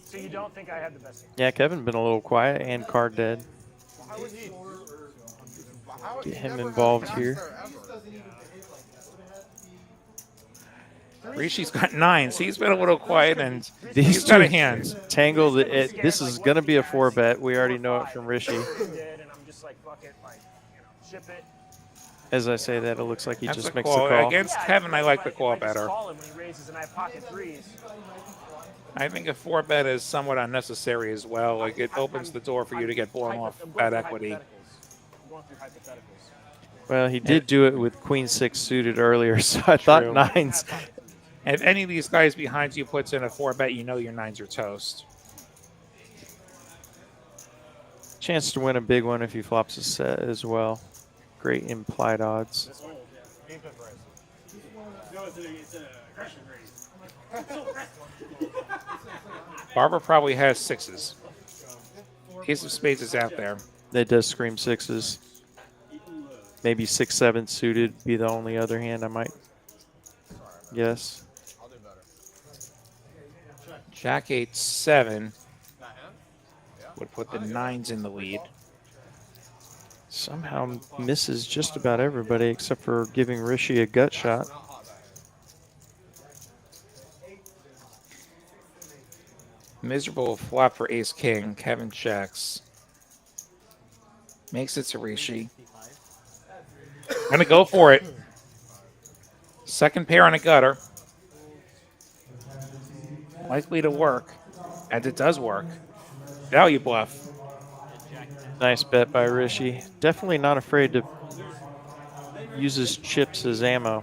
So you don't think I had the best hand? Yeah, Kevin been a little quiet and card dead. How would he? Get him never involved had a here. pass there ever. Rishi's got 9s. He's been a little quiet and These he's got a two hand. tangled. This is going to be a 4-bet. We already know it from Rishi. And I'm just like, fuck it, like, ship it. As I say that, it looks like he That's just a makes call. the call. Against Kevin, I like the call If I just better. call him when he raises and I have pocket threes. I think a 4-bet is somewhat unnecessary as well. Like it opens the door for you to get blown off I'm going bad through equity. hypotheticals. I'm going through hypotheticals. Well, he did do it with Queen 6 suited earlier, so I thought True. 9s. And if any of these guys behind you puts in a 4-bet, you know your 9s are toast. Chance to win a big one if he flops a set as well. Great implied odds. No, it's an aggression raise. Barber probably has 6s. Ace of spades is out there. That does scream 6s. Maybe 6-7 suited be the only other hand I might guess. I'll do better. Jack 8-7 That hand? would put the 9s in the lead. Somehow misses just about everybody except for giving Rishi a gut shot. Not hot back. Miserable flop for ace king. Kevin checks. Makes it to Rishi. Gonna go for it. Second pair on a gutter. Likely to work. And it does work. Value bluff. Nice bet by Rishi. Definitely not afraid to use his chips as ammo.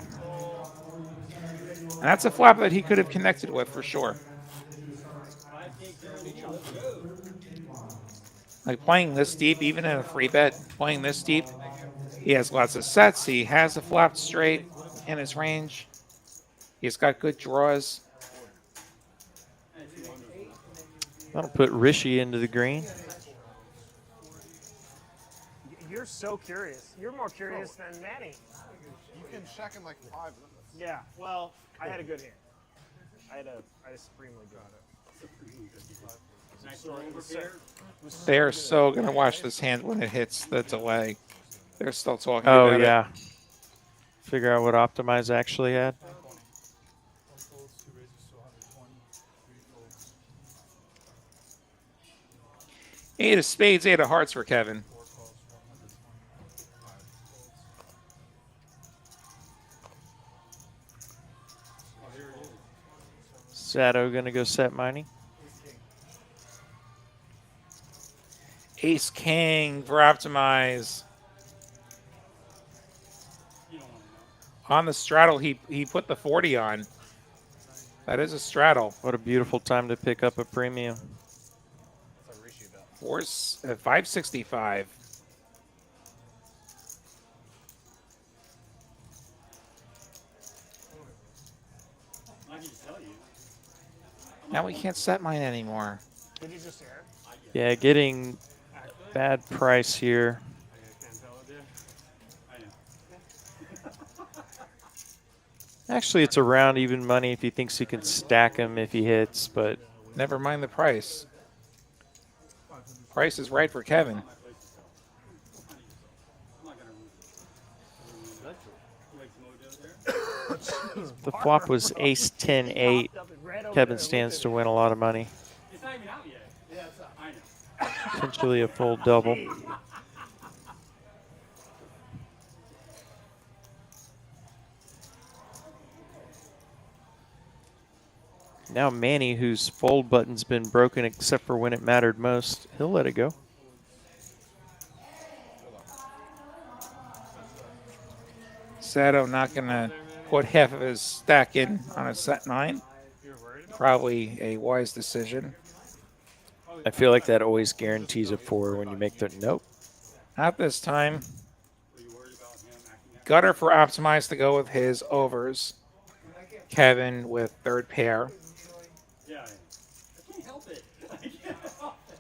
And that's a flop that he could have connected with for sure. Like playing this deep, even in a free bet, playing this deep, he has lots of sets. He has a flop straight in his range. He's got good draws. That'll put Rishi into the green. You're so curious. You're more curious than Manny. You can check in like 5 minutes. Yeah, well, I had a good hand. I had a supremely good hand. Nice little overpair. They're so going to watch this hand when it hits the delay. They're still talking Oh, about yeah. Figure out what Optimize actually had. it. 8 of spades, 8 of hearts for Kevin. Zato gonna go set Manny. Ace king for optimize. On the straddle, he put the 40 on. That is a straddle. What a beautiful time to pick up a premium. It's a Rishi bet. 565. I can tell you. Now we can't set mine anymore. Did you just air? Yeah, getting bad price here. I can't tell it, dude. I know. Actually, it's around even money if he thinks he can stack him if he hits, but Never mind the price. Price is right for Kevin. the flop was ace 10 8. Kevin stands to win a lot of money. It's not even out yet. Yeah, it's out. I know. Potentially a full double. Now Manny, whose fold button's been broken except for when it mattered most, he'll let it go. Sato not going to put half of his stack in on a set 9. Probably a wise decision. I feel like that always guarantees a 4 when you make the nope. Not this time. Gutter for optimize to go with his overs. Kevin with third pair. Yeah, I can't help it. I can't help it.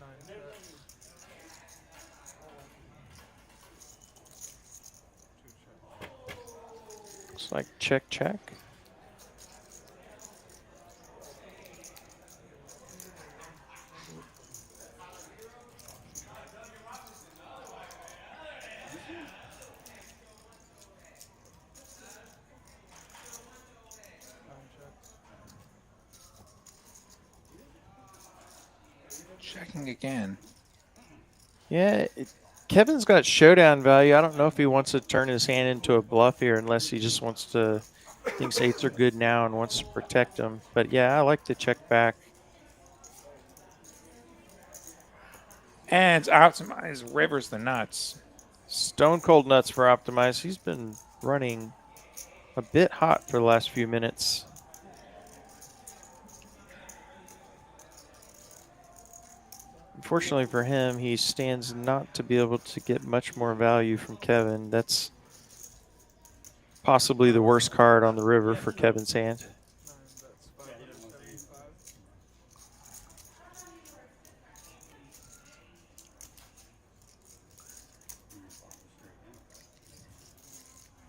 It's like check, check. Checking again. Yeah, Kevin's got showdown value. I don't know if he wants to turn his hand into a bluff here unless he just wants to, thinks eights are good now and wants to protect them. But yeah, I like to check back. And optimize rivers the nuts. Stone cold nuts for optimize. He's been running a bit hot for the last few minutes. Unfortunately for him, he stands not to be able to get much more value from Kevin. That's possibly the worst card on the river for Kevin's hand.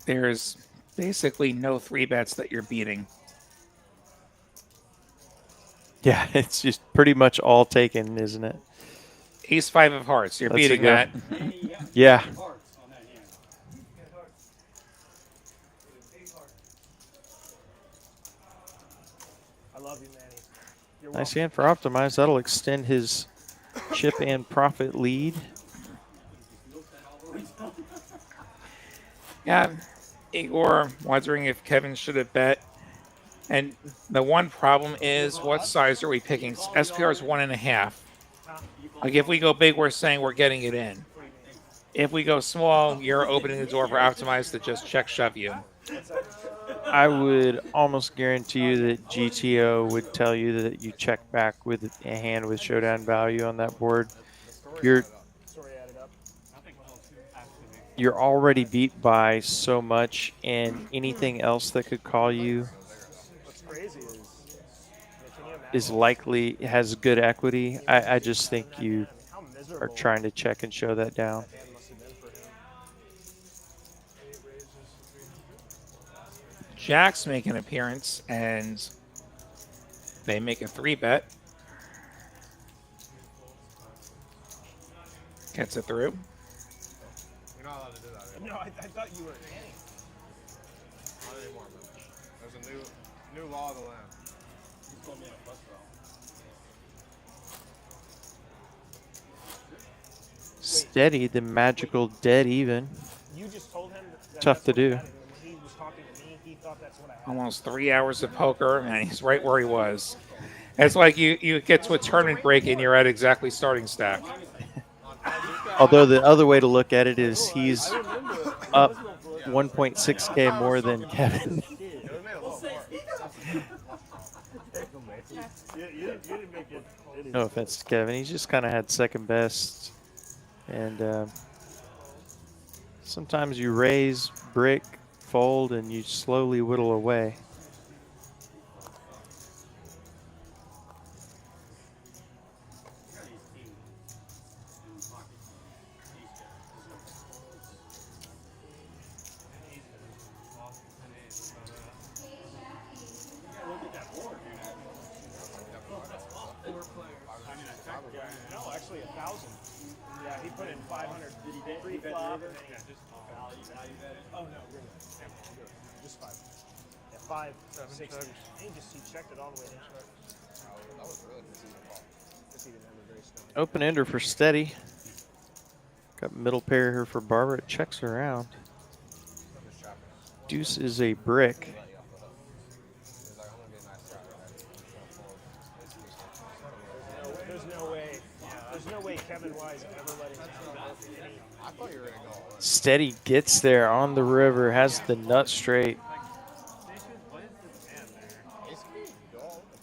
There's basically no 3-bets that you're beating. Yeah, it's just pretty much all taken, isn't it? Ace 5 of hearts. You're That's a beating go. that. Yeah. I love you, Manny. You're Nice welcome. hand for optimize. That'll extend his chip and profit lead. Yeah, Igor wondering if Kevin should have bet. And the one problem is, what size are we picking? SPR is 1.5. Like if we go big, we're saying we're getting it in. If we go small, you're opening the door for optimize to just check shove you. I would almost guarantee you that GTO would tell you that you check back with a hand with showdown value on that board. You're already beat by so much, and anything else that could call you What's crazy is, is likely has good equity. I just think you are trying to check and show that down. Jacks make an appearance, and they make a 3-bet. Gets it through. You're not allowed to do that anymore. No, I thought you were Manny. Not anymore, man. There's a new law of the land. Steady, the magical dead even. You just told him that Tough that's to what he do. had, and when he was talking to me, he thought that's Almost 3 hours of poker, and he's right where he was. It's like you get to a tournament break and you're at exactly starting stack. Although the other way to look at it is he's up 1.6K more than Kevin. No offense to Kevin. He's just kind of had second best. And sometimes you raise, brick, fold, and you slowly whittle away. No, actually 1,000. Yeah, he put in 500 pre-flop. Oh no, really? Just 5. Yeah, 5, 6. He checked it all the way down. That was really conceding call. This even had a very strong. Open ender for Steady. Got middle pair here for Barber. It checks around. Deuce is a brick. He's like, I'm gonna get a nice shot, right? There's no way Kevin Wise ever let him down. I thought you were gonna go. Steady gets there on the river, has the nut straight.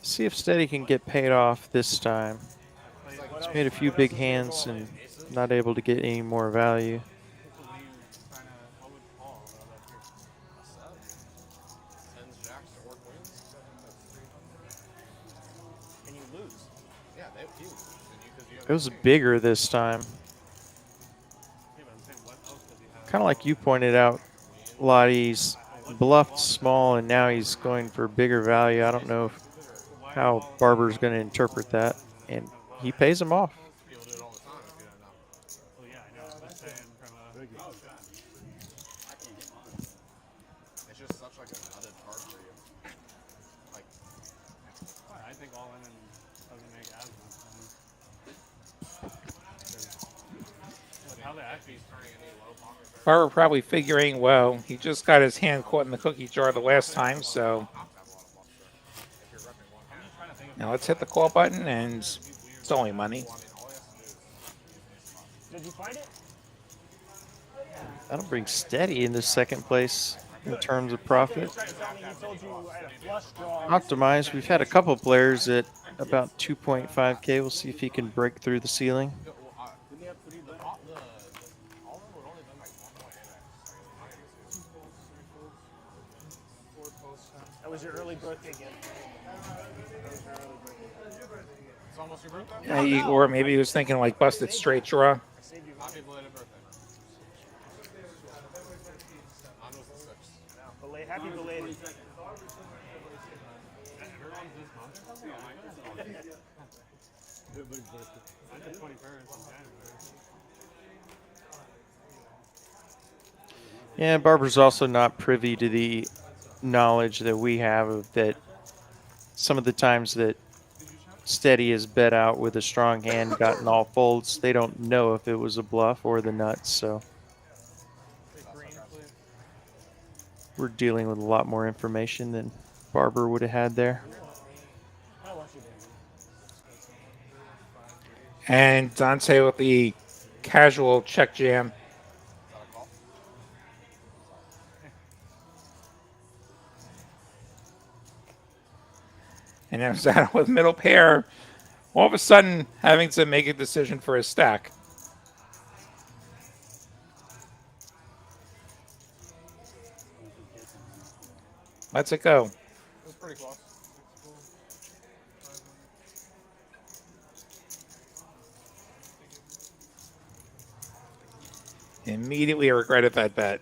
See if Steady can get paid off this time. He's made a few big hands and not able to get any more value. And you lose. Yeah, It was bigger this time. Kind of like you pointed out, Lottie's bluffed small and now he's going for bigger value. I don't know how Barber's going to interpret that, and he pays him off. It's just such like a nutted card for you. Like, I think all in doesn't make as much sense. With how they actually turning any low pocket. Barber probably figuring, well, he just got his hand caught in the cookie jar the last time, so now let's hit the call button, and it's only money. Did you find it? That'll bring Steady into second place in terms of profit. Optimize, we've had a couple players at about 2.5K. We'll see if he can break through the ceiling. That was your early birthday gift. it's almost your birthday? Yeah, or maybe he was thinking like busted straight draw. Happy belated birthday. Mine was the 6th. Happy belated. Yeah, Barber's also not privy to the knowledge that we have of that some of the times that Steady is bet out with a strong hand, gotten all folds, they don't know if it was a bluff or the nuts, so we're dealing with a lot more information than Barber would have had there. And Dante with the casual check jam. And then Zana with middle pair, all of a sudden having to make a decision for his stack. Let's it go. It was pretty close. Immediately regretted that bet.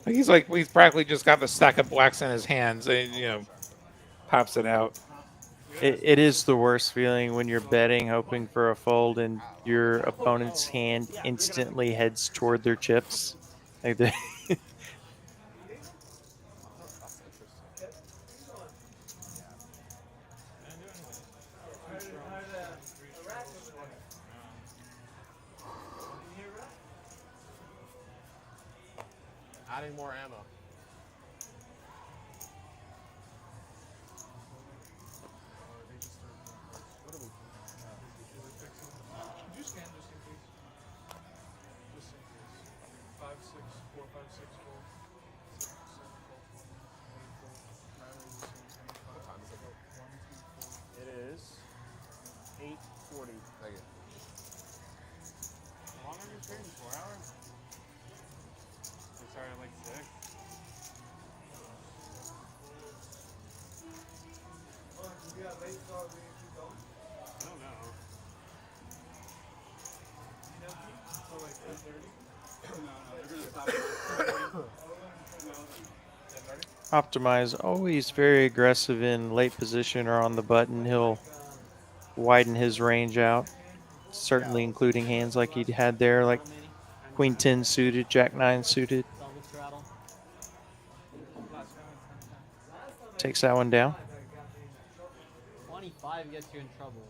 He's practically just got the stack of blacks in his hands and, pops it out. It is the worst feeling when you're betting, hoping for a fold, and your opponent's hand instantly heads toward their chips. Like Adding more ammo. 6, 4, 5, 6, fold. 6, 7, fold. 1, 8, fold. Riley is the same thing. What time is it? 1, 2, 4. It is 8:40. Thank you. How long are you trading? 4 hours? We started at like 6. We got late, so we need to keep going. I don't know. So like 10:30. No, they're gonna stop at like 10:30. Optimize, always very aggressive in late position or on the button. He'll widen his range out, certainly including hands like he had there, like Queen 10 suited, Jack 9 suited. Double straddle. Takes that one down. 25 gets you in trouble.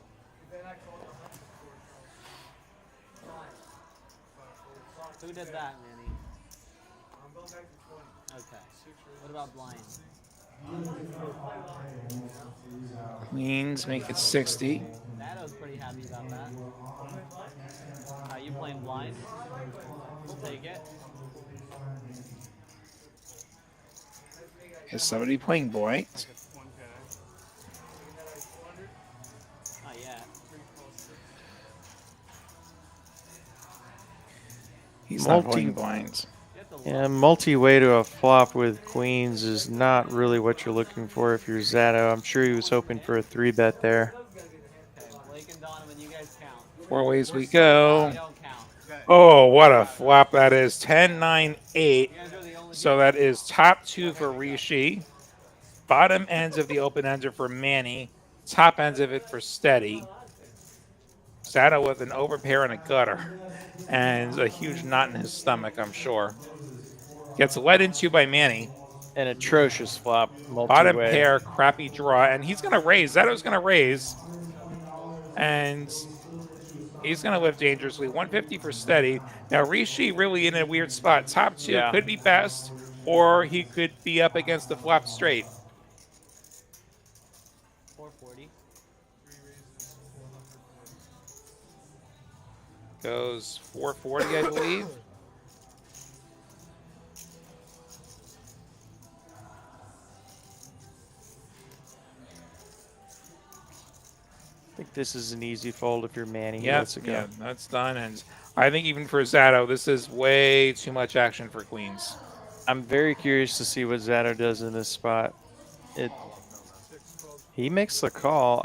Who did that, Manny? I'm going back to 20. Okay. What about blind? Queens make it 60. Nato's pretty happy about that. You playing blind? We'll take it. Is somebody playing blind? Like it's 1K. Not yet. He's not Multi- playing blinds. Get the Yeah, multi-way to a flop with queens is not really what you're looking for if you're Zato. I'm sure he was hoping for a 3-bet there. Okay, Blake and Donovan, you guys count. 4 ways we go. You don't count. Oh, what a flop that is. 10, 9, 8. You guys are the only So that is top 2 for Rishi. Bottom ends of the open ender for Manny. Top ends of it for Steady. Zato with an overpair and a gutter. And a huge knot in his stomach, I'm sure. Gets led into by Manny. An atrocious flop, multi-way. Bottom pair, crappy draw. And he's going to raise. Zato's going to raise. And he's going to live dangerously. 150 for Steady. Now, Rishi really in a weird spot. Top 2 Yeah. could be best, or he could be up against the flop straight. 440. Goes 440, I believe. I think this is an easy fold if you're Manny. He Yep, lets it go. yeah, that's done. And I think even for Zato, this is way too much action for queens. I'm very curious to see what Zato does in this spot. He makes the call.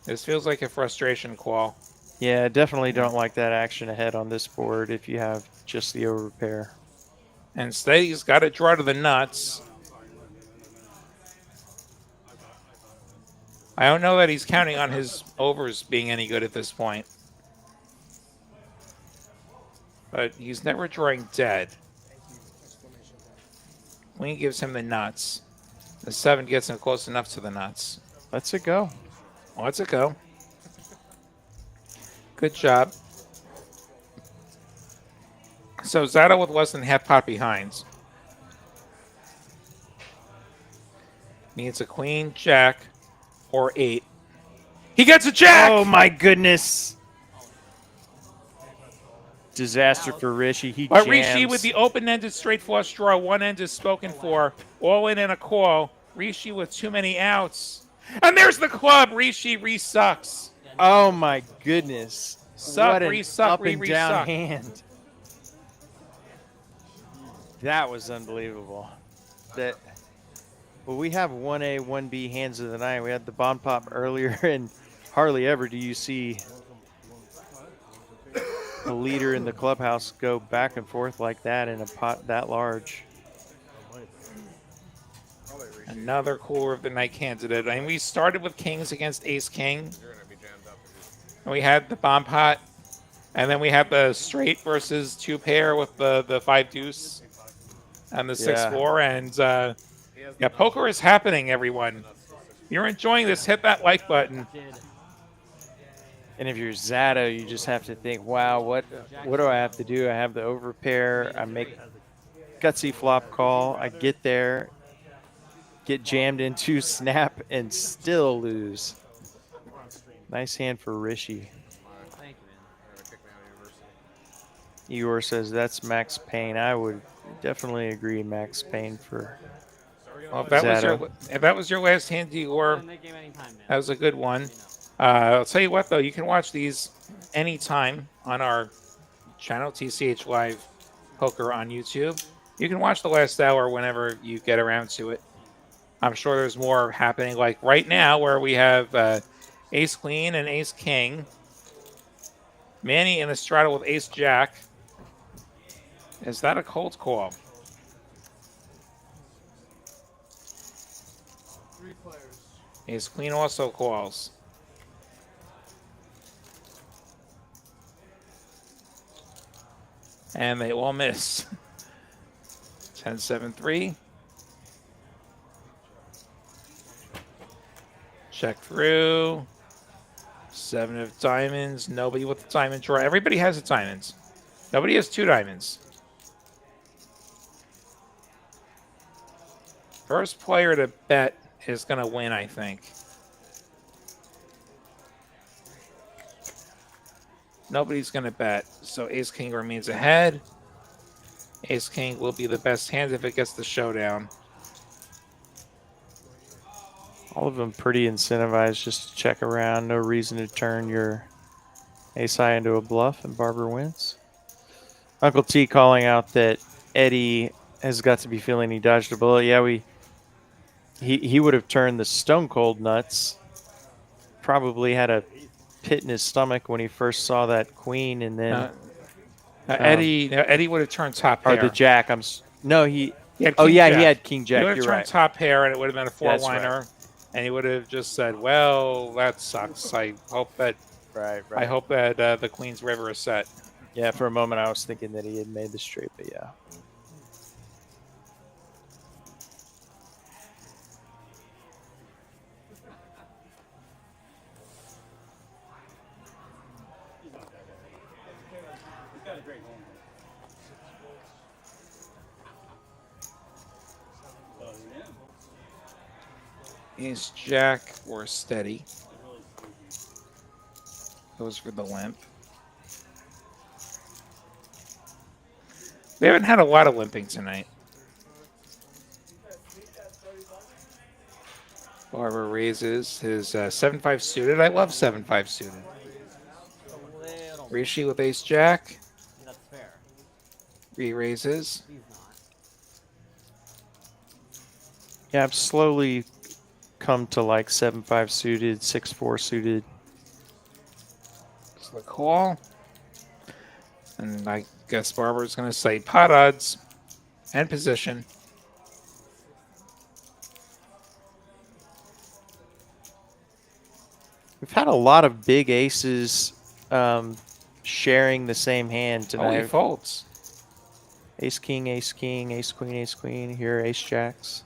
This feels like a frustration call. Yeah, definitely don't like that action ahead on this board if you have just the overpair. And Steady's got to draw to the nuts. I don't know that he's counting on his overs being any good at this point. But he's never drawing dead. Queen gives him the nuts. The 7 gets him close enough to the nuts. Let's it go. Let's it go. Good job. So Zato with less than half pot behind. Needs a queen, jack, or 8. He gets a jack! Oh my goodness. Disaster for Rishi. He But jams. Rishi with the open-ended straight flush draw. One end is spoken for. All in and a call. Rishi with too many outs. And there's the club. Rishi re-sucks. Oh my goodness. Suck, what an re-suck, up and down re-suck. hand. That was unbelievable. Well, we have 1A, 1B hands of the night. We had the bomb pop earlier, and hardly ever do you see a leader in the clubhouse go back and forth like that in a pot that large. Another cooler of the night candidate. I mean, we started with kings against ace-king. You're gonna be jammed up. And we had the bomb pot. And then we had the straight versus 2 pair with the 5 deuce and the 6-4. And yeah, poker is happening, everyone. If you're enjoying this, hit that like button. And if you're Zato, you just have to think, wow, what do I have to do? I have the overpair. I make gutsy flop call. I get there, get jammed into snap, and still lose. Nice hand for Rishi. Thank you, man. They're gonna kick me out of university. Eeyore says that's Max Payne. I would definitely agree, Max Payne for Well, Zato. if that was your last hand, or In that game anytime, man. that was a good one. You know. I'll tell you what, though, you can watch these anytime on our channel, TCH Live Poker on YouTube. You can watch the last hour whenever you get around to it. I'm sure there's more happening, like right now, where we have Ace Queen and Ace King. Manny in the straddle with Ace Jack. Is that a cold call? 3 players. Ace Queen also calls. And they all miss. 10-7-3. Check through. 7 of diamonds. Nobody with the diamond draw. Everybody has the diamonds. Nobody has 2 diamonds. First player to bet is going to win, I think. Nobody's going to bet. So Ace King remains ahead. Ace King will be the best hand if it gets the showdown. All of them pretty incentivized just to check around. No reason to turn your ace high into a bluff, and Barber wins. Uncle T calling out that Eddie has got to be feeling he dodged a bullet. Yeah, he would have turned the stone cold nuts. Probably had a pit in his stomach when he first saw that queen, and then Eddie would have turned top pair. or the jack. No, he. He had Oh king yeah, jack. he had king He jack. would have You're turned right. top pair, and it would have been a That's four-liner. right. And he would have just said, "Well, that sucks. I hope that Right. I hope that the Queen's River is set." Yeah, for a moment I was thinking that he had made the straight, but yeah. He's got a great home. Ace Jack or steady. Goes for the limp. We haven't had a lot of limping tonight. Barber raises his 7-5 suited. I love 7-5 suited. Little. Rishi with Ace Jack. That's fair. Re-raises. He's not. Yeah, I've slowly come to like 7-5 suited, 6-4 suited. So the call. And I guess Barber's going to say pot odds and position. We've had a lot of big aces sharing the same hand Oh, he tonight. folds. Ace king, ace king, ace queen, ace queen. Here, ace jacks.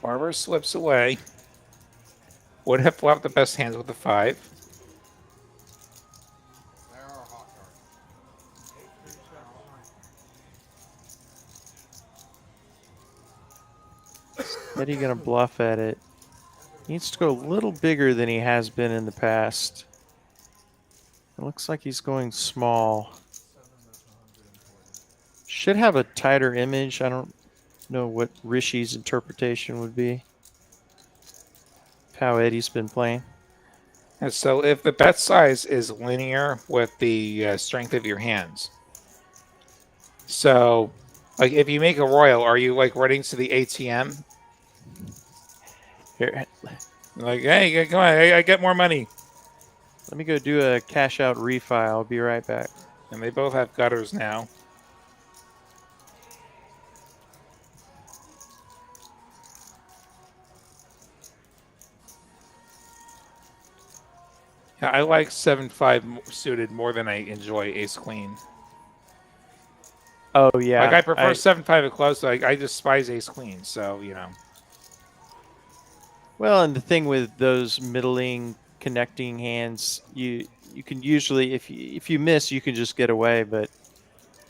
Barber slips away. Would have flopped the best hands with the 5. There are hot cards. Eddie gonna bluff at it. Needs to go a little bigger than he has been in the past. It looks like he's going small. Should have a tighter image. I don't know what Rishi's interpretation would be. How Eddie's been playing. And so if the bet size is linear with the strength of your hands. So, like, if you make a royal, are you, like, running to the ATM? Here, Like, hey, come on, I get more money. let me go do a cash out refi. I'll be right back. And they both have gutters now. Yeah, I like 7-5 suited more than I enjoy ace queen. Oh yeah. Like, I prefer 7-5 at close. Like, I despise ace queen. So, you know. Well, and the thing with those middling connecting hands, you can usually if you miss, you can just get away, but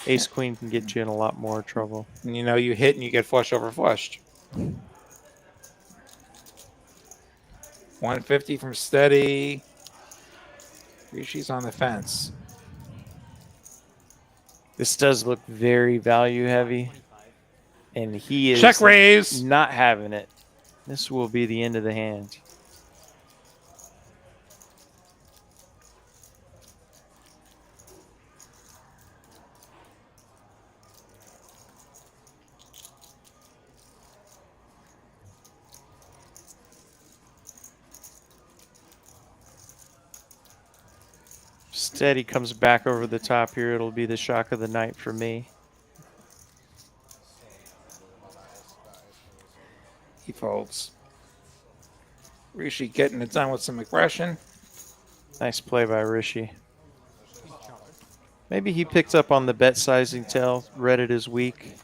ace queen can get you in a lot more trouble. And, you know, you hit and you get flush over flushed. 150 from steady. Rishi's on the fence. This does look very value heavy, and he is Check raise. not having it. This will be the end of the hand. Steady comes back over the top here. It'll be the shock of the night for me. He folds. Rishi getting it done with some aggression. Nice play by Rishi. Maybe he picked up on the bet sizing tell, read it as weak.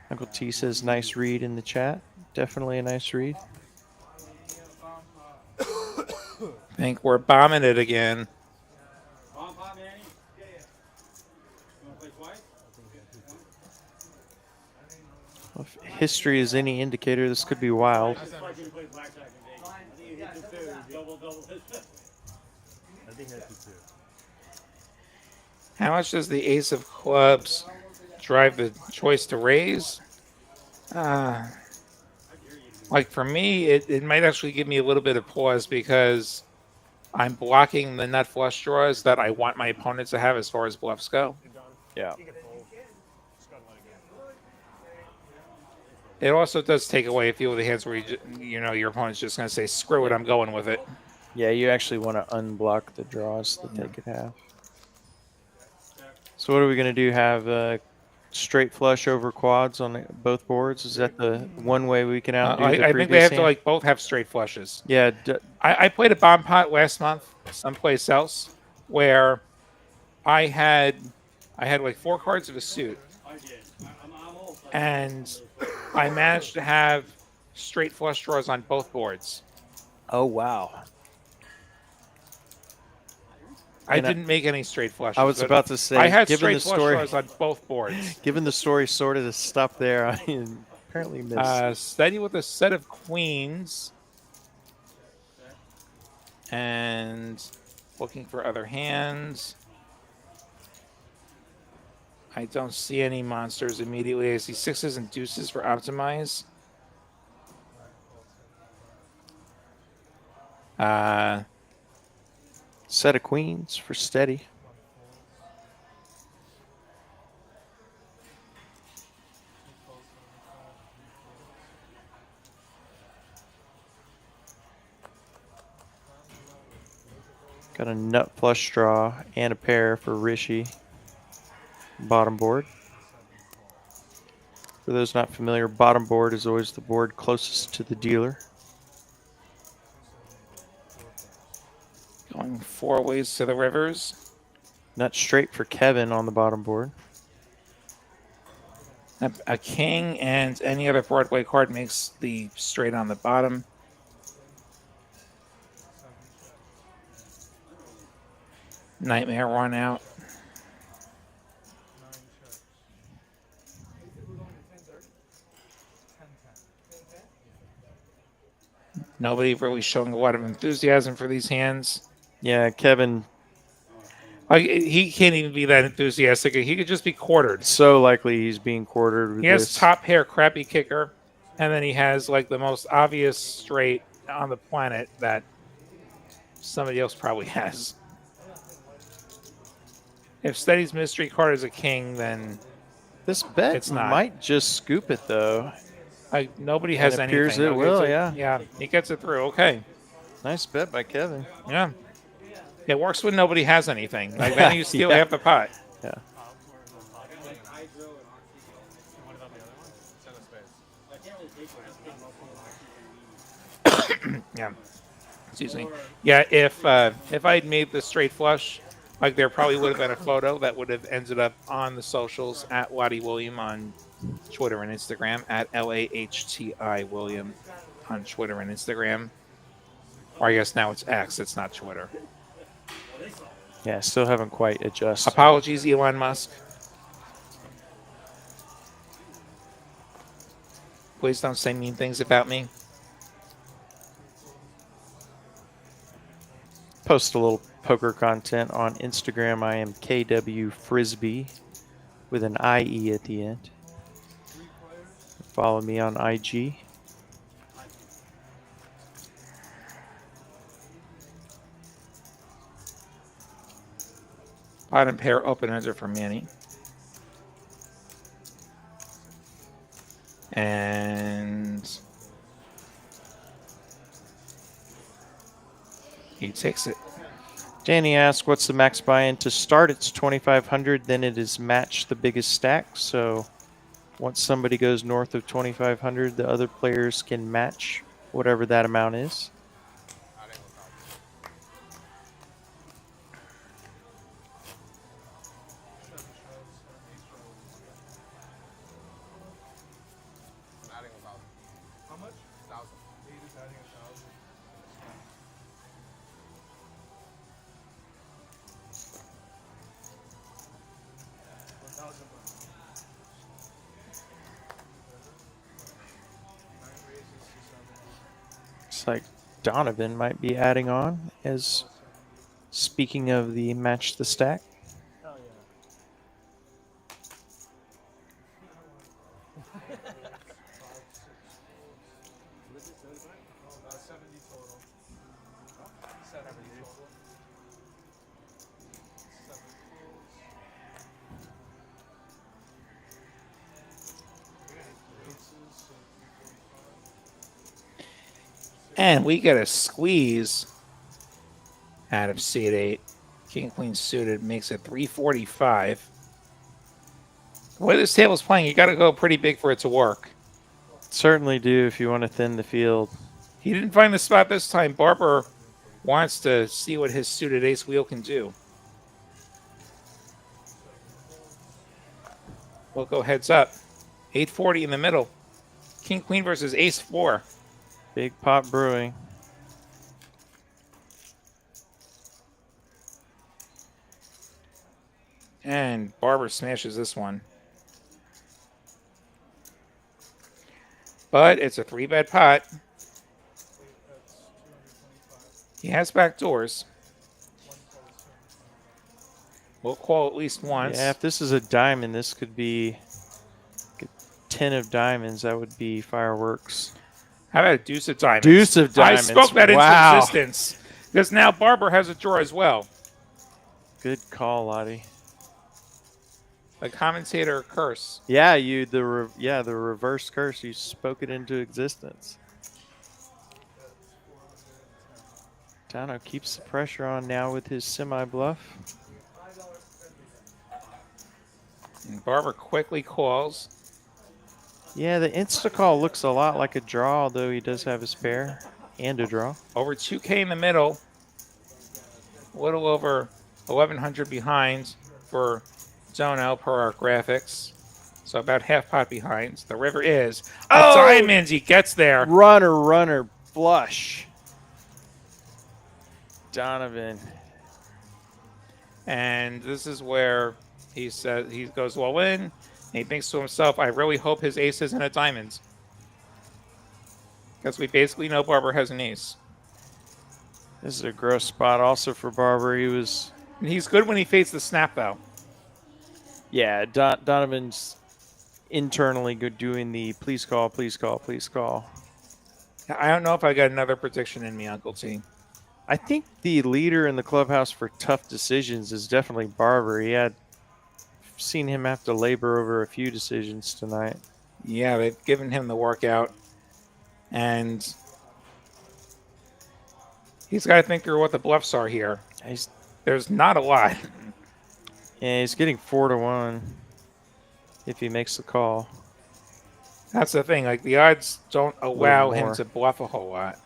Uncle T says nice read in the chat. Definitely a nice read. Think we're bombing it again. Bomb pot, Manny? Yeah. You want to play twice? Well, if history is any indicator, this could be wild. It's like you play blackjack in Vegas. I think you hit the two. Double. I think that's it too. How much does the ace of clubs drive the choice to raise? Like for me, it might actually give me a little bit of pause because I'm blocking the nut flush draws that I want my opponents to have as far as bluffs go. Yeah. You can fold. Just go and let it go. It also does take away a few of the hands where your opponent's just going to say, "Screw it, I'm going with it." Yeah, you actually want to unblock the draws that they could have. So what are we going to do? Have straight flush over quads on both boards? Is that the one way we can outdo the I think they previous have hand? to like both have straight flushes. Yeah, I played a bomb pot last month someplace else where I had like 4 cards of a suit, and I managed to have straight flush draws on both boards. oh wow. I And didn't make any straight flushes. I was but about to say, I had given the straight flush story, draws on both boards. given the story sort of to stop there, I apparently missed. Steady with a set of queens. And looking for other hands. I don't see any monsters immediately. I see 6s and deuces for optimize. Set of queens for steady. Got a nut flush draw and a pair for Rishi. Bottom board. For those not familiar, bottom board is always the board closest to the dealer. Going 4 ways to the rivers. Nut straight for Kevin on the bottom board. A king and any other Broadway card makes the straight on the bottom. Nightmare run out. Nobody really showing a lot of enthusiasm for these hands. Yeah, Kevin, Like he can't even be that enthusiastic. He could just be quartered. so likely he's being quartered with He has this. top pair crappy kicker, and then he has like the most obvious straight on the planet that somebody else probably has. If Steady's mystery card is a king, then This bet It's not. might just scoop it, though. like nobody has It anything. appears it Okay, will, so- yeah. Yeah, he gets it through. Okay. Nice bet by Kevin. Yeah. It works when nobody has anything. Like then you steal Yeah. half the pot. Yeah. Yeah. Excuse me. Yeah, if I'd made the straight flush, like there probably would have been a photo that would have ended up on the socials at Waddy William on Twitter and Instagram, at LAHTI William on Twitter and Instagram. Or I guess now it's X, it's not Twitter. Yeah, still haven't quite adjusted. Apologies, Elon Musk. Please don't say mean things about me. post a little poker content on Instagram. I am KW Frisbee with an IE at the end. Follow me on IG. Bottom pair open-ender for Manny. And he takes it. Danny asked, what's the max buy-in? To start, it's 2,500. Then it is match the biggest stack. So once somebody goes north of 2,500, the other players can match whatever that amount is. Adding without. I'm adding without. How much? 1,000. 8 is adding 1,000. Looks like Donovan might be adding on as speaking of the match the stack. Hell yeah. 70 total. 70 total. 7 pools. Aces, so 345. And we get a squeeze out of seat 8. King Queen suited makes it 345. The way this table's playing, you got to go pretty big for it to work. Certainly do if you want to thin the field. He didn't find the spot this time. Barber wants to see what his suited ace wheel can do. We'll go heads up. 840 in the middle. King Queen versus ace 4. Big pot brewing. And Barber smashes this one. But it's a 3-bet pot. He has back doors. We'll call at least once. Yeah, if this is a diamond, this could be 10 of diamonds. That would be fireworks. How about a deuce of diamonds? Deuce of diamonds. I spoke that Wow. into existence. Because now Barber has a draw as well. Good call, Lottie. The commentator curse. Yeah, the reverse curse. You spoke it into existence. Dono keeps the pressure on now with his semi-bluff. And Barber quickly calls. Yeah, the insta-call looks a lot like a draw, although he does have a spare and a draw. Over 2K in the middle. A little over 1,100 behind for Dono per our graphics. So about half pot behind. The river is a diamond. He gets there. Runner, flush. Donovan. And this is where he says he goes all in. And he thinks to himself, I really hope his ace isn't a diamond. Because we basically know Barber has an ace. This is a gross spot also for Barber. And he's good when he fades the snap, though. Yeah, Donovan's internally good doing the please call, please call, please call. I don't know if I got another prediction in me, Uncle T. I think the leader in the clubhouse for tough decisions is definitely Barber. Seen him have to labor over a few decisions tonight. Yeah, they've given him the workout. And he's got to think through what the bluffs are here. There's not a lot. Yeah, he's getting 4-1 if he makes the call. That's the thing. Like, the odds don't allow him to bluff a whole lot.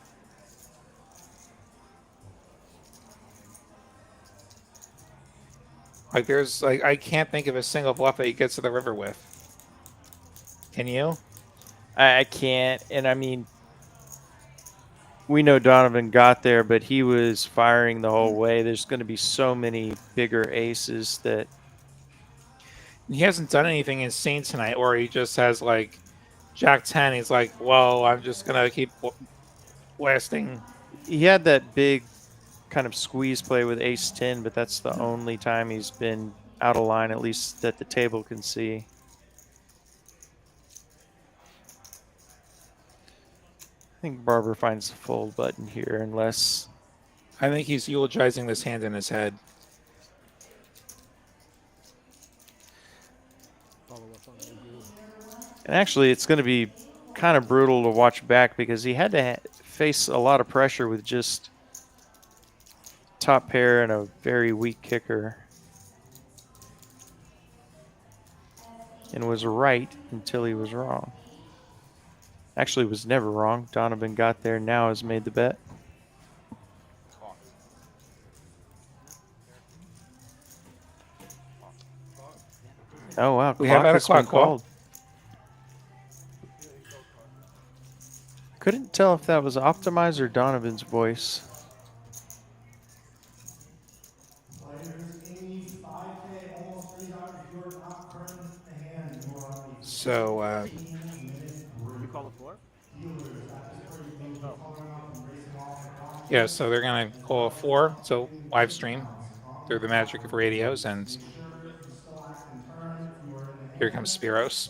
Like, I can't think of a single bluff that he gets to the river with. Can you? I can't. And I mean, we know Donovan got there, but he was firing the whole way. There's going to be so many bigger aces that he hasn't done anything insane tonight, or he just has like Jack 10. He's like, well, I'm just going to keep blasting. He had that big kind of squeeze play with ace-10, but that's the only time he's been out of line, at least that the table can see. I think Barber finds the fold button here unless... I think he's eulogizing this hand in his head. And actually, it's going to be kind of brutal to watch back because he had to face a lot of pressure with just top pair and a very weak kicker. And was right until he was wrong. Actually, was never wrong. Donovan got there, now has made the bet. Oh, wow. We have had a has been clock call. called. Couldn't tell if that was Optimize or Donovan's voice. So, You call the floor? yeah, so they're going to call a 4. So, live stream through the magic of radios. And here comes Spiros.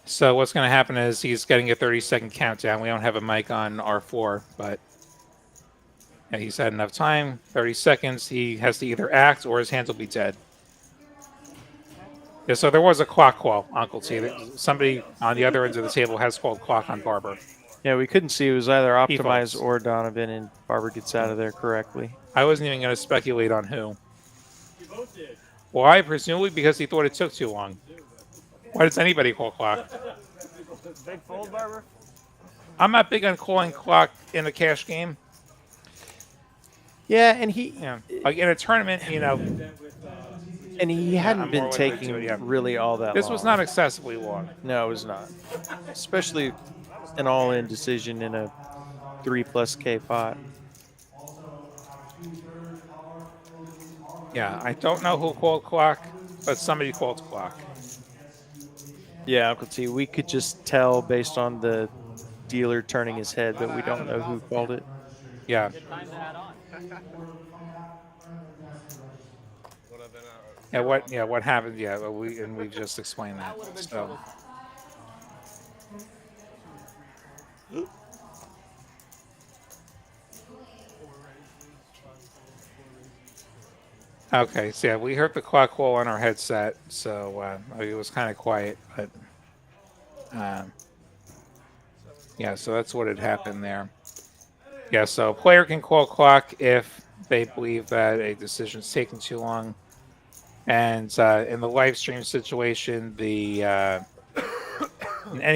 So what's going to happen is he's getting a 30-second countdown. We don't have a mic on R4, but yeah, he's had enough time. 30 seconds. He has to either act or his hands will be dead. Yeah, so there was a clock call, Uncle T. Somebody on the other end of the table has called clock on Barber. Yeah, we couldn't see. It was either He Optimize folds. or Donovan, and Barber gets out of there correctly. I wasn't even going to speculate on who. Why? Presumably because he thought it took too long. Why does anybody call clock? Big fold, Barber? I'm not big on calling clock in a cash game. Yeah, and he Like in a tournament, you know. And he hadn't I'm been more likely to taking do it, yeah. really all that This long. was not excessively long. No, it was not. Especially an all-in decision in a 3+ K pot. Yeah, I don't know who called clock, but somebody called clock. Yeah, Uncle T, we could just tell based on the dealer turning his head, but we don't know who called it. Yeah. Good time to add on. What happened? Yeah, well, we just explained that. So. Okay, so yeah, we heard the clock call on our headset, so it was kind of quiet, but yeah, so that's what had happened there. Yeah, so a player can call clock if they believe that a decision's taken too long. And in the live stream situation, any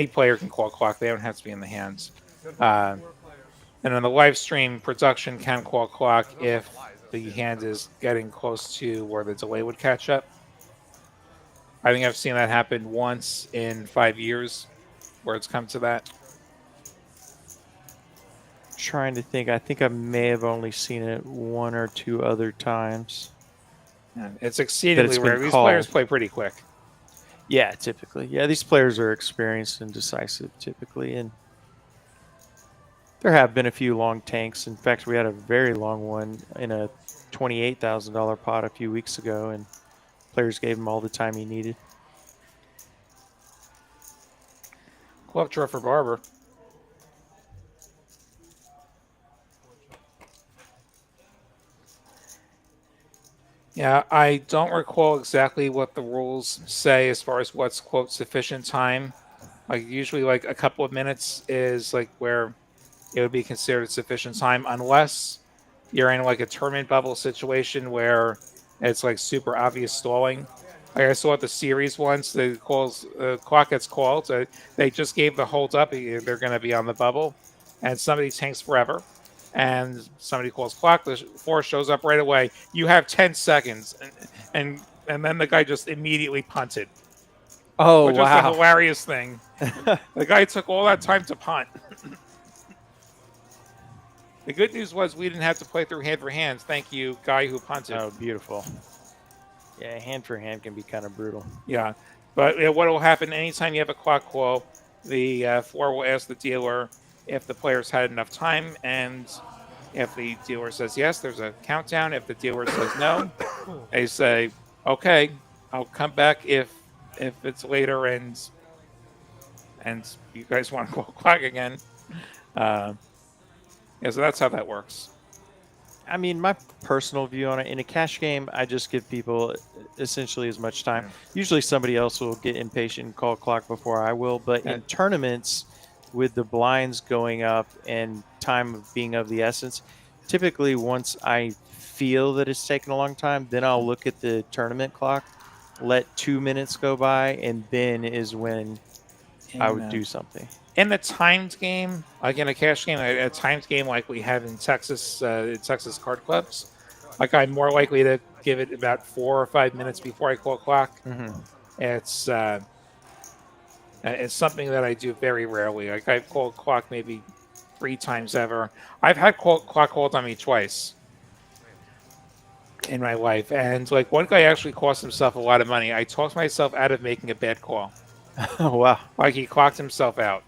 player can call clock. They don't have to be in the hands. And in the live stream, production can call clock if the hand is getting close to where the delay would catch up. I think I've seen that happen once in 5 years where it's come to that. Trying to think. I think I may have only seen it 1 or 2 other times. And it's exceedingly rare. These called. players play pretty quick. Yeah, typically. Yeah, these players are experienced and decisive typically, and there have been a few long tanks. In fact, we had a very long one in a $28,000 pot a few weeks ago, and players gave him all the time he needed. Club draw for Barber. Yeah, I don't recall exactly what the rules say as far as what's, quote, sufficient time. Like, usually, like, a couple of minutes is, like, where it would be considered sufficient time, unless you're in, like, a tournament bubble situation where it's, like, super obvious stalling. Like, I saw at the series once, the clock gets called. They just gave the hold up. They're going to be on the bubble, and somebody tanks forever. And somebody calls clock, the 4 shows up right away. You have 10 seconds, and then the guy just immediately punted. Oh, which was a hilarious thing. The guy took all that time to punt. The good news was we didn't have to play through hand for hands. Thank you, guy who punted. Oh, beautiful. Yeah, hand for hand can be kind of brutal. Yeah, but what will happen anytime you have a clock call, the 4 will ask the dealer if the players had enough time, and if the dealer says yes, there's a countdown. If the dealer says no, they say, "Okay, I'll come back if it's later and you guys want to call clock again." Uh, yeah, so that's how that works. I mean, my personal view on it, in a cash game, I just give people essentially as much time. Usually somebody else will get impatient and call clock before I will, but in tournaments with the blinds going up and time of being of the essence, typically once I feel that it's taken a long time, then I'll look at the tournament clock, let 2 minutes go by, and then is when I would do something. In the timed game, like in a cash game, a timed game like we have in Texas card clubs, like I'm more likely to give it about 4 or 5 minutes before I call clock. It's something that I do very rarely. Like I've called clock maybe 3 times ever. I've had clock called on me twice in my life, and like one guy actually cost himself a lot of money. I talked myself out of making a bad call. Wow. Like he clocked himself out.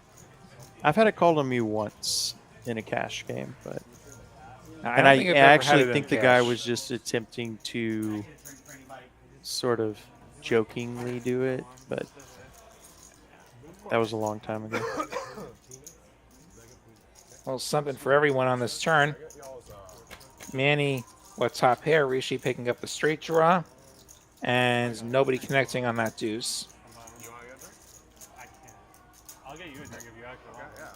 I've had it called on me once in a cash game, but I actually think the guy was just attempting to sort of jokingly do it, but that was a long time ago. Well, something for everyone on this turn. Manny, top pair? Rishi picking up the straight draw, and nobody connecting on that deuce. I can't. I'll get you a drink if you actually want. Yeah.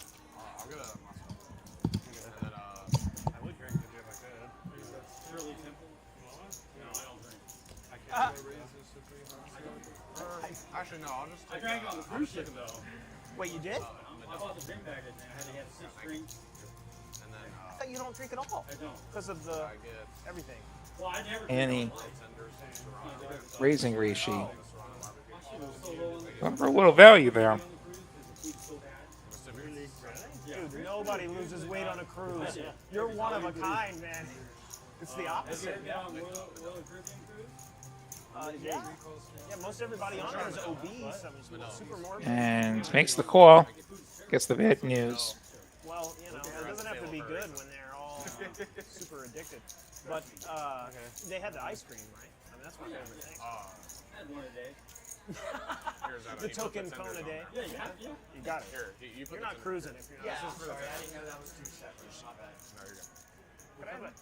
I'll get a myself. I would drink with you if I could. It's really simple. You want one? No, I don't drink. I can't. Actually, no. I'll just. I drank it on the cruise ship though. Wait, you did? I bought the drink package and I had to have 6 drinks. And then. I thought you don't drink at all. I don't. Because of the everything. Well, I never. Annie drink raising Rishi. For a little value there. Dude, nobody loses weight on a cruise. You're one of a kind, man. It's the opposite. Yeah. Yeah, most everybody on there is obese. I mean, super morbid. And makes the call. Gets the bad news. Well, you know, it doesn't have to be good when they're all super addicted. But they had the ice cream, right? I mean, that's my favorite thing. I had one a day. The token cone a day. Yeah, yeah. You got it. Here, You're not cruising if you're not. Sorry, I didn't know that was 2 separate. My bad. No, you're good. Could I have a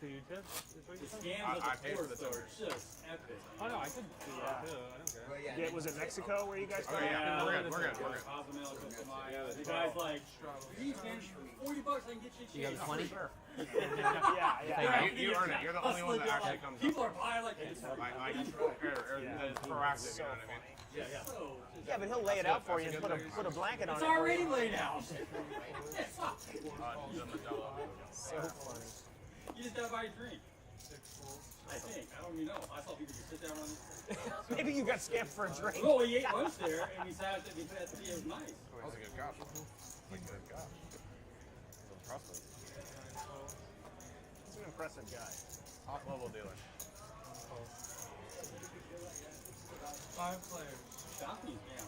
So you tip? The scams I of the paid for port the store tenders. are just epic. Oh no, I could do that too. I don't care. Well, yeah, Yeah, was it Mexico where you guys Oh, were? yeah. We're good. Cozumel, Cosamaya. The guy's like, geez, man, $40 I can get you. You have 20? Yeah. You earn it. You're the only one that actually comes up. People are buying like this. Like, it's proactive, you know what I mean? Yeah, yeah. Yeah, but he'll lay it out for you and put a blanket on It's it. already laid out. So funny. You just gotta buy a drink. I think. I don't even know. I saw people just sit down on this. Maybe you got scammed for a drink. Oh, he ate lunch there, and he sat at the buffet. It was nice. That was a good gosh. Like, good gosh. That's impressive. He's an impressive guy. Top level dealer. 5 players. Shocking, yeah.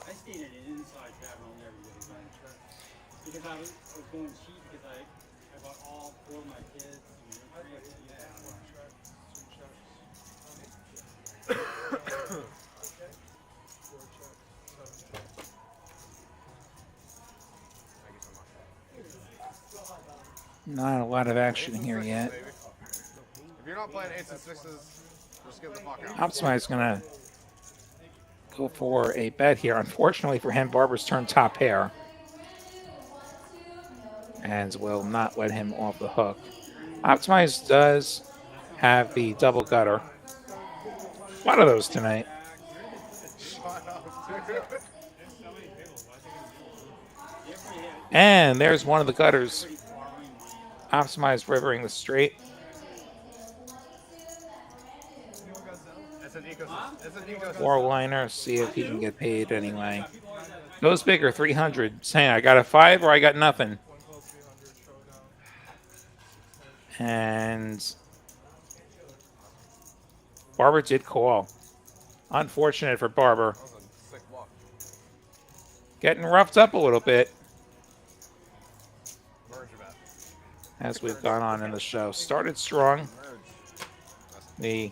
I stayed at an inside cabin. I'll never get again. Because I was going cheap because I bought all 4 of my kids. And Not a lot of action here yet. If you're not playing 8s and 6s, just get the fuck out. Optimize gonna go for a bet here. Unfortunately for him, Barber's turned top pair. And will not let him off the hook. Optimize does have the double gutter. A lot of those tonight. And there's one of the gutters. Optimize rivering the straight. It's an ecosystem. 4-liner, see if he can get paid anyway. Goes bigger, 300. Saying I got a 5 or I got nothing. And Barber did call. Unfortunate for Barber. getting roughed up a little bit Merge bet. as we've gone on in the show. Started strong. The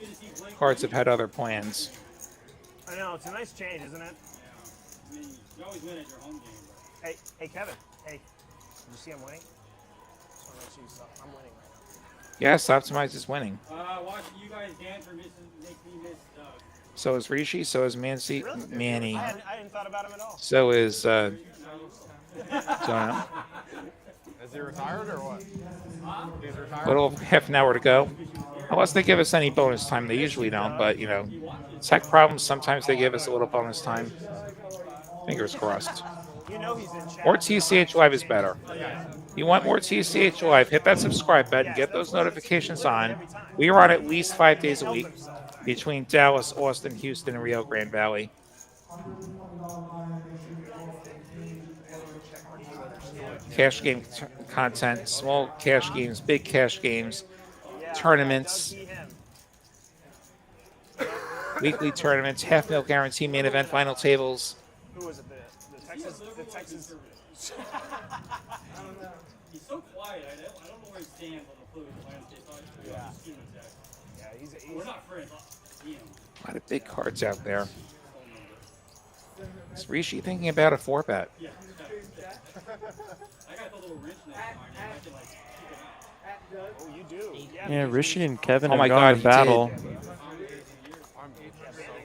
cards have had other plans. I know, it's a nice change, isn't it? I mean, you always win at your home game. But Hey, Kevin. Hey, did you see I'm winning? Just want to make sure you saw. I'm winning right now. Yes, Optimize is winning. Watching you guys dance or makes me miss Doug. So is Rishi. So is Manny. I hadn't thought about him at all. So is don't know. Is he retired or what? He's retired. Little half an hour to go. Unless they give us any bonus time, they usually don't. But you know, tech problems. Sometimes they give us a little bonus time. Fingers crossed. You know he's in chat. Or TCH Live is better. You want more TCH Live? Hit that subscribe button. Get those notifications on. We are on at least 5 days a week between Dallas, Austin, Houston, and Rio Grande Valley. Cash game content, small cash games, big cash games, tournaments, weekly tournaments, half mil guarantee, main event, final tables. Who was it? The Texas. He's so quiet. I don't know where he stands on the political landscape. Yeah. We're not friends. A lot of big cards out there. Is Rishi thinking about a 4-bet? Yeah. I got the little wrench next time. I can like keep it out. Oh, you do. Yeah, Rishi and Kevin Oh my have gone God, to battle.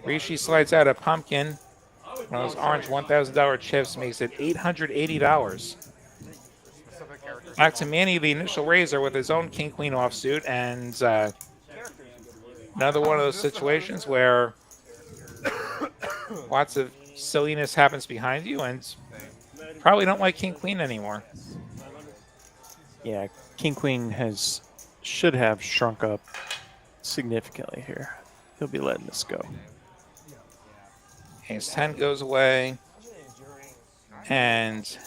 Rishi slides out a pumpkin. One of those orange $1,000 chips makes it $880. Back to Manny, the initial raiser, with his own King Queen offsuit, and another one of those situations where lots of silliness happens behind you, and probably don't like King Queen anymore. Yeah, King Queen should have shrunk up significantly here. He'll be letting this go. Ace 10 goes away, and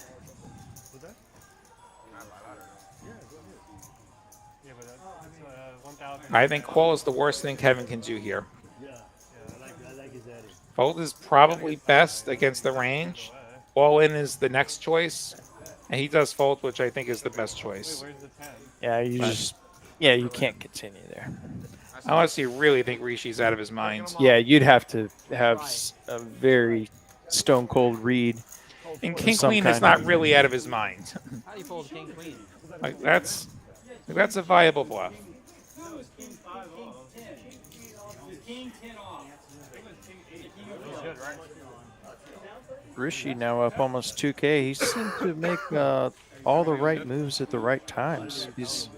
I think call is the worst thing Kevin can do here. Fold is probably best against the range. All in is the next choice, and he does fold, which I think is the best choice. Yeah, you can't continue there. I honestly really think Rishi's out of his mind. Yeah, you'd have to have a very stone cold read. And King some Queen is kind not really out of his mind. How do you fold King Queen? Like that's a viable bluff. No, it's King 5 off. It's King 10 off. Rishi now up almost 2K. He seemed to make all the right moves at the right times. He's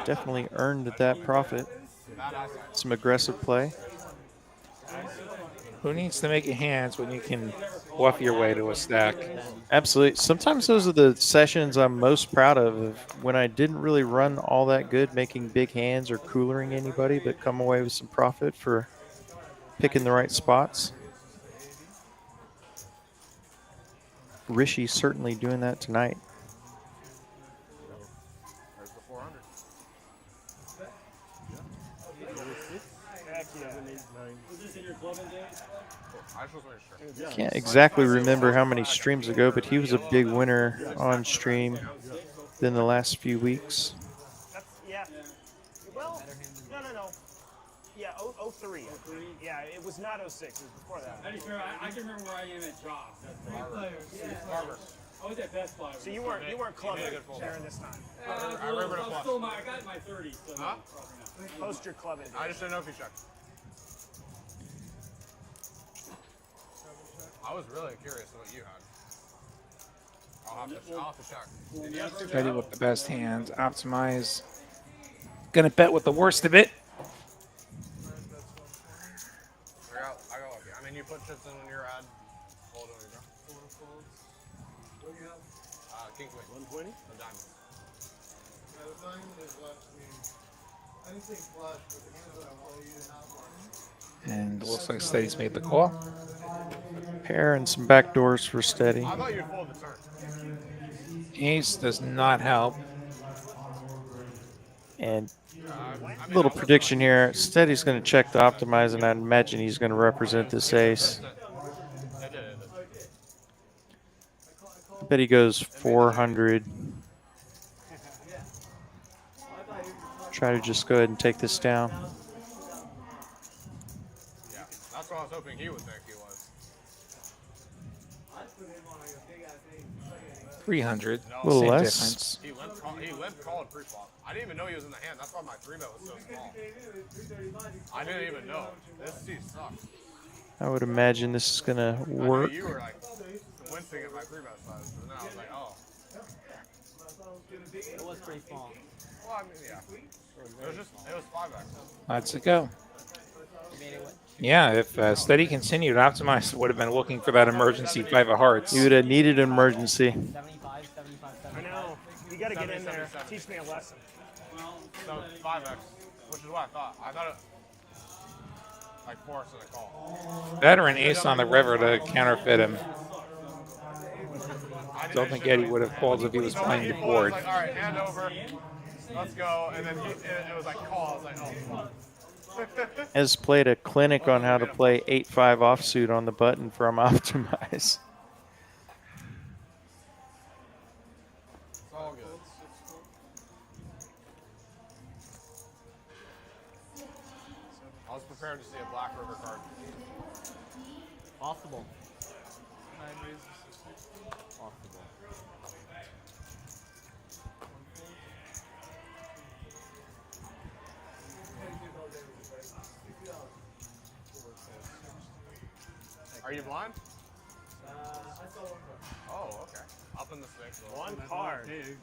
definitely earned that profit. Some aggressive play. Who needs to make your hands when you can bluff your way to a stack? Absolutely. Sometimes those are the sessions I'm most proud of when I didn't really run all that good making big hands or coolering anybody, but come away with some profit for picking the right spots. Rishi certainly doing that tonight. There's the 400. Was this in your clubbing days? I just wasn't sure. Can't exactly remember how many streams ago, but he was a big winner on stream in the last few weeks. Yeah. Well, no. Yeah, 03. Yeah, it was not 06. It was before that. I just remember, I can remember where I am at jobs. Barber. I was at Best Buy. So you weren't clubbing during this time. I remember the plus. I got my 30s. So Huh? probably not. Post your clubbing. I just didn't know if you checked. I was really curious what you had. I'll have to check. Ready with the best hand. Optimize. Gonna bet with the worst of it. I got lucky. I mean, you put chips in when you're ad. Hold on, you go. King Queen. 120? The diamond. And it looks like Steady's made the call. Pair and some back doors for Steady. I thought you'd fold the turn. Ace does not help. And a little prediction here. Steady's going to check the optimize, and I'd imagine he's going to represent this ace. Bet he goes 400. Try to just go ahead and take this down. Yeah, that's what I was hoping he would think he was. 300. A little Same less. difference. He limp called pre-flop. I didn't even know he was in the hand. That's why my 3-bet was so small. I didn't even know. This seat sucks. I would imagine this is going to I know work. you were like wincing at my 3-bet size, but then I was like, oh. It was pretty small. Well, I mean, yeah. It was 5x. Let's go. You made it what? Yeah, if Steady continued, Optimize would have been looking for that emergency 5 of hearts. You would have needed an emergency. 75, 75, I 75. know. You got to get in there. Teach me a lesson. So 5x, which is what I thought. I thought it like force and a call. Veteran ace on the river to counterfeit him. Don't think Eddie would have called if he was playing the board. Like, all right, hand over. Let's go. And then it was like call. I was like, oh, fuck. Has played a clinic on how to play 8-5 offsuit on the button from Optimize. It's all good. I was prepared to see a Black River card. Possible. 9 raises to 60. Possible. Are you blind? Oh, okay. Up in the six. One card. Big.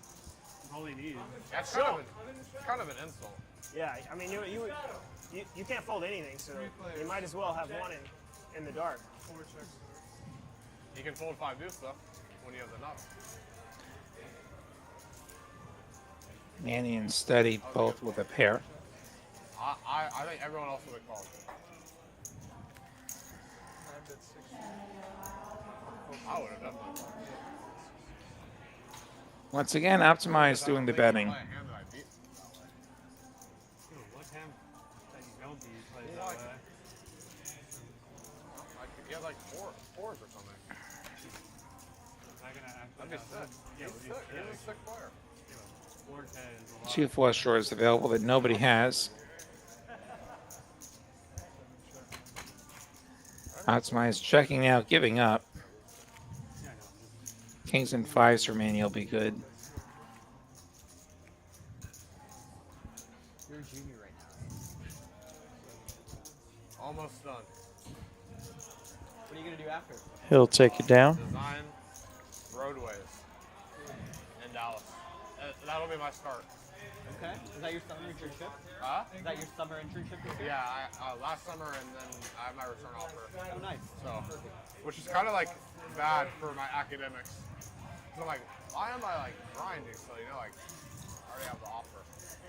All he needs. That's kind of an insult. Yeah, I mean, you can't fold anything, so you might as well have one in the dark. 4 checks. You can fold 5 deuce though when you have the nut. Manny and Steady both with a pair. I think everyone else would have called. 9 bet 60. I would have definitely called. Once again, Optimize doing the betting. Play a hand that I beat. What hand that you don't beat plays Well, that way? Like, he had like fours or something. Is that gonna act That'd be like sick. Yeah, He's would be sick. He's a sick. sick player. 4K is a lot. 2 flush draws available that nobody has. Optimize checking out, giving up. Yeah, I know. I'm just- Kings and 5s for Manny will be good. You're a junior right now. Almost done. What are you gonna do after? He'll take it down. Design roadways in Dallas. That'll be my start. Okay. Is that your summer internship? Huh? Is that your summer internship? this year? Yeah, last summer and then I have my return offer. Oh, nice. So, which is kind of like bad for my academics. So I'm like, why am I like grinding? So you know, like, I already have the offer.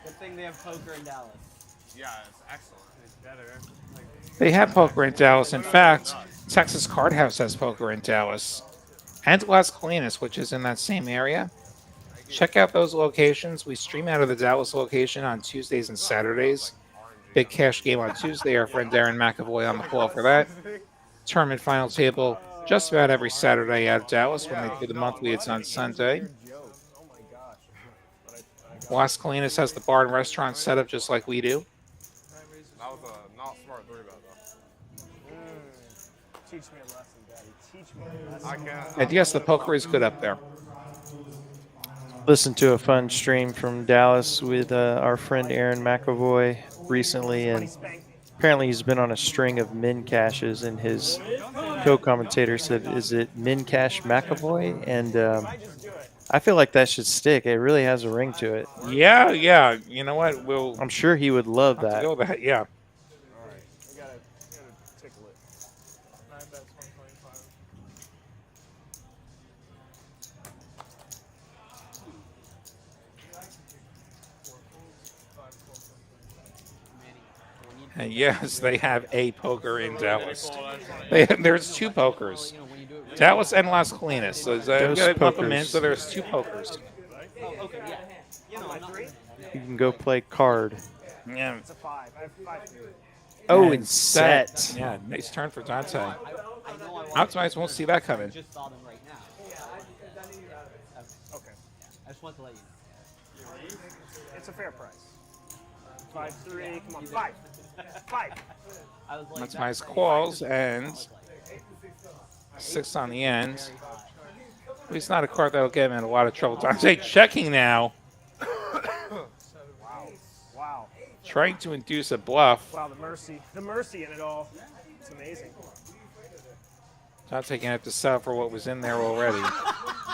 Good thing they have poker in Dallas. Yeah, it's excellent. It's better. Like, They have poker in Dallas. In fact, Texas Card House has poker in Dallas. And Las Colinas, which is in that same area. Check out those locations. We stream out of the Dallas location on Tuesdays and Saturdays. Big cash game on Tuesday. Our friend Darren McAvoy on the call for that. Tournament final table just about every Saturday out of Dallas. When they do the monthly, it's on Sunday. Joke. Oh my gosh. Las Colinas has the bar and restaurant set up just like we do. 9 raises. That was a not smart 3-bet though. Teach me a lesson, Daddy. Teach me a lesson. I can't. And yes, the poker is good up there. Listened to a fun stream from Dallas with our friend Aaron McAvoy recently, He and spanked me. apparently he's been on a string of min cashes, and his co-commentator said, is it min cash McAvoy? And I just do it. I feel like that should stick. It really has a ring to it. Yeah, yeah. You know what? We'll I'm sure he would love have to that. go with that. Yeah. All right. We gotta tickle it. 9 bets 125. And yes, they have a poker in Dallas. Dallas. There's 2 pokers. You know, when you do it right. Dallas and Las Colinas. So I've Those got to bump them in. pokers. So there's 2 pokers. Oh, okay, yeah. You know, I'm not. You can go play card. Yeah. It's a 5. I have 5. Oh, and set. Yeah, nice turn for Dante. I know I want Optimize won't see that coming. just saw them right now. Okay. I just want to let you know. It's a fair price. 5-3. Come on, 5. 5. I was like, That's nice calls and 6 on the end. It's not a card that'll get him in a lot of trouble. Dante checking now, Wow. trying to induce a bluff. Wow, the mercy in it all. It's amazing. Dante gonna have to settle for what was in there already.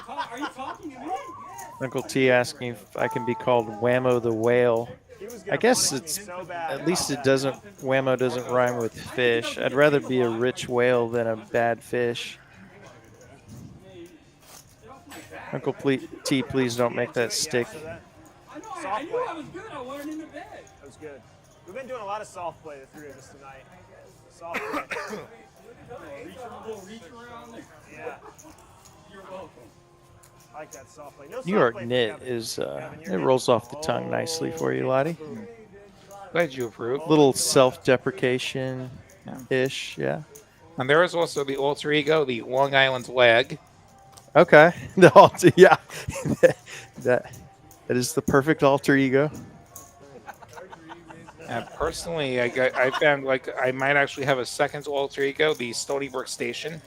Are you talking to me? Uncle T asking if I can be called Whammo the Whale. He was I gonna guess punish me it's so bad. at least it doesn't Whammo doesn't rhyme with fish. I'd rather be a rich whale than a bad fish. Uncle T, please don't make that stick. So that, I know. I knew I was good. I wanted him to bed. that was good. We've been doing a lot of soft play, the three of us tonight. Soft play. Reach around there. Yeah. You're welcome. I like that soft play. No soft New York play for knit Kevin. is Kevin, it you're rolls good. off the tongue nicely for you, Lottie. Glad you approve. Little self-deprecation ish, yeah. And there is also the alter ego, the Long Island leg. Okay. The alter, yeah. that is the perfect alter ego. And personally, I found like I might actually have a second alter ego, the Stony Brook Station.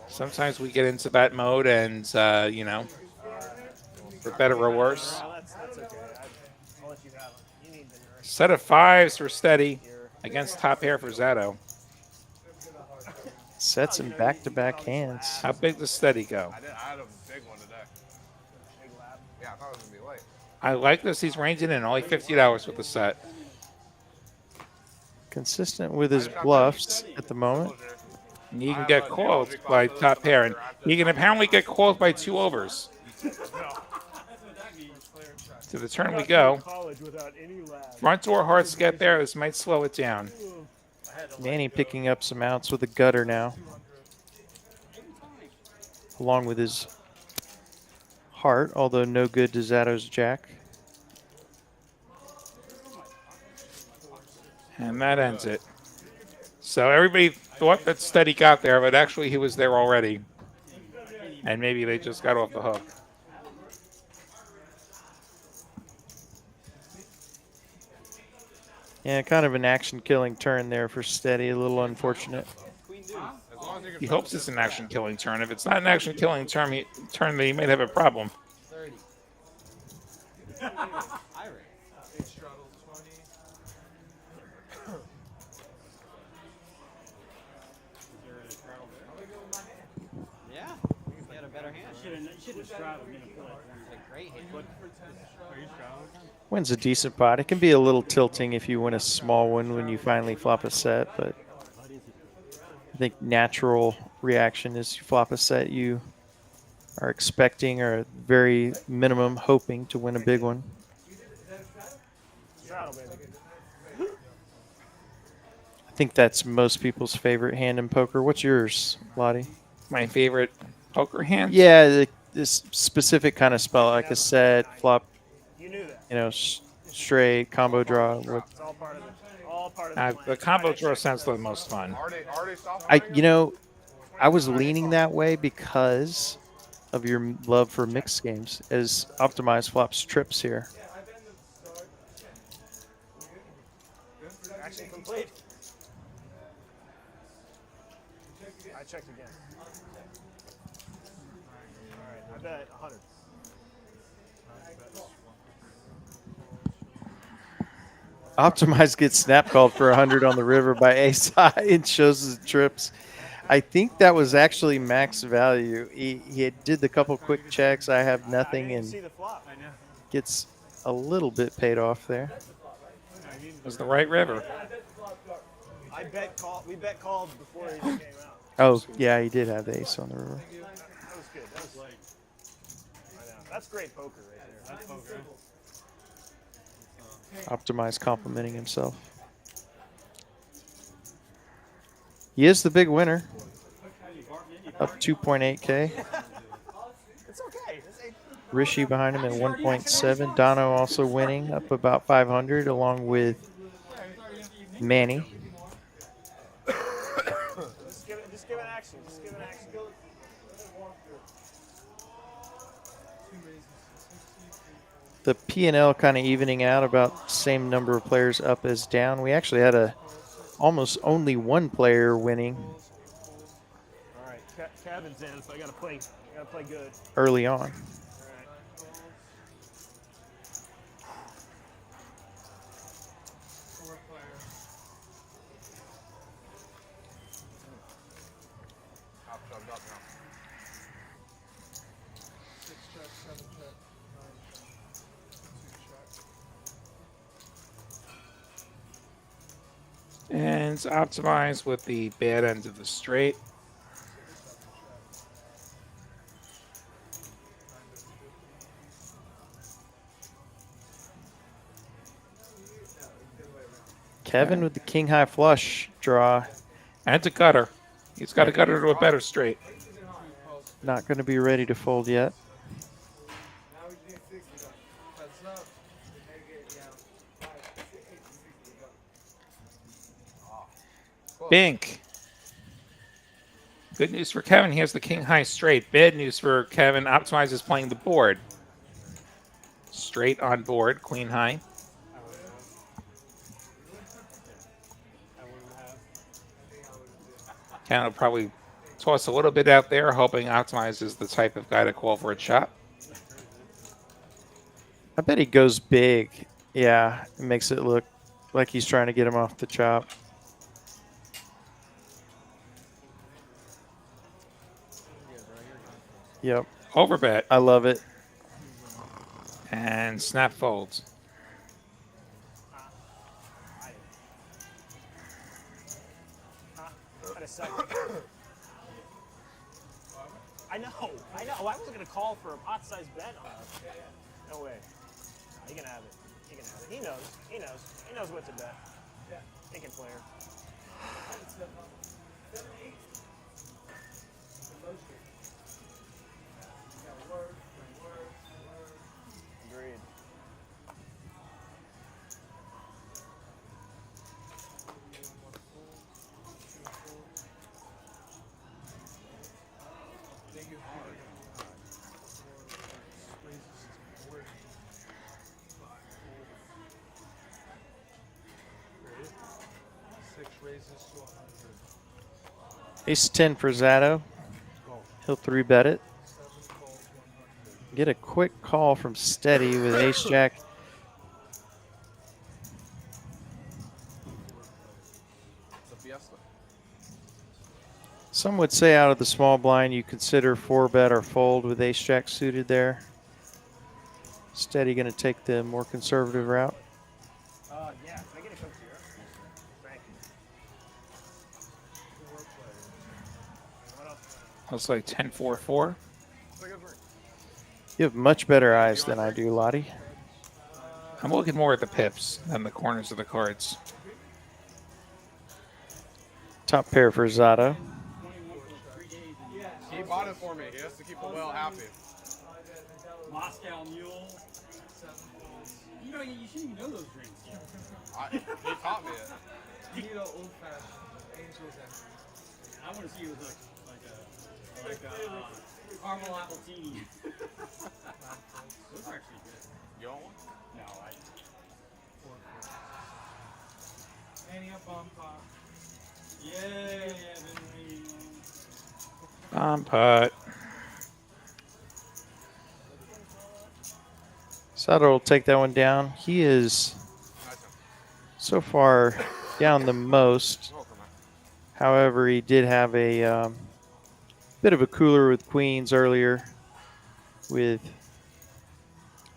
Sometimes we get into that mode, and you know, for better or worse. Well, that's okay. I'll let you have it. You need the nourishment. Set of 5s for steady against top pair for Zato. Sets in back-to-back hands. How big does steady go? I had a big one today. Yeah, I thought it was gonna be late. I like this. He's ranging in only $50 with the set. Consistent with his bluffs at the moment. And he can get called by top pair, and he can apparently get called by 2 overs. To the turn we go. College without any lab. Front door hearts get there. This might slow it down. Manny picking up some outs with a gutter now. Along with his heart, although no good to Zato's jack. And that ends it. So everybody thought that Steady got there, but actually he was there already. And maybe they just got off the hook. Yeah, kind of an action-killing turn there for Steady. A little unfortunate. He hopes it's an action-killing turn. If it's not an action-killing turn, then he might have a problem. 30. Yeah, he had a better hand. You should have straddled me to play. It's a great hand. Are you straddling? Wins a decent pot. It can be a little tilting if you win a small one when you finally flop a set, but I think natural reaction is you flop a set you are expecting or at very minimum hoping to win a big one. Straddle, baby. I think that's most people's favorite hand in poker. What's yours, Lottie? My favorite poker hand? Yeah, this specific kind of spell, like a set, flop, You knew that. you know, straight, combo draw. It's all part of it. All part of the plan. The combo draw sounds the most fun. Already stopped. I was leaning that way because of your love for mixed games as optimized flops trips here. Action complete. I checked again. All right, I bet 100. Optimized gets snap called for 100 on the river by Ace High and shows his trips. I think that was actually max value. He did the couple quick checks. I have nothing I didn't see and the flop. gets a little bit paid off there. It was the right river. We bet called before he even came out. Oh, yeah, he did have the ace on the river. That was good. That was like, I know. That's great poker right there. That's poker. Optimized complimenting himself. He is the big winner. Up 2.8K. It's okay. Rishi behind him at 1.7. Dono also winning, up about 500, along with Manny. Just give it action. Just give it action. the P&L kind of evening out, about the same number of players up as down. We actually had almost only one player winning All right, Kevin's in, so I gotta play good. early on. All right. Four players. Top shoved up now. 6 check, 7 check, 9 check, 2 check. And it's optimized with the bad end of the straight. Kevin with the king high flush draw. And a gutter. He's got a gutter to a better straight. Not going to be ready to fold yet. Bink. Good news for Kevin. He has the king high straight. Bad news for Kevin. Optimizes playing the board. Straight on board. Queen high. Kevin will probably toss a little bit out there, hoping optimizes the type of guy to call for a chop. I bet he goes big. Yeah, it makes it look like he's trying to get him off the chop. Yep. Overbet. I love it. And snap folds. Wait a second. I know. I wasn't gonna call for a pot-sized bet on us. No way. No, he can have it. He can have it. He knows. He knows. He knows what to bet. Thinking player. Agreed. Ace 10 for Zato. He'll 3-bet it. Get a quick call from Steady with Ace Jack. It's a fiesta. Some would say out of the small blind, you consider 4-bet or fold with Ace Jack suited there. Steady going to take the more conservative route. Yeah. Can I get a Coke Zero? Thank you. What else? Looks like 10-4-4. You have much better eyes than I do, Lottie. I'm looking more at the pips than the corners of the cards. Top pair for Zato. He bought it for me. He has to keep the whale happy. Moscow Mule. You know, you shouldn't even know those drinks. He taught me it. You need an old fashioned Angel's Envy. I want to see it with like a caramel appletini. Those are actually good. You want one? No, Manny a bomb pot. yeah, been waiting. Bomb pot. Zato will take that one down. He is Nice one. so far down the most. Welcome, man. However, he did have a bit of a cooler with queens earlier with,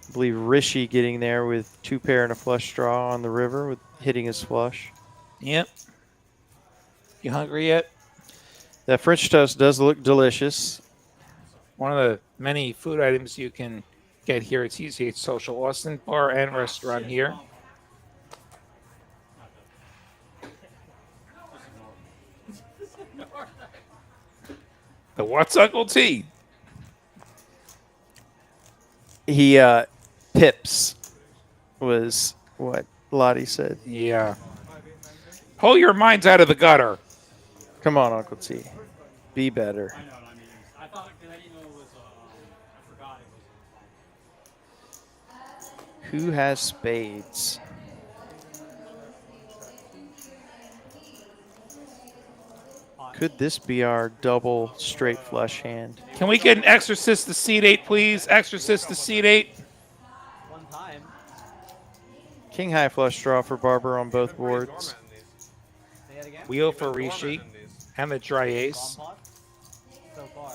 I believe, Rishi getting there with 2-pair and a flush draw on the river with hitting his flush. Yep. You hungry yet? That French toast does look delicious. One of the many food items you can get here at TCH Social Austin, bar and restaurant here. The What's Uncle T? He pips was what Lottie said. Yeah. Pull your minds out of the gutter. Come on, Uncle T. Be better. I know what I mean. I thought, because I didn't know it was, I forgot it was. Who has spades? Could this be our double straight flush hand? Can we get an exorcist to seat 8, please? Exorcist to seat 8. One time. King high flush draw for Barber on both Been pretty boards. dormant in these. Say it again. Wheel Been for dormant Rishi in these. and the dry Bomb ace. pot? So far.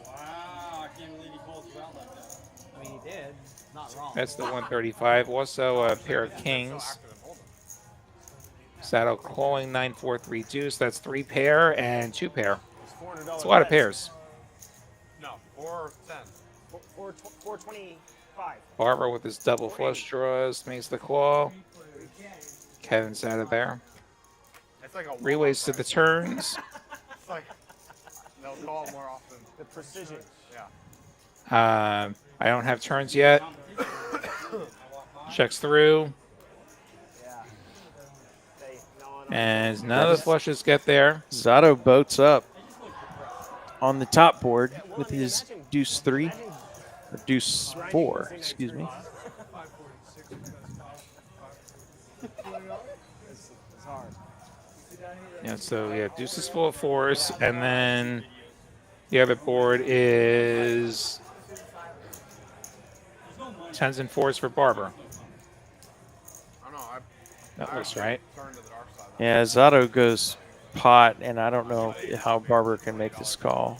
Wow, I can't believe he called you out like that. I mean, he did. Not wrong. That's the 135. Also a pair of So kings. active in hold'em. Saddle calling 9-4-3 deuce. That's 3 pair and 2 pair. It's $400. That's a lot of pairs. No, 410. 425. Barber with his double flush draws makes the call. Kevin's out of there. It's like a Reways to the turns. It's like they'll call it more often. The precision. Yeah. I don't have turns yet. Checks through. Yeah. And none of the flushes get there. Zato boats up on the top board with his deuce 3, or deuce 4, excuse me. It's hard. Yeah, so yeah, deuce is full of 4s, and then the other board is 10s and 4s for Barber. I don't know. That looks right. Turned to the dark side. Yeah, Zato goes pot, and I don't know how Barber can make this call.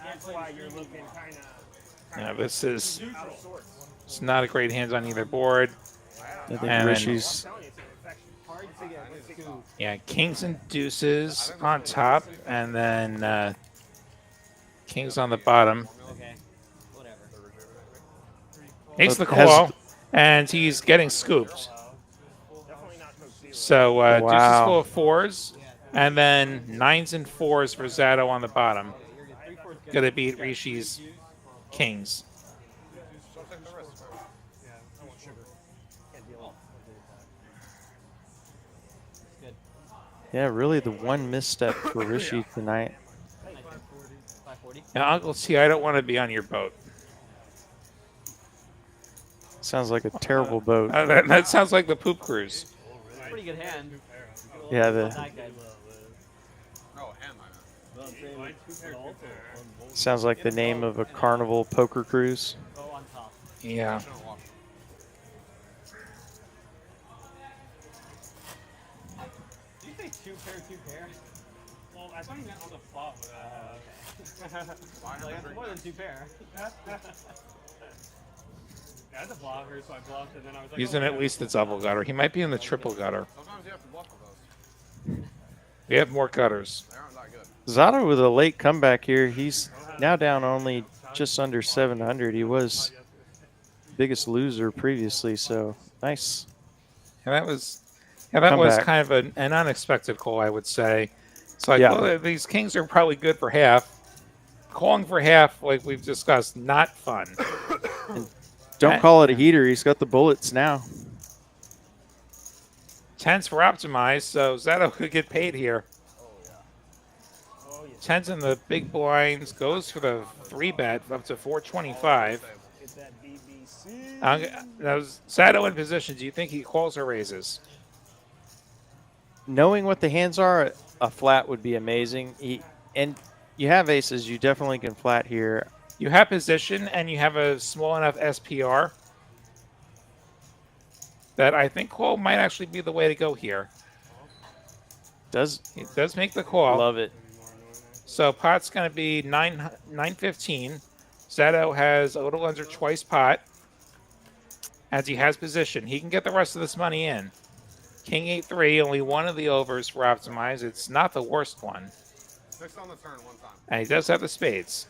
That's why you're looking kind of Yeah, this is out of sorts. it's not a great hands on either board. I think And- Rishi's I'm telling you, it's an infection. Hard to get a scoop. Yeah, kings and deuces on top, and then kings on the bottom. Okay. Whatever. Makes the Has- call, and he's getting scooped. Definitely not Coach Zero. So deuces Wow. full of 4s, and then 9s and 4s for Zato on the bottom. Gonna beat Rishi's kings. Don't take the risk. yeah, really the one misstep for Rishi tonight. 540. Now, Uncle T, I don't want to be on your boat. Sounds like a terrible boat. That sounds like the poop cruise. Pretty good hand. Yeah, Not the that good. Oh, hand line. sounds like the name of a carnival poker cruise. Go on top. Yeah. Shouldn't watch. Did you say 2 pair? Well, I thought you meant on the flop. Why Like, have that's more than 2 pair. Yeah, that's a bluffer, so I bluffed, and then I was like, Using at least the double gutter. He might be in the triple gutter. Sometimes you have to bluff with those. We have more gutters. They aren't that good. Zato with a late comeback here. He's now down only just under 700. He was biggest loser previously, so nice. And that was Comeback. kind of an unexpected call, I would say. It's like, Yeah. well, these kings are probably good for half. Calling for half, like we've discussed, not fun. Don't call it a heater. He's got the bullets now. 10s for optimize, so Zato could get paid here. 10s in the big blinds, goes for the 3-bet up to 425. Get that BBC. Now, Zato in position, do you think he calls or raises? Knowing what the hands are, a flat would be amazing. And you have aces. You definitely can flat here. You have position, and you have a small enough SPR that I think call might actually be the way to go here. He does make the call. Love it. So pot's going to be 915. Zato has a little under twice pot, as he has position. He can get the rest of this money in. King 8-3, only one of the overs for optimize. It's not the worst one. 6 on the turn one time. And he does have the spades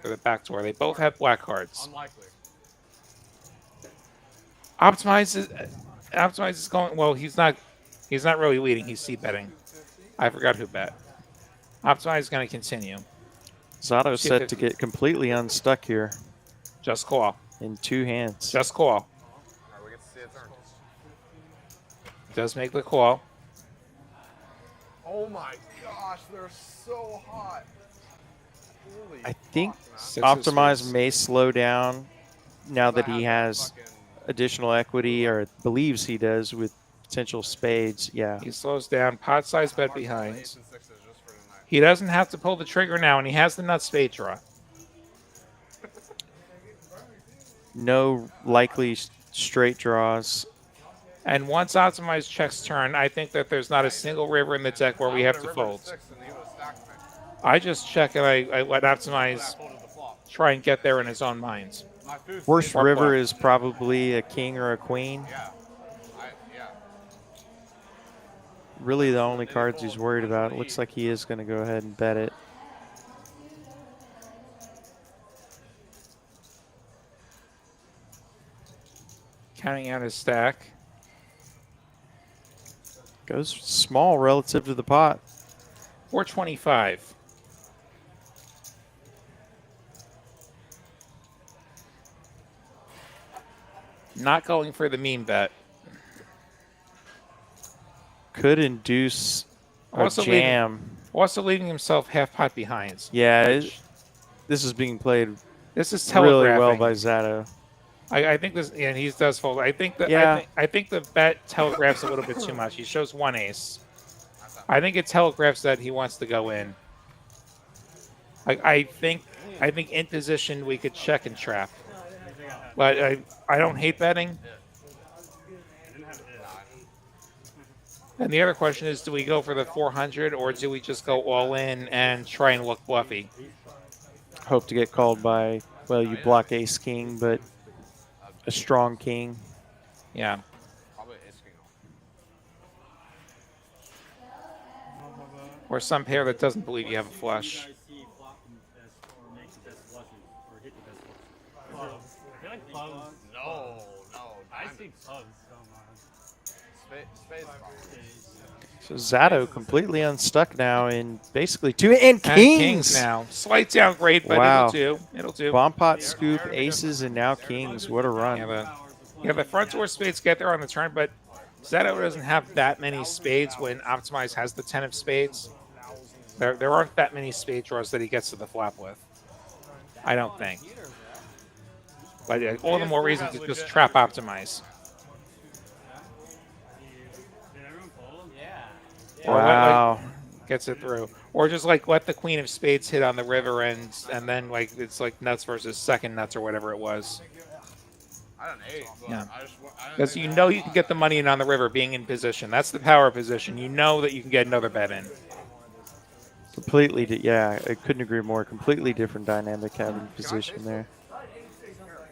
for the back door. They both have black cards. Unlikely. Optimize is going well. He's not really leading. He's c-betting. I forgot who bet. Optimize is going to continue. Zato See set if to it- get completely unstuck here Just call. in 2 hands. Just call. All right, we get to see a turn. Does make the call. Oh my gosh, they're so hot. Holy I think fuck, man. Six of Optimize spades. may slow down now that I he have has fucking additional equity, or believes he does, with potential spades. Yeah. He slows down. Pot size bet behind. Eights and sixes just for tonight. He doesn't have to pull the trigger now, and he has the nut spade draw. No likely straight draws. And once Optimize checks turn, I think that there's not a single river in the deck where we have to fold. I just check and I let Optimize try and get there in his own mind. Worst Or river bluff. is probably a king or a queen. Yeah. Really the only cards he's worried about. It looks like he is going to go ahead and bet it. Counting out his stack. Goes small relative to the pot. 425. Not going for the meme bet. Could induce a Also jam. Also leaving himself half pot behind. Yeah, which- this is being played This is really telegraphing. well by Zato. I think this, and he does fold. I think that Yeah. I think the bet telegraphs a little bit too much. He shows one ace. I think it telegraphs that he wants to go in. I think in position we could check and trap, but I don't hate betting. And the other question is, do we go for the 400 or do we just go all in and try and look bluffy? Hope to get called by, well, you block ace king, but a strong king. Yeah. Probably ace king. Or some pair that doesn't believe you have a flush. I see flopping best or make the best flushes or hit the best flushes. I feel like clubs. No. I see clubs so much. Spades probably. So Zato completely unstuck now in basically two, and kings. Kings now. Slight downgrade, but Wow. it'll do. It'll do. Bomb pot, scoop, aces, and now kings. What a run. Yeah, the front door spades get there on the turn, but Zato doesn't have that many spades when Optimize has the 10 of spades. There aren't that many spade draws that he gets to the flop with. I don't think. But all the more reason to just trap Optimize. Did everyone fold? Yeah. Or Wow. gets it through. Or just like let the queen of spades hit on the river and then like it's like nuts versus second nuts or whatever it was. I don't hate, but Yeah. I didn't Because think you that know was you can get the money in on the river being in position. That's the power position. You know that you can get another bet in. Completely, yeah, I couldn't agree more. Completely different dynamic having position there.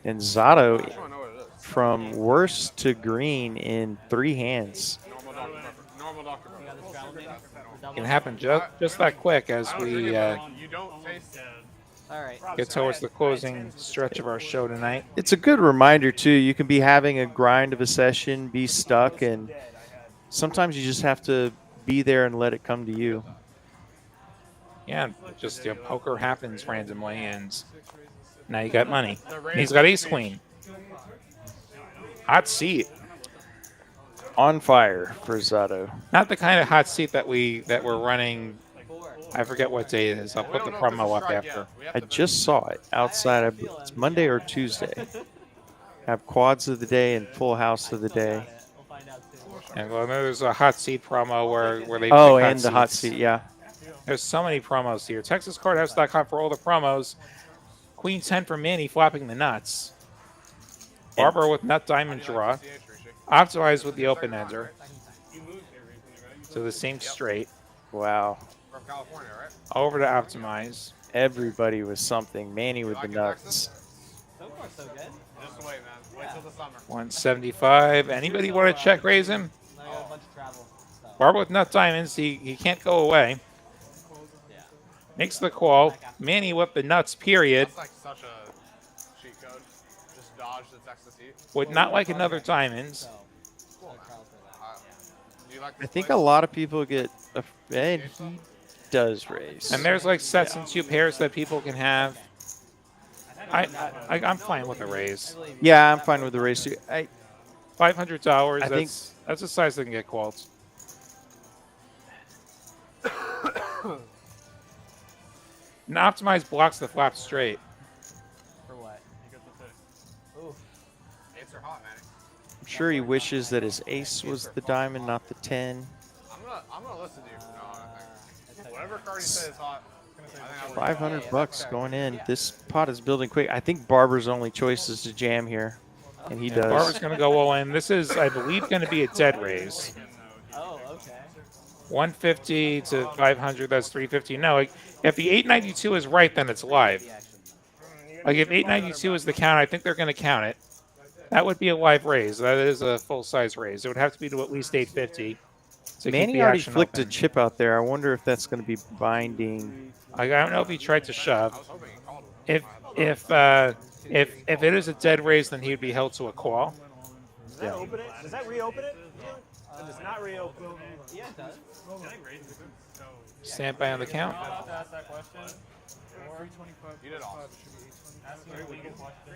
And Zato I just want to know what it is. from worst to green in 3 hands. Normal Dr. You got Pepper. the travel maybe? For double? It can happen just that quick as I don't we drink it, but you don't taste All right. get towards the closing stretch of our show tonight. It's a good reminder, too. You can be having a grind of a session, be stuck, and sometimes you just have to be there and let it come to you. Yeah, just poker happens randomly, and now you got money. And he's got ace queen. Hot seat. On fire for Zato. Not the kind of hot seat that we're running. Four. I forget what day it is. I'll put the promo up after. I just saw it outside. It's Monday or Tuesday. Have quads of the day and full house of the day. We'll find out soon. And well, there's a hot seat promo where they Oh, pick and the hot seats. seat, yeah. There's so many promos here. TexasCardHouse.com for all the promos. Queen 10 for Manny flopping the nuts. Barber with nut diamond draw. Optimized with the open ender. So the same straight. Wow. from California, right? Over to Optimize. Everybody was something. Manny with the nuts. So far, so good. Just wait, man. Wait till the summer. 175. Anybody want to check raise him? Now I got a bunch of travel. So. Barber with nut diamonds. He can't go away. Yeah. Makes the call. Manny with the nuts, period. That's like such a cheat code. Just dodge the Texas heat. Would not like another diamonds. So. Cool. Trial for that. Do you like I this think place? a lot of people get, and he does raise. And there's like sets and 2 pairs that people can have. I'm fine with a raise. Yeah, I'm fine with the raise too. $500. I think- That's a size that can get called. And Optimize blocks the flap straight. For what? Oof. Eights are hot, Manny. I'm sure he wishes that his ace was the diamond, not the 10. I'm gonna listen to you from now on. I think whatever card you say is hot. I think I would. 500 bucks going in. This pot is building quick. I think Barber's only choice is to jam here, and he does. Barber's going to go all in. This is, I believe, going to be a dead raise. Oh, okay. 150 to 500, that's 350. No, like, if the 892 is right, then it's live. Like, if 892 is the count, I think they're going to count it. That would be a live raise. That is a full-size raise. It would have to be to at least 850. To Manny keep the already action flicked open. a chip out there. I wonder if that's going to be binding. I don't know if he tried to shove. I was hoping he called. If it is a dead raise, then he would be held to a call. Does that open it? Does that reopen it? It does not reopen. Yeah, it does. Stand by on the count. Ask that question. You did awesome. Ask me a legal question.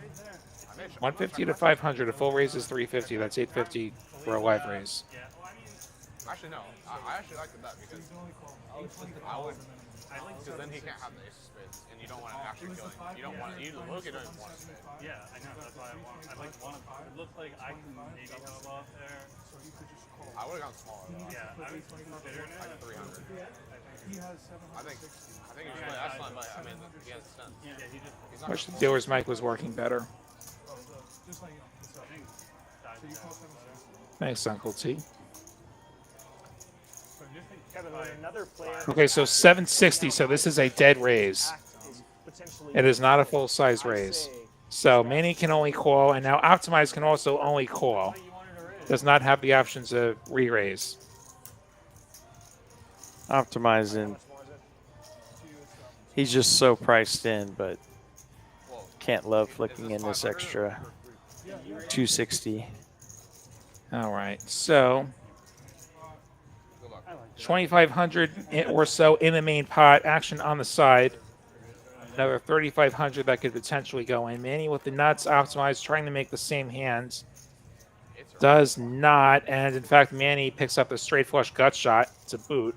I made sure. 150 to 500. A full raise is 350. That's 850 for a live raise. Actually, no. I actually like the bet because I would. Because then he can't have the ace of spades, and you don't want to actually kill him. You don't want. You look at him and want to spade. Yeah, I know. That's why I like one. It looks like I can maybe have a bluff there. I would have gone smaller though. Yeah, I was considering Like it. 300. I think you should play. That's fine, but I mean, he has sense. Yeah, he just. He's not Wish the gonna dealer's mic was working better. Thanks, Uncle T. Kevin, when another player Okay, so 760. So this is a dead raise. is potentially It is not a full-size raise. So Manny can only call, and now Optimize can also only call. Does not have the option to re-raise. Optimizing. He's just so priced in, but can't love flicking in this extra 260. All right, so 2,500 or so in the main pot. Action on the side. Another 3,500 that could potentially go in. Manny with the nuts. Optimized, trying to make the same hands. Does not, and in fact, Manny picks up a straight flush gut shot to boot.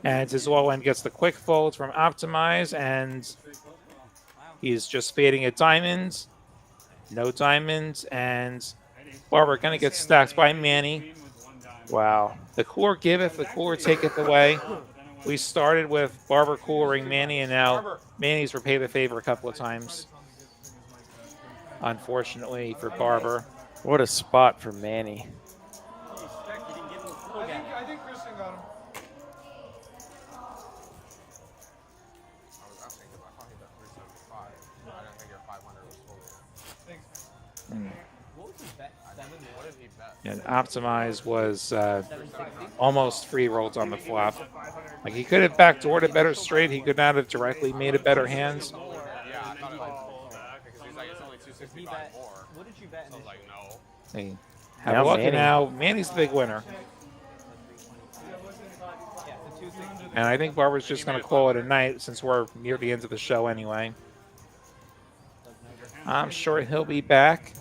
And his low end gets the quick fold from Optimize, and he's just fading at diamonds. No diamonds, and Barber going to get stacked by Manny. Wow. The cooler giveth, the cooler taketh away. We started with Barber coolering Manny, and now Manny's repay the favor a couple of times. Unfortunately for Barber. What a spot for Manny. I think Kristen got him. I was asking because I thought he bet 375. I didn't think your 500 was full. Thanks. What was his bet? 7? What did he bet? And Optimize was almost free rolled on the flop. Like, he could have backdoored a better straight. He could not have directly made a better hands. Yeah, I thought it was back because he's like, it's only 265 more. What did you bet? I was like, no. Hey, have Now luck, and Manny. now Manny's the big winner. Yeah, the 260. And I think Barber's just going to call it a night since we're near the end of the show anyway. I'm sure he'll be back,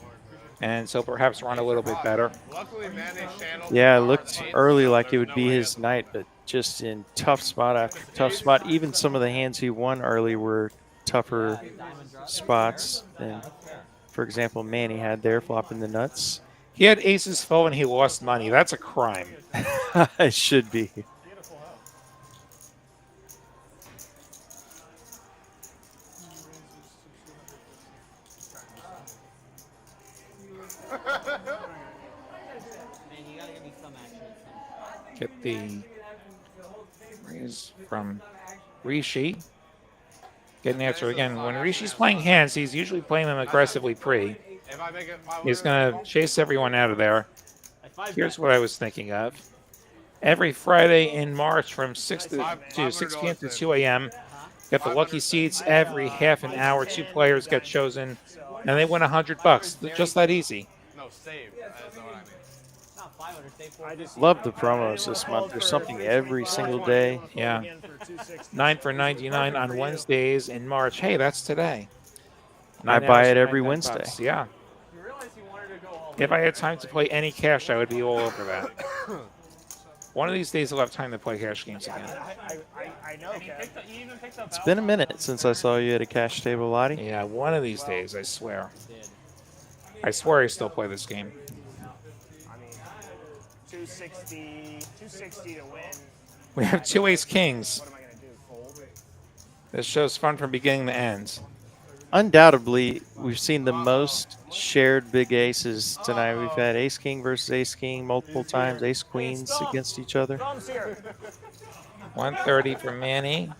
and so perhaps run a little bit better. Luckily, Manny's channel. Yeah, it looked early like it would be his night, but just in tough spot after tough spot. Even some of the hands he won early were tougher spots than, for example, Manny had there, flopping the nuts. He had aces full and he lost money. That's a crime. It should be. Man, you gotta give me some action. Get the raise from Rishi. Get an answer again. When Rishi's playing hands, he's usually playing them aggressively pre. If I make it 500, He's going to chase everyone out of there. Here's what I was thinking of. Every Friday in March from 6 p.m. to 2 a.m., get the lucky seats every half an hour. 2 players get chosen, and they win $100. Just that easy. no, save. That's what I mean. Not 500, stay 4. I just Love the promos this month. There's something every single day. Yeah. again for 260. 9 for 99 on Wednesdays in March. Hey, that's today. I 9 buy hours it for every 99 Wednesday. bucks. Yeah. You realize you wanted to go all If I had time to play any cash, I would be all over that. One of these days, I'll have time to play cash games again. I know, Kev. You even picked up It's been a minute since I saw you at a cash table, Lottie. Yeah, one of these days, I swear. I swear I still play this game. I mean, 260 to win. We have two ace kings. What am I going to do? Fold? This show's fun from beginning to end. Undoubtedly, we've seen the most shared big aces tonight. We've had ace king versus ace king multiple times, ace queens against each other. Thumbs here. 130 for Manny.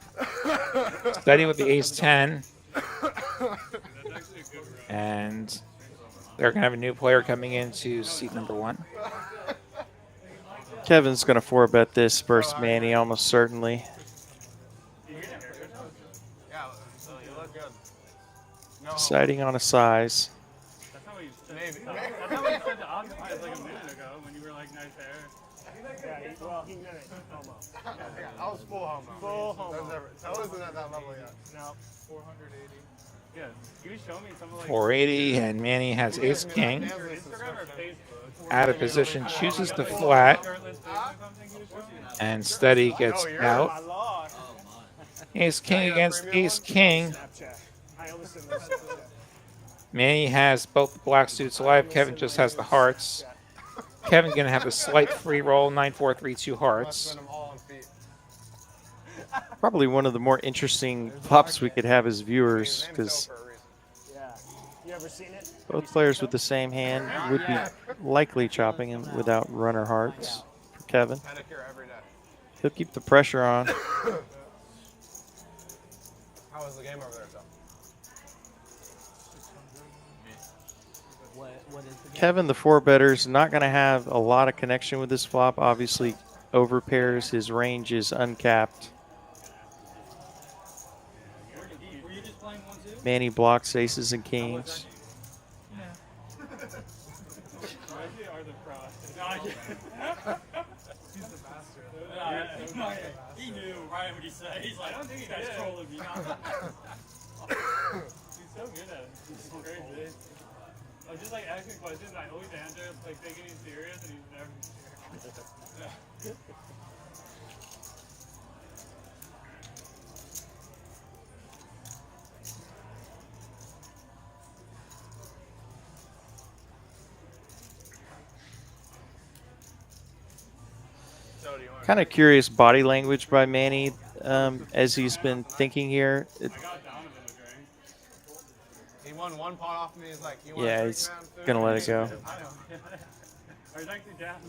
Steady with the ace 10. And they're going to have a new player coming into seat number 1. Kevin's going to 4-bet this versus Manny almost certainly. Yeah, so you look good. No. Deciding on a size. That's not what you said. Maybe. That's not what you said to Optimize like a minute ago when you were like, nice hair. Yeah, well, he meant it. Homo. Yeah, I was full homo. Full homo. I wasn't at that level yet. No. 480. Yeah. Can you show me some of like 480, and Manny has ace king. your Instagram or Facebook? Out of position, chooses the flat, Shirtless pics or something? Can you show me? and steady gets I out. lost. Ace king against ace king. Snapchat. I listen to Snapchat. Manny has both the black suits alive. Kevin just has the hearts. Kevin's going to have a slight free roll, 9-4-3-2 hearts. Probably one of the more interesting flops we could have as viewers, because Yeah. You ever seen it? both players with the same hand would be likely chopping him without runner hearts for Kevin. Pedicure every day. He'll keep the pressure on. How was the game over there, Joe? What is the game? Kevin, the 4-better's not going to have a lot of connection with this flop. Obviously, over pairs, his range is uncapped. Were you just playing 1-2? Manny blocks aces and kings. Actually, are the cross. No, I can't. He's the master. He knew right what he said. He's like, I don't think he guy's trolling me. He's so good at it. It's crazy. I'm just like asking questions. I always answer, like thinking he's serious, and he's never serious. So do you want Kind of curious body language by Manny as he's been thinking here. I got Donovan a drink. He won one pot off me. He's like, you want Yeah, a drink, he's man? Food? going to let it go. I know. I was actually down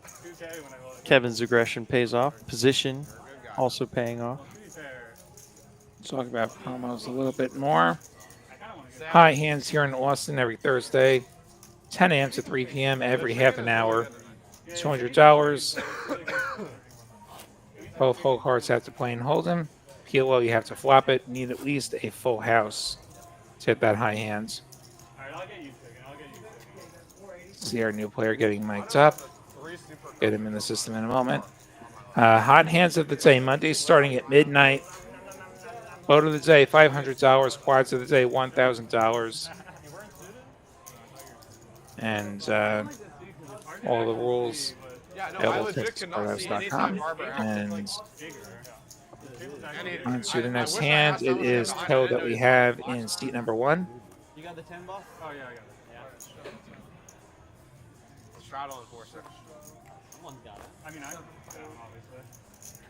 2K when I was. Kevin's aggression pays off. Position Good guy. also paying off. To be fair, Talk about promos a little bit more. I kind of want to get High hands here in Austin every Thursday, 10 a.m. to 3 p.m. every half an hour. $200. Both whole cards have to play and hold them. PLO, you have to flop it. Need at least a full house to hit that high hands. Alright, I'll get used to it. I'll get used to it. See our new player getting mic'd up. Three super Get him in the system in a moment. Hot hands of the day, Monday starting at midnight. Vote of the day, $500. Quads of the day, $1,000. And all the rules Yeah, no, I available legit at could not see anytime SportsCards.com. Barber acted like And any. on to the I next wish I hand, asked it someone is behind Toe it. that we have in seat number 1. You got the 10 buff? Oh, yeah, I got it. Yeah. Straddle and 4-6. Someone's got it. I mean, I'm down, obviously.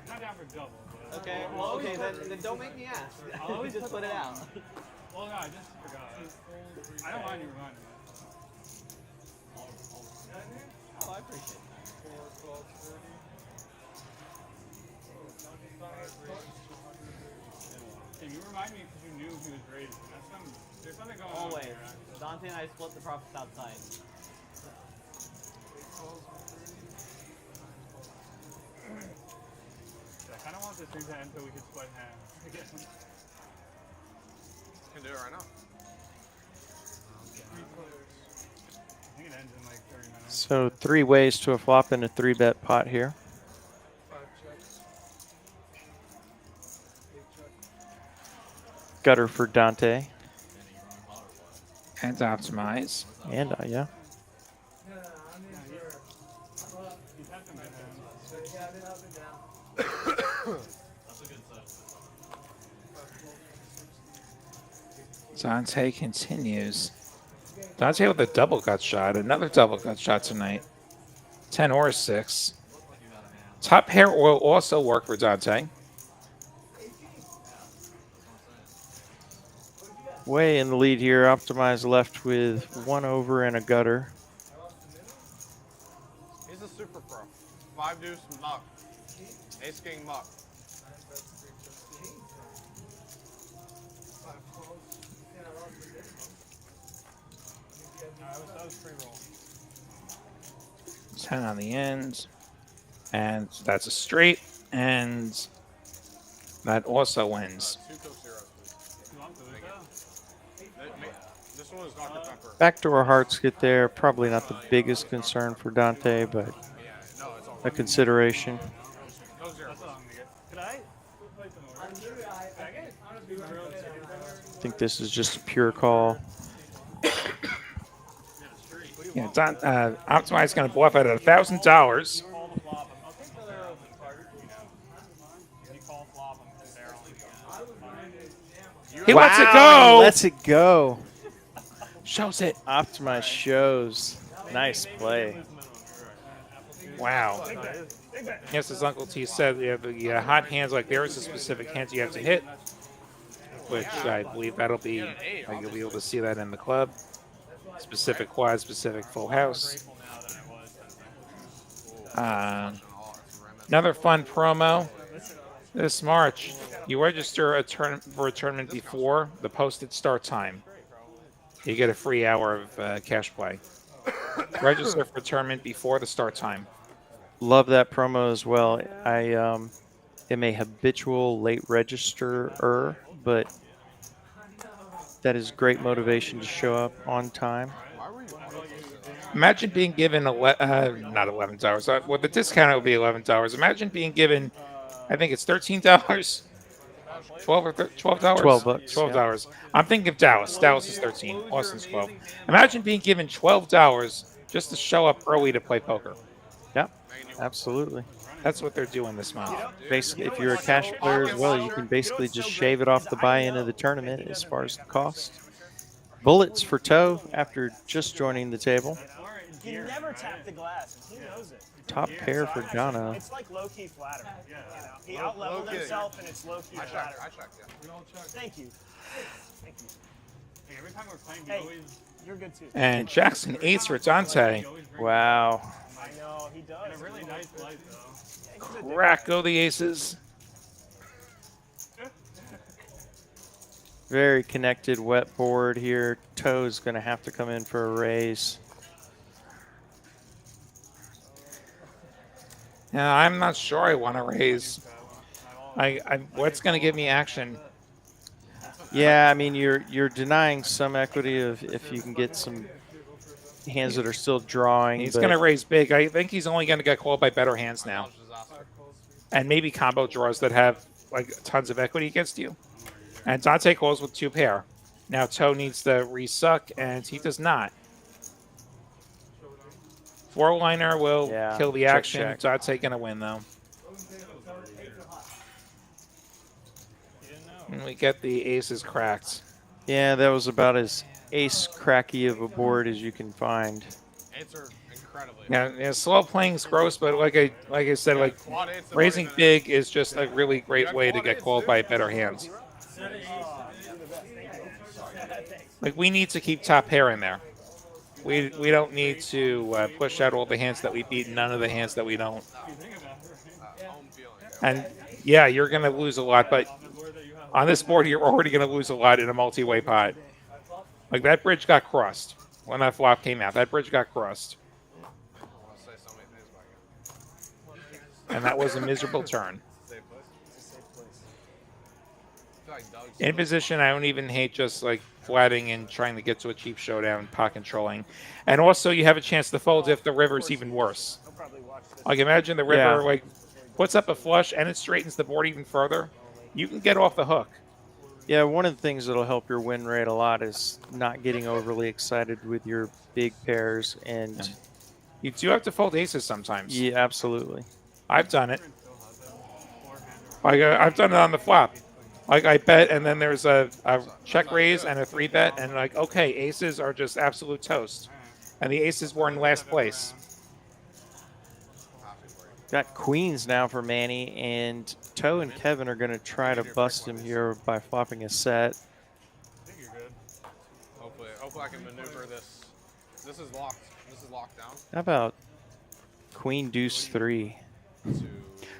I'm not down for double. But Okay, well, okay, then don't make me ask. I'll always just put it out. Well, no, I just forgot. I don't mind you reminding me. Oh, I appreciate that. Can you remind me because you knew he was raised? There's something going on Always. here. Right? Dante and I split the profits outside. I kind of want this thing to end so we can split hands again. Can do it right now. I think it ends in like 30 minutes. So 3 ways to a flop in a 3-bet pot here. 5 checks. 8 check. Gutter for Dante. And optimize. And yeah. He's had some good hands. Dante continues. Dante with a double gut shot. Another double gut shot tonight. 10 or 6. Top pair will also work for Dante. Way in the lead here. Optimize left with 1 over and a gutter. He's a super pro. 5 deuce muck. Ace king muck. That was free roll. 10 on the end. And that's a straight. And that also wins. 2 Coke Zeros, please. This one is Dr. Pepper. Backdoor hearts get there. Probably not the biggest concern for Dante, but a consideration. Coke Zero. Could I? I think this is just a pure call. Yeah, Optimize going to bluff at $1,000. Call the flop. I'll take the other open card. If you call flop, I'm barreling. He lets it go. Lets it go. Shows it. Optimize shows. Nice play. Wow. Yes, as Uncle T said, the hot hands like there is a specific hands you have to hit, which I believe that'll be, you'll be able to see that in the club. Specific quad, specific full house. Another fun promo this March. You register for a tournament before the posted start time. You get a free hour of cash play. Register for a tournament before the start time. Love that promo as well. I am a habitual late registerer, but that is great motivation to show up on time. Imagine being given not $11. With the discount, it would be $11. Imagine being given, I think it's $13, $12 or $12. $12. $12. I'm thinking of Dallas. Dallas is 13. Austin's 12. Imagine being given $12 just to show up early to play poker. Yep, absolutely. That's what they're doing this month. Basically, if you're a cash player as well, you can basically just shave it off the buy-in of the tournament as far as the cost. Bullets for Toe after just joining the table. He never tapped the glass, and he knows it. Top pair for Ghana. It's like low-key flattery. You know? He out-leveled himself, and it's low-key flattery. I checked, yeah. Thank you. Thank you. Hey, every time we're playing, you Hey, always. you're good too. And Jackson 8s for Dante. Wow. I know, he does. And a really nice light, though. Crack go the aces. Very connected wet board here. Toe's going to have to come in for a raise. Yeah, I'm not sure I want to raise. What's going to give me action? Yeah, I mean you're denying some equity of if you can get some hands that are still drawing. He's going to raise big. I think he's only going to get called by better hands now. And maybe combo draws that have like tons of equity against you. And Dante calls with 2 pair. Now Toe needs to resuck, and he does not. 4-liner will kill the action. Check. Dante going to win, though. And we get the aces cracked. Yeah, that was about as ace cracky of a board as you can find. Eights are incredibly. Yeah, slow playing is gross, but like I said, like raising big is just a really great way to get called by better hands. Like we need to keep top pair in there. We don't need to push out all the hands that we beat, none of the hands that we don't. And yeah, you're gonna lose a lot, but on this board you're already gonna lose a lot in a multi-way pot. Like that bridge got crossed when that flop came out. That bridge got crossed. And that was a miserable turn. In position, I don't even hate just like flatting and trying to get to a cheap showdown, pot controlling. And also you have a chance to fold if the river's even worse. Like imagine the river like puts up a flush and it straightens the board even further. You can get off the hook. Yeah, one of the things that'll help your win rate a lot is not getting overly excited with your big pairs. And you do have to fold aces sometimes. Yeah, absolutely. I've done it. Like I've done it on the flop. Like I bet, and then there's a check raise and a 3-bet, and like, okay, aces are just absolute toast. And the aces were in last place. Got queens now for Manny, and Toe and Kevin are going to try to bust him here by flopping a set. I think you're good. Hopefully I can maneuver this. This is locked. This is locked down. How about queen deuce 3?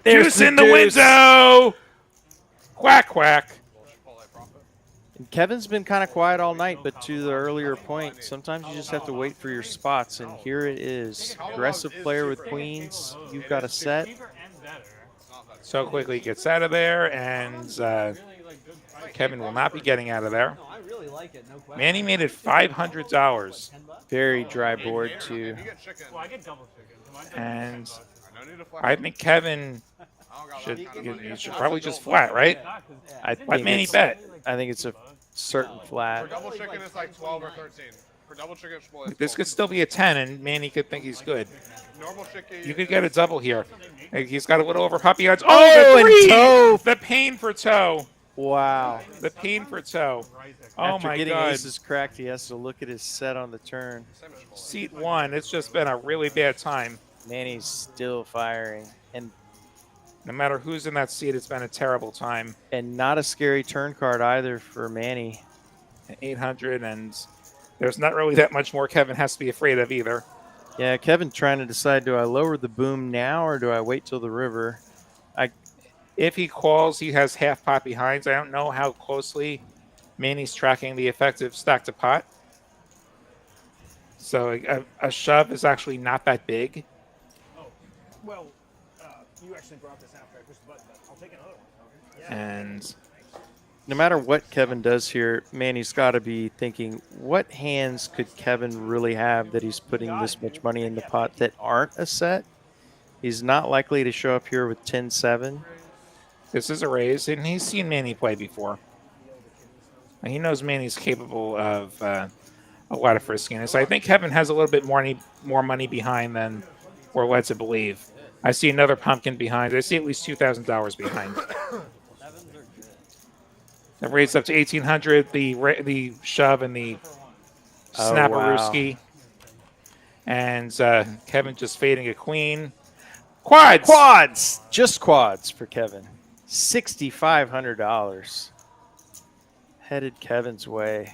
Deuce in the window! Quack, quack. And Kevin's been kind of quiet all night, but to the earlier point, sometimes you just have to wait for your spots, and here it is. Aggressive player with queens. You've got a set. So quickly gets out of there, and Kevin will not be getting out of there. No, I really like it. No question. Manny made it $500. Very dry board, too. Well, I get double chicken. And I think Kevin should probably just flat, right? Let Manny bet. I think it's a certain flat. For double chicken, it's like 12 or 13. For double chicken, it's This could still be a 10, and Manny could think he's good. normal chicken. You could get a double here. He's got a little over puppy odds. Oh, Oh, the and three! Toe. The pain for Toe. Wow. The pain for Toe. Oh After my getting God. aces cracked, he has to look at his set on the turn. Seat 1. It's just been a really bad time. Manny's still firing, and No matter who's in that seat, it's been a terrible time. not a scary turn card either for Manny. 800, and there's not really that much more Kevin has to be afraid of either. Yeah, Kevin trying to decide, do I lower the boom now or do I wait till the river? If he calls, he has half pot behinds. I don't know how closely Manny's tracking the effective stack to pot. So a shove is actually not that big. Well, you actually brought this after I pushed the button, but I'll take another one. Yeah. And No matter what Kevin does here, Manny's got to be thinking, what hands could Kevin really have that he's putting this much money in the pot that aren't a set? He's not likely to show up here with 10-7. this is a raise, and he's seen Manny play before. And he knows Manny's capable of a lot of friskiness. I think Kevin has a little bit more money behind than we're led to believe. I see another pumpkin behind. I see at least $2,000 behind. The raise up to 1,800. The shove and the snapperooski. And Kevin just fading a queen. Quads! Quads! Just quads for Kevin. $6,500. Headed Kevin's way.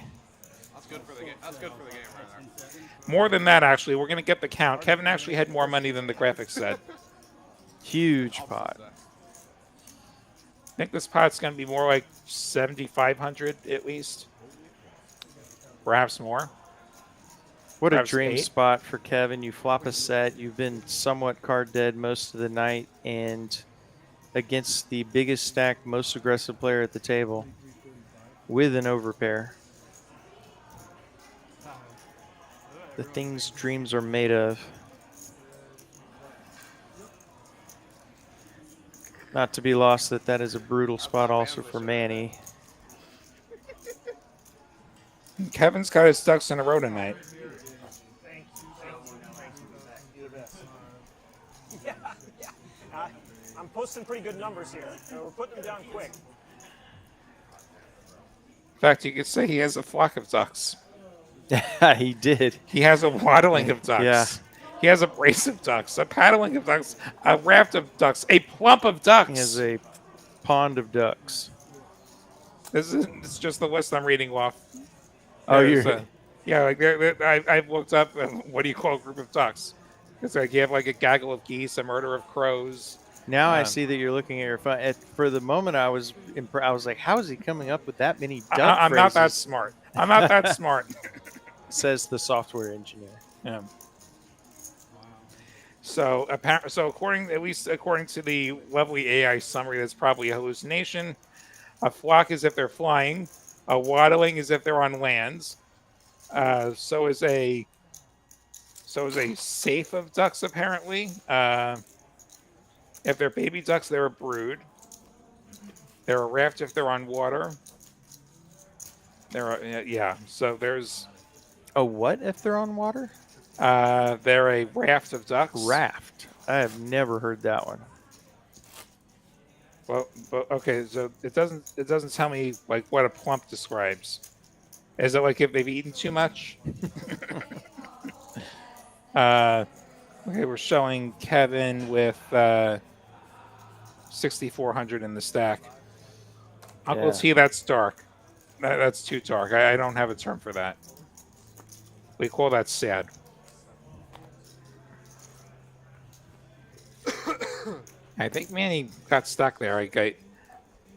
That's good for the game. That's good for the game right there. More than that, actually. We're going to get the count. Kevin actually had more money than the graphics said. Huge pot. I think this pot's going to be more like 7,500 at least. Perhaps more. What a Perhaps dream 8. spot for Kevin. You flop a set. You've been somewhat card dead most of the night, and against the biggest stack, most aggressive player at the table with an overpair. The things dreams are made of. Not to be lost that is a brutal spot also for Manny. Kevin's got his ducks in a row tonight. You're the best. Yeah. I'm posting pretty good numbers here. We're putting them down quick. In fact, you could say he has a flock of ducks. He did. He has a waddling of ducks. Yeah. He has a brace of ducks, a paddling of ducks, a raft of ducks, a plump of ducks. He has a pond of ducks. It's just the list I'm reading off. Oh, There's, you're... yeah, like I've looked up what do you call a group of ducks? It's like you have like a gaggle of geese, a murder of crows. Now I see that you're looking at your phone. For the moment, I was like, how is he coming up with that many duck I'm phrases? not that smart. I'm not that smart. Says the software engineer. Yeah. So according to the lovely AI summary, that's probably a hallucination. A flock is if they're flying. A waddling is if they're on land. So is a safe of ducks apparently. If they're baby ducks, they're a brood. They're a raft if they're on water. Yeah. So there's A what if they're on water? they're a raft of ducks. Raft. I have never heard that one. Well, okay. So it doesn't tell me like what a plump describes. Is it like if they've eaten too much? uh, okay, we're showing Kevin with 6,400 in the stack. Uncle Yeah. T, that's dark. That's too dark. I don't have a term for that. We call that sad. I think Manny got stuck there.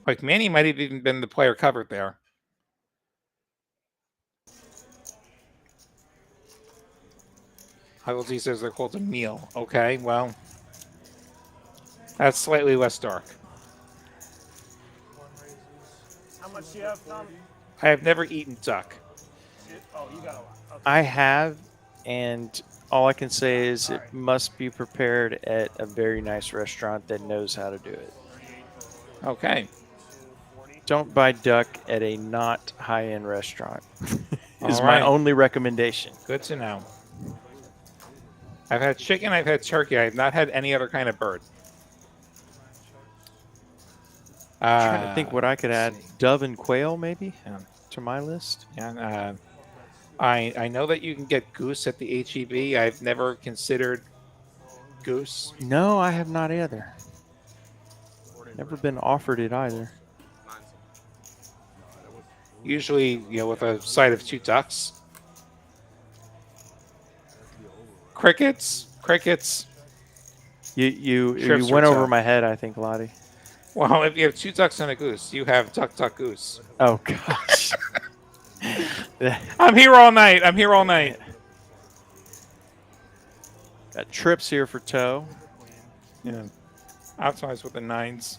Like Manny might have even been the player covered there. Uncle T says they're called a meal. Okay, well, that's slightly less dark. How much do you have, Tom? I have never eaten duck. Oh, you got a lot. Okay. I have, and all I can say is it must be prepared at a very nice restaurant that knows how to do it. Okay. Don't buy duck at a not high-end restaurant. Is All my right. only recommendation. Good to know. I've had chicken, I've had turkey, I have not had any other kind of bird. I'm trying to think what I could add. Dove and quail, maybe, Yeah. to my list. Yeah, I know that you can get goose at the HEB. I've never considered goose. No, I have not either. Never been offered it either. Usually, with a side of 2 ducks. Crickets. You Trips went or over toe. my head, I think, Lottie. Well, if you have 2 ducks and a goose, you have duck, goose. Oh, gosh. I'm here all night. Got trips here for toe. Yeah. Optimize with the 9s.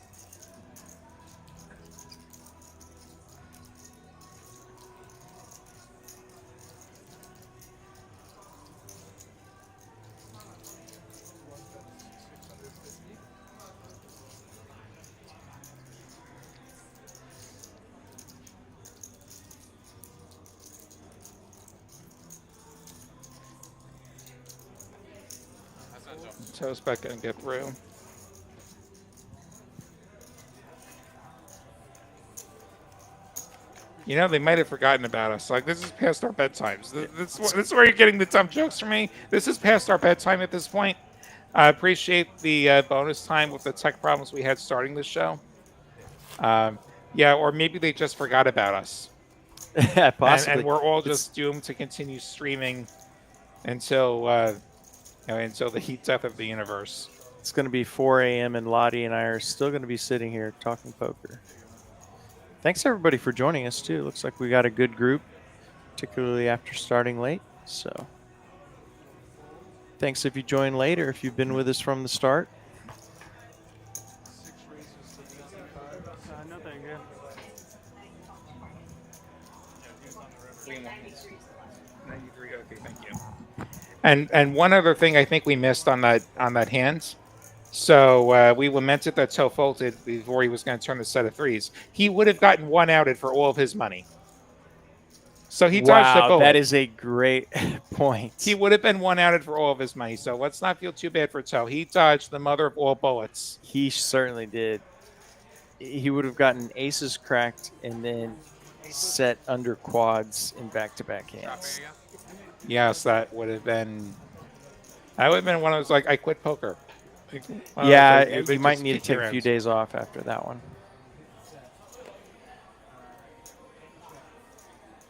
Toe's back gonna get through. They might have forgotten about us. Like, this is past our bedtimes. This is where you're getting the dumb jokes from me. This is past our bedtime at this point. I appreciate the bonus time with the tech problems we had starting the show. Yeah, or maybe they just forgot about us. Possibly. And we're all just doomed to continue streaming until the heat death of the universe. It's going to be 4 a.m. and Lottie and I are still going to be sitting here talking poker. Thanks everybody for joining us too. Looks like we got a good group, particularly after starting late. So thanks if you joined later, if you've been with us from the start. No, thank you. 93. Okay, thank you. And one other thing I think we missed on that hand. So we lamented that Toe folded before he was going to turn the set of 3s. He would have gotten 1 outed for all of his money. So he dodged a bullet. That is a great point. He would have been 1 outed for all of his money. So let's not feel too bad for Toe. He dodged the mother of all bullets. He certainly did. He would have gotten aces cracked and then set under quads in back-to-back hands. Yes, that would have been one of those, like, I quit poker. Yeah, They you might just need to kick take your a few ass. days off after that one.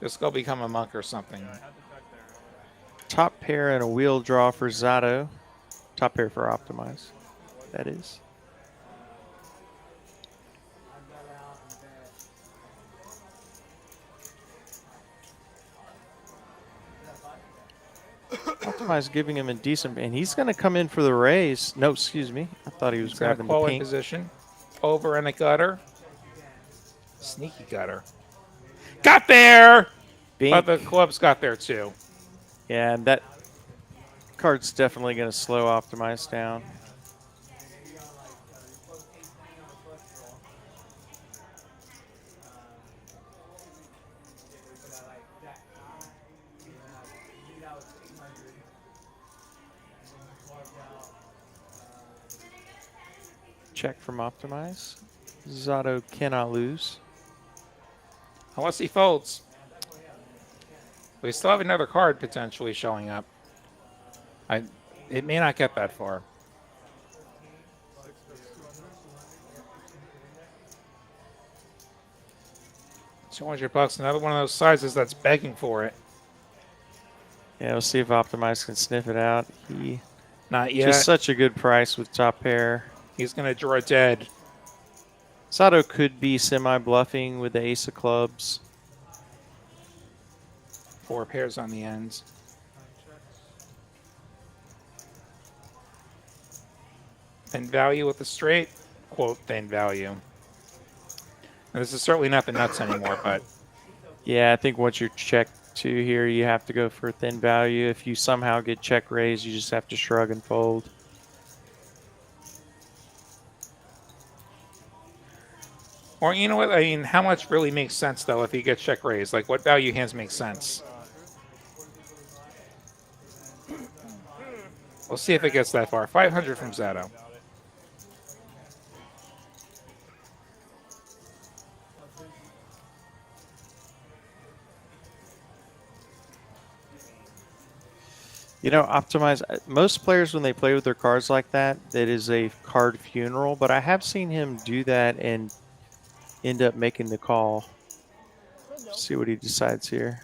Just go become a monk or something. Top pair and a wheel draw for Zato. Top pair for Optimize, that is. Optimize giving him a decent, and he's going to come in for the raise. No, excuse me. I thought he was He's gonna grabbing the call in pink. position. Over in the gutter. Sneaky gutter. Got there! Bink. But the clubs got there too. Yeah, and that card's definitely going to slow Optimize down. Check from Optimize. Zato cannot lose. Unless he folds. We still have another card potentially showing up. It may not get that far. $200, another one of those sizes that's begging for it. Yeah, we'll see if Optimize can sniff it out. He Not yet. just such a good price with top pair. He's going to draw dead. Sato could be semi-bluffing with the ace of clubs. 4 pairs on the ends. Thin value with the straight. Quote, thin value. Now, this is certainly not the nuts anymore, but Yeah, I think once you're checked to here, you have to go for thin value. If you somehow get check raised, you just have to shrug and fold. or you know what? I mean, how much really makes sense though if you get check raised? Like, what value hands make sense? We'll see if it gets that far. 500 from Zato. You know, Optimize, most players when they play with their cards like that, it is a card funeral, but I have seen him do that and end up making the call. See what he decides here.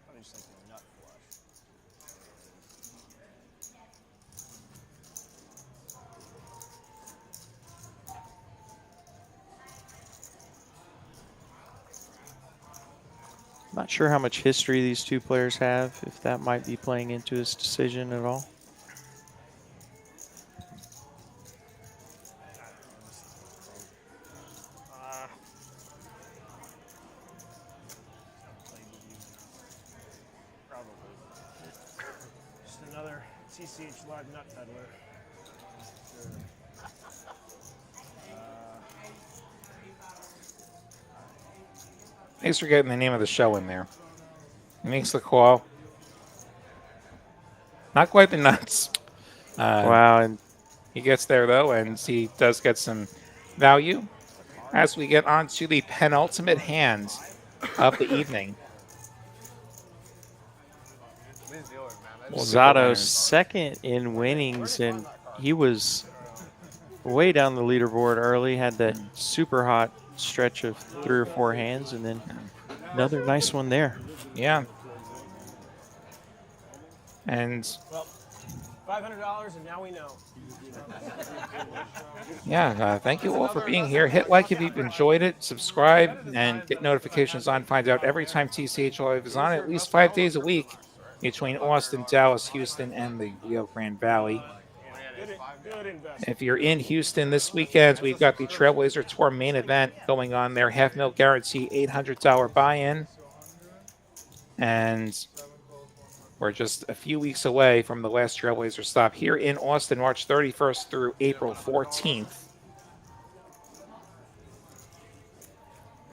I'm just thinking nut flush. Not sure how much history these two players have, if that might be playing into his decision at all. Probably. Just another TCH live nut peddler. Sure. Thanks for getting the name of the show in there. He makes the call. Not quite the nuts. Wow, and He gets there, though, and he does get some value as we get on to the penultimate hand of the evening. These dealers, man. Well, Zato's second in winnings, and he was way down the leaderboard early, had that super hot stretch of 3 or 4 hands, and then another nice one there. Yeah. And Well, $500, and now we know. yeah, thank you all for being here. Hit like if you've enjoyed it, subscribe, and get notifications on. Find out every time TCH Live is on, at least 5 days a week between Austin, Dallas, Houston, and the Rio Grande Valley. Good investment. If you're in Houston this weekend, we've got the Trailblazer Tour main event going on there. $500,000 guarantee, $800 buy-in. And we're just a few weeks away from the last Trailblazer stop here in Austin, March 31st through April 14th.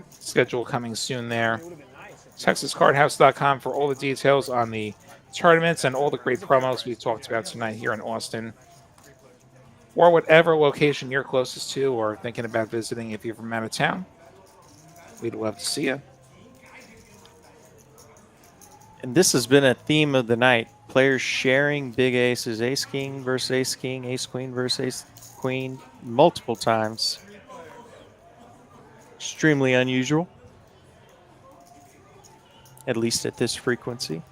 Schedule coming soon there. TexasCardHouse.com for all the details on the tournaments and all the great promos we talked about tonight here in Austin. Or whatever location you're closest to or thinking about visiting if you're from out of town. We'd love to see you. And this has been a theme of the night. Players sharing big aces, ace-king versus ace-king, ace-queen versus ace-queen, multiple times. Extremely unusual, at least at this frequency.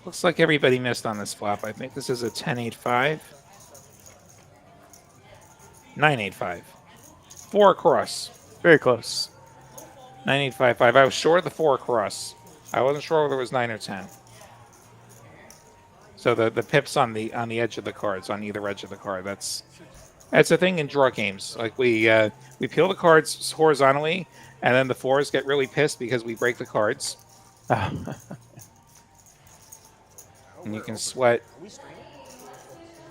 Looks like everybody missed on this flop. I think this is a 10-8-5. 9-8-5. 4 across. Very close. 9-8-5-5. I was sure of the 4 across. I wasn't sure whether it was 9 or 10. So the pips on the edge of the cards, on either edge of the card. That's a thing in draw games. Like we peel the cards horizontally, and then the 4s get really pissed because we break the cards. And you can sweat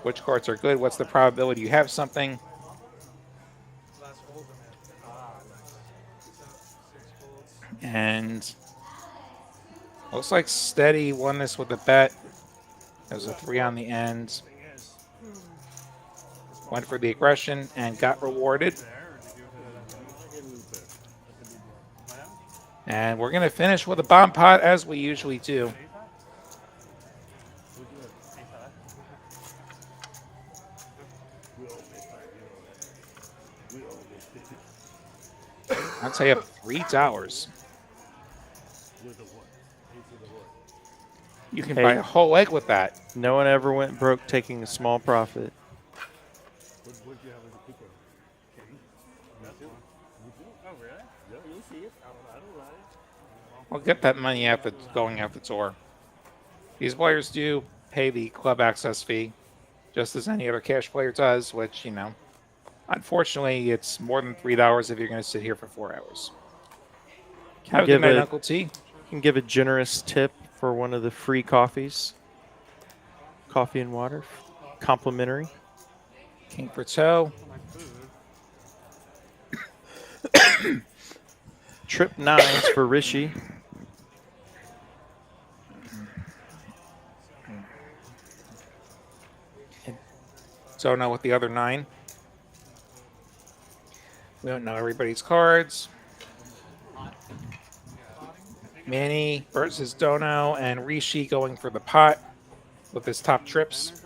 which cards are good, what's the probability you have something. And looks like Steady won this with a bet. There's a 3 on the end. Went for the aggression and got rewarded. And we're going to finish with a bomb pot as we usually do. I'll tell you up $3. You can buy a whole egg with that. No one ever went broke taking a small profit. What do you have as a picker? Oh, really? Yeah, you'll see it. I don't lie. I'll get that money after going out the door. These players do pay the club access fee, just as any other cash player does, which, you know, unfortunately, it's more than $3 if you're going to sit here for 4 hours. Have a good night, Uncle T. You can give a generous tip for one of the free coffees. Coffee and water, complimentary. King for toe. Trip 9s for Rishi. Don't know what the other 9. We don't know everybody's cards. Manny versus Dono and Rishi going for the pot with his top trips.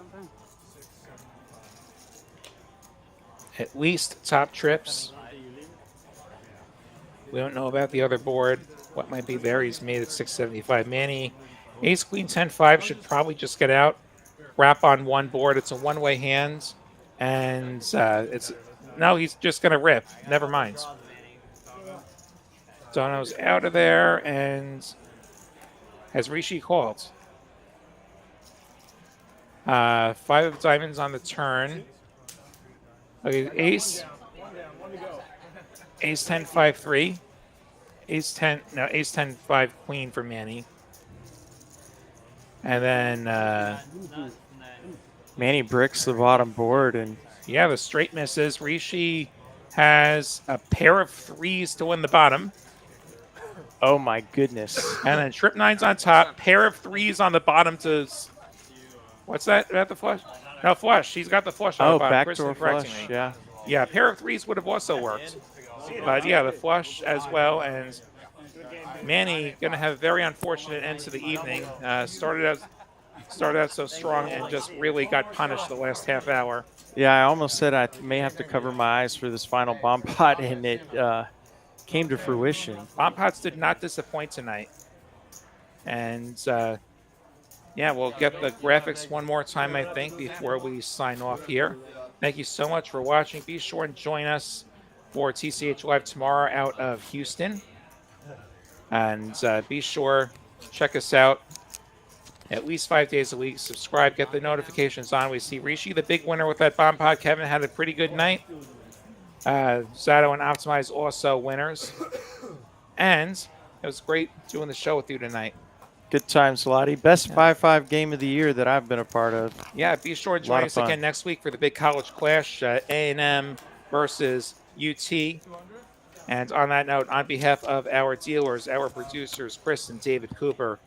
At least top trips. We don't know about the other board. What might be there? He's made at 675. Manny, ace, queen, 10, 5 should probably just get out. Wrap on one board. It's a one-way hand. And no, he's just going to rip. Never mind. Dono's out of there, and has Rishi called? 5 of diamonds on the turn. Okay, ace. Ace 10 5 3. Ace 10 ace 10 5 queen for Manny. And then Manny bricks the bottom board, and yeah, the straight misses. Rishi has a pair of 3s to win the bottom. oh my goodness. And then trip 9's on top, pair of 3s on the bottom to... What's that about the flush? No, flush. He's got the flush on the bottom. Backdoor flush, yeah. Yeah, a pair of 3s would have also worked. But yeah, the flush as well. And Manny going to have a very unfortunate end to the evening. Started out so strong and just really got punished the last half hour. Yeah, I almost said I may have to cover my eyes for this final bomb pot, and it came to fruition. Bomb pots did not disappoint tonight. And yeah, we'll get the graphics one more time, I think, before we sign off here. Thank you so much for watching. Be sure and join us for TCH Live tomorrow out of Houston. And be sure to check us out at least 5 days a week. Subscribe, get the notifications on. We see Rishi, the big winner with that bomb pot. Kevin had a pretty good night. Zato and Optimize also winners. And it was great doing the show with you tonight. Good times, Lottie. Best 5-5 game of the year that I've been a part of. Yeah, be sure to join us again next week for the big college clash, A&M versus UT. And on that note, on behalf of our dealers, our producers, Chris and David Cooper,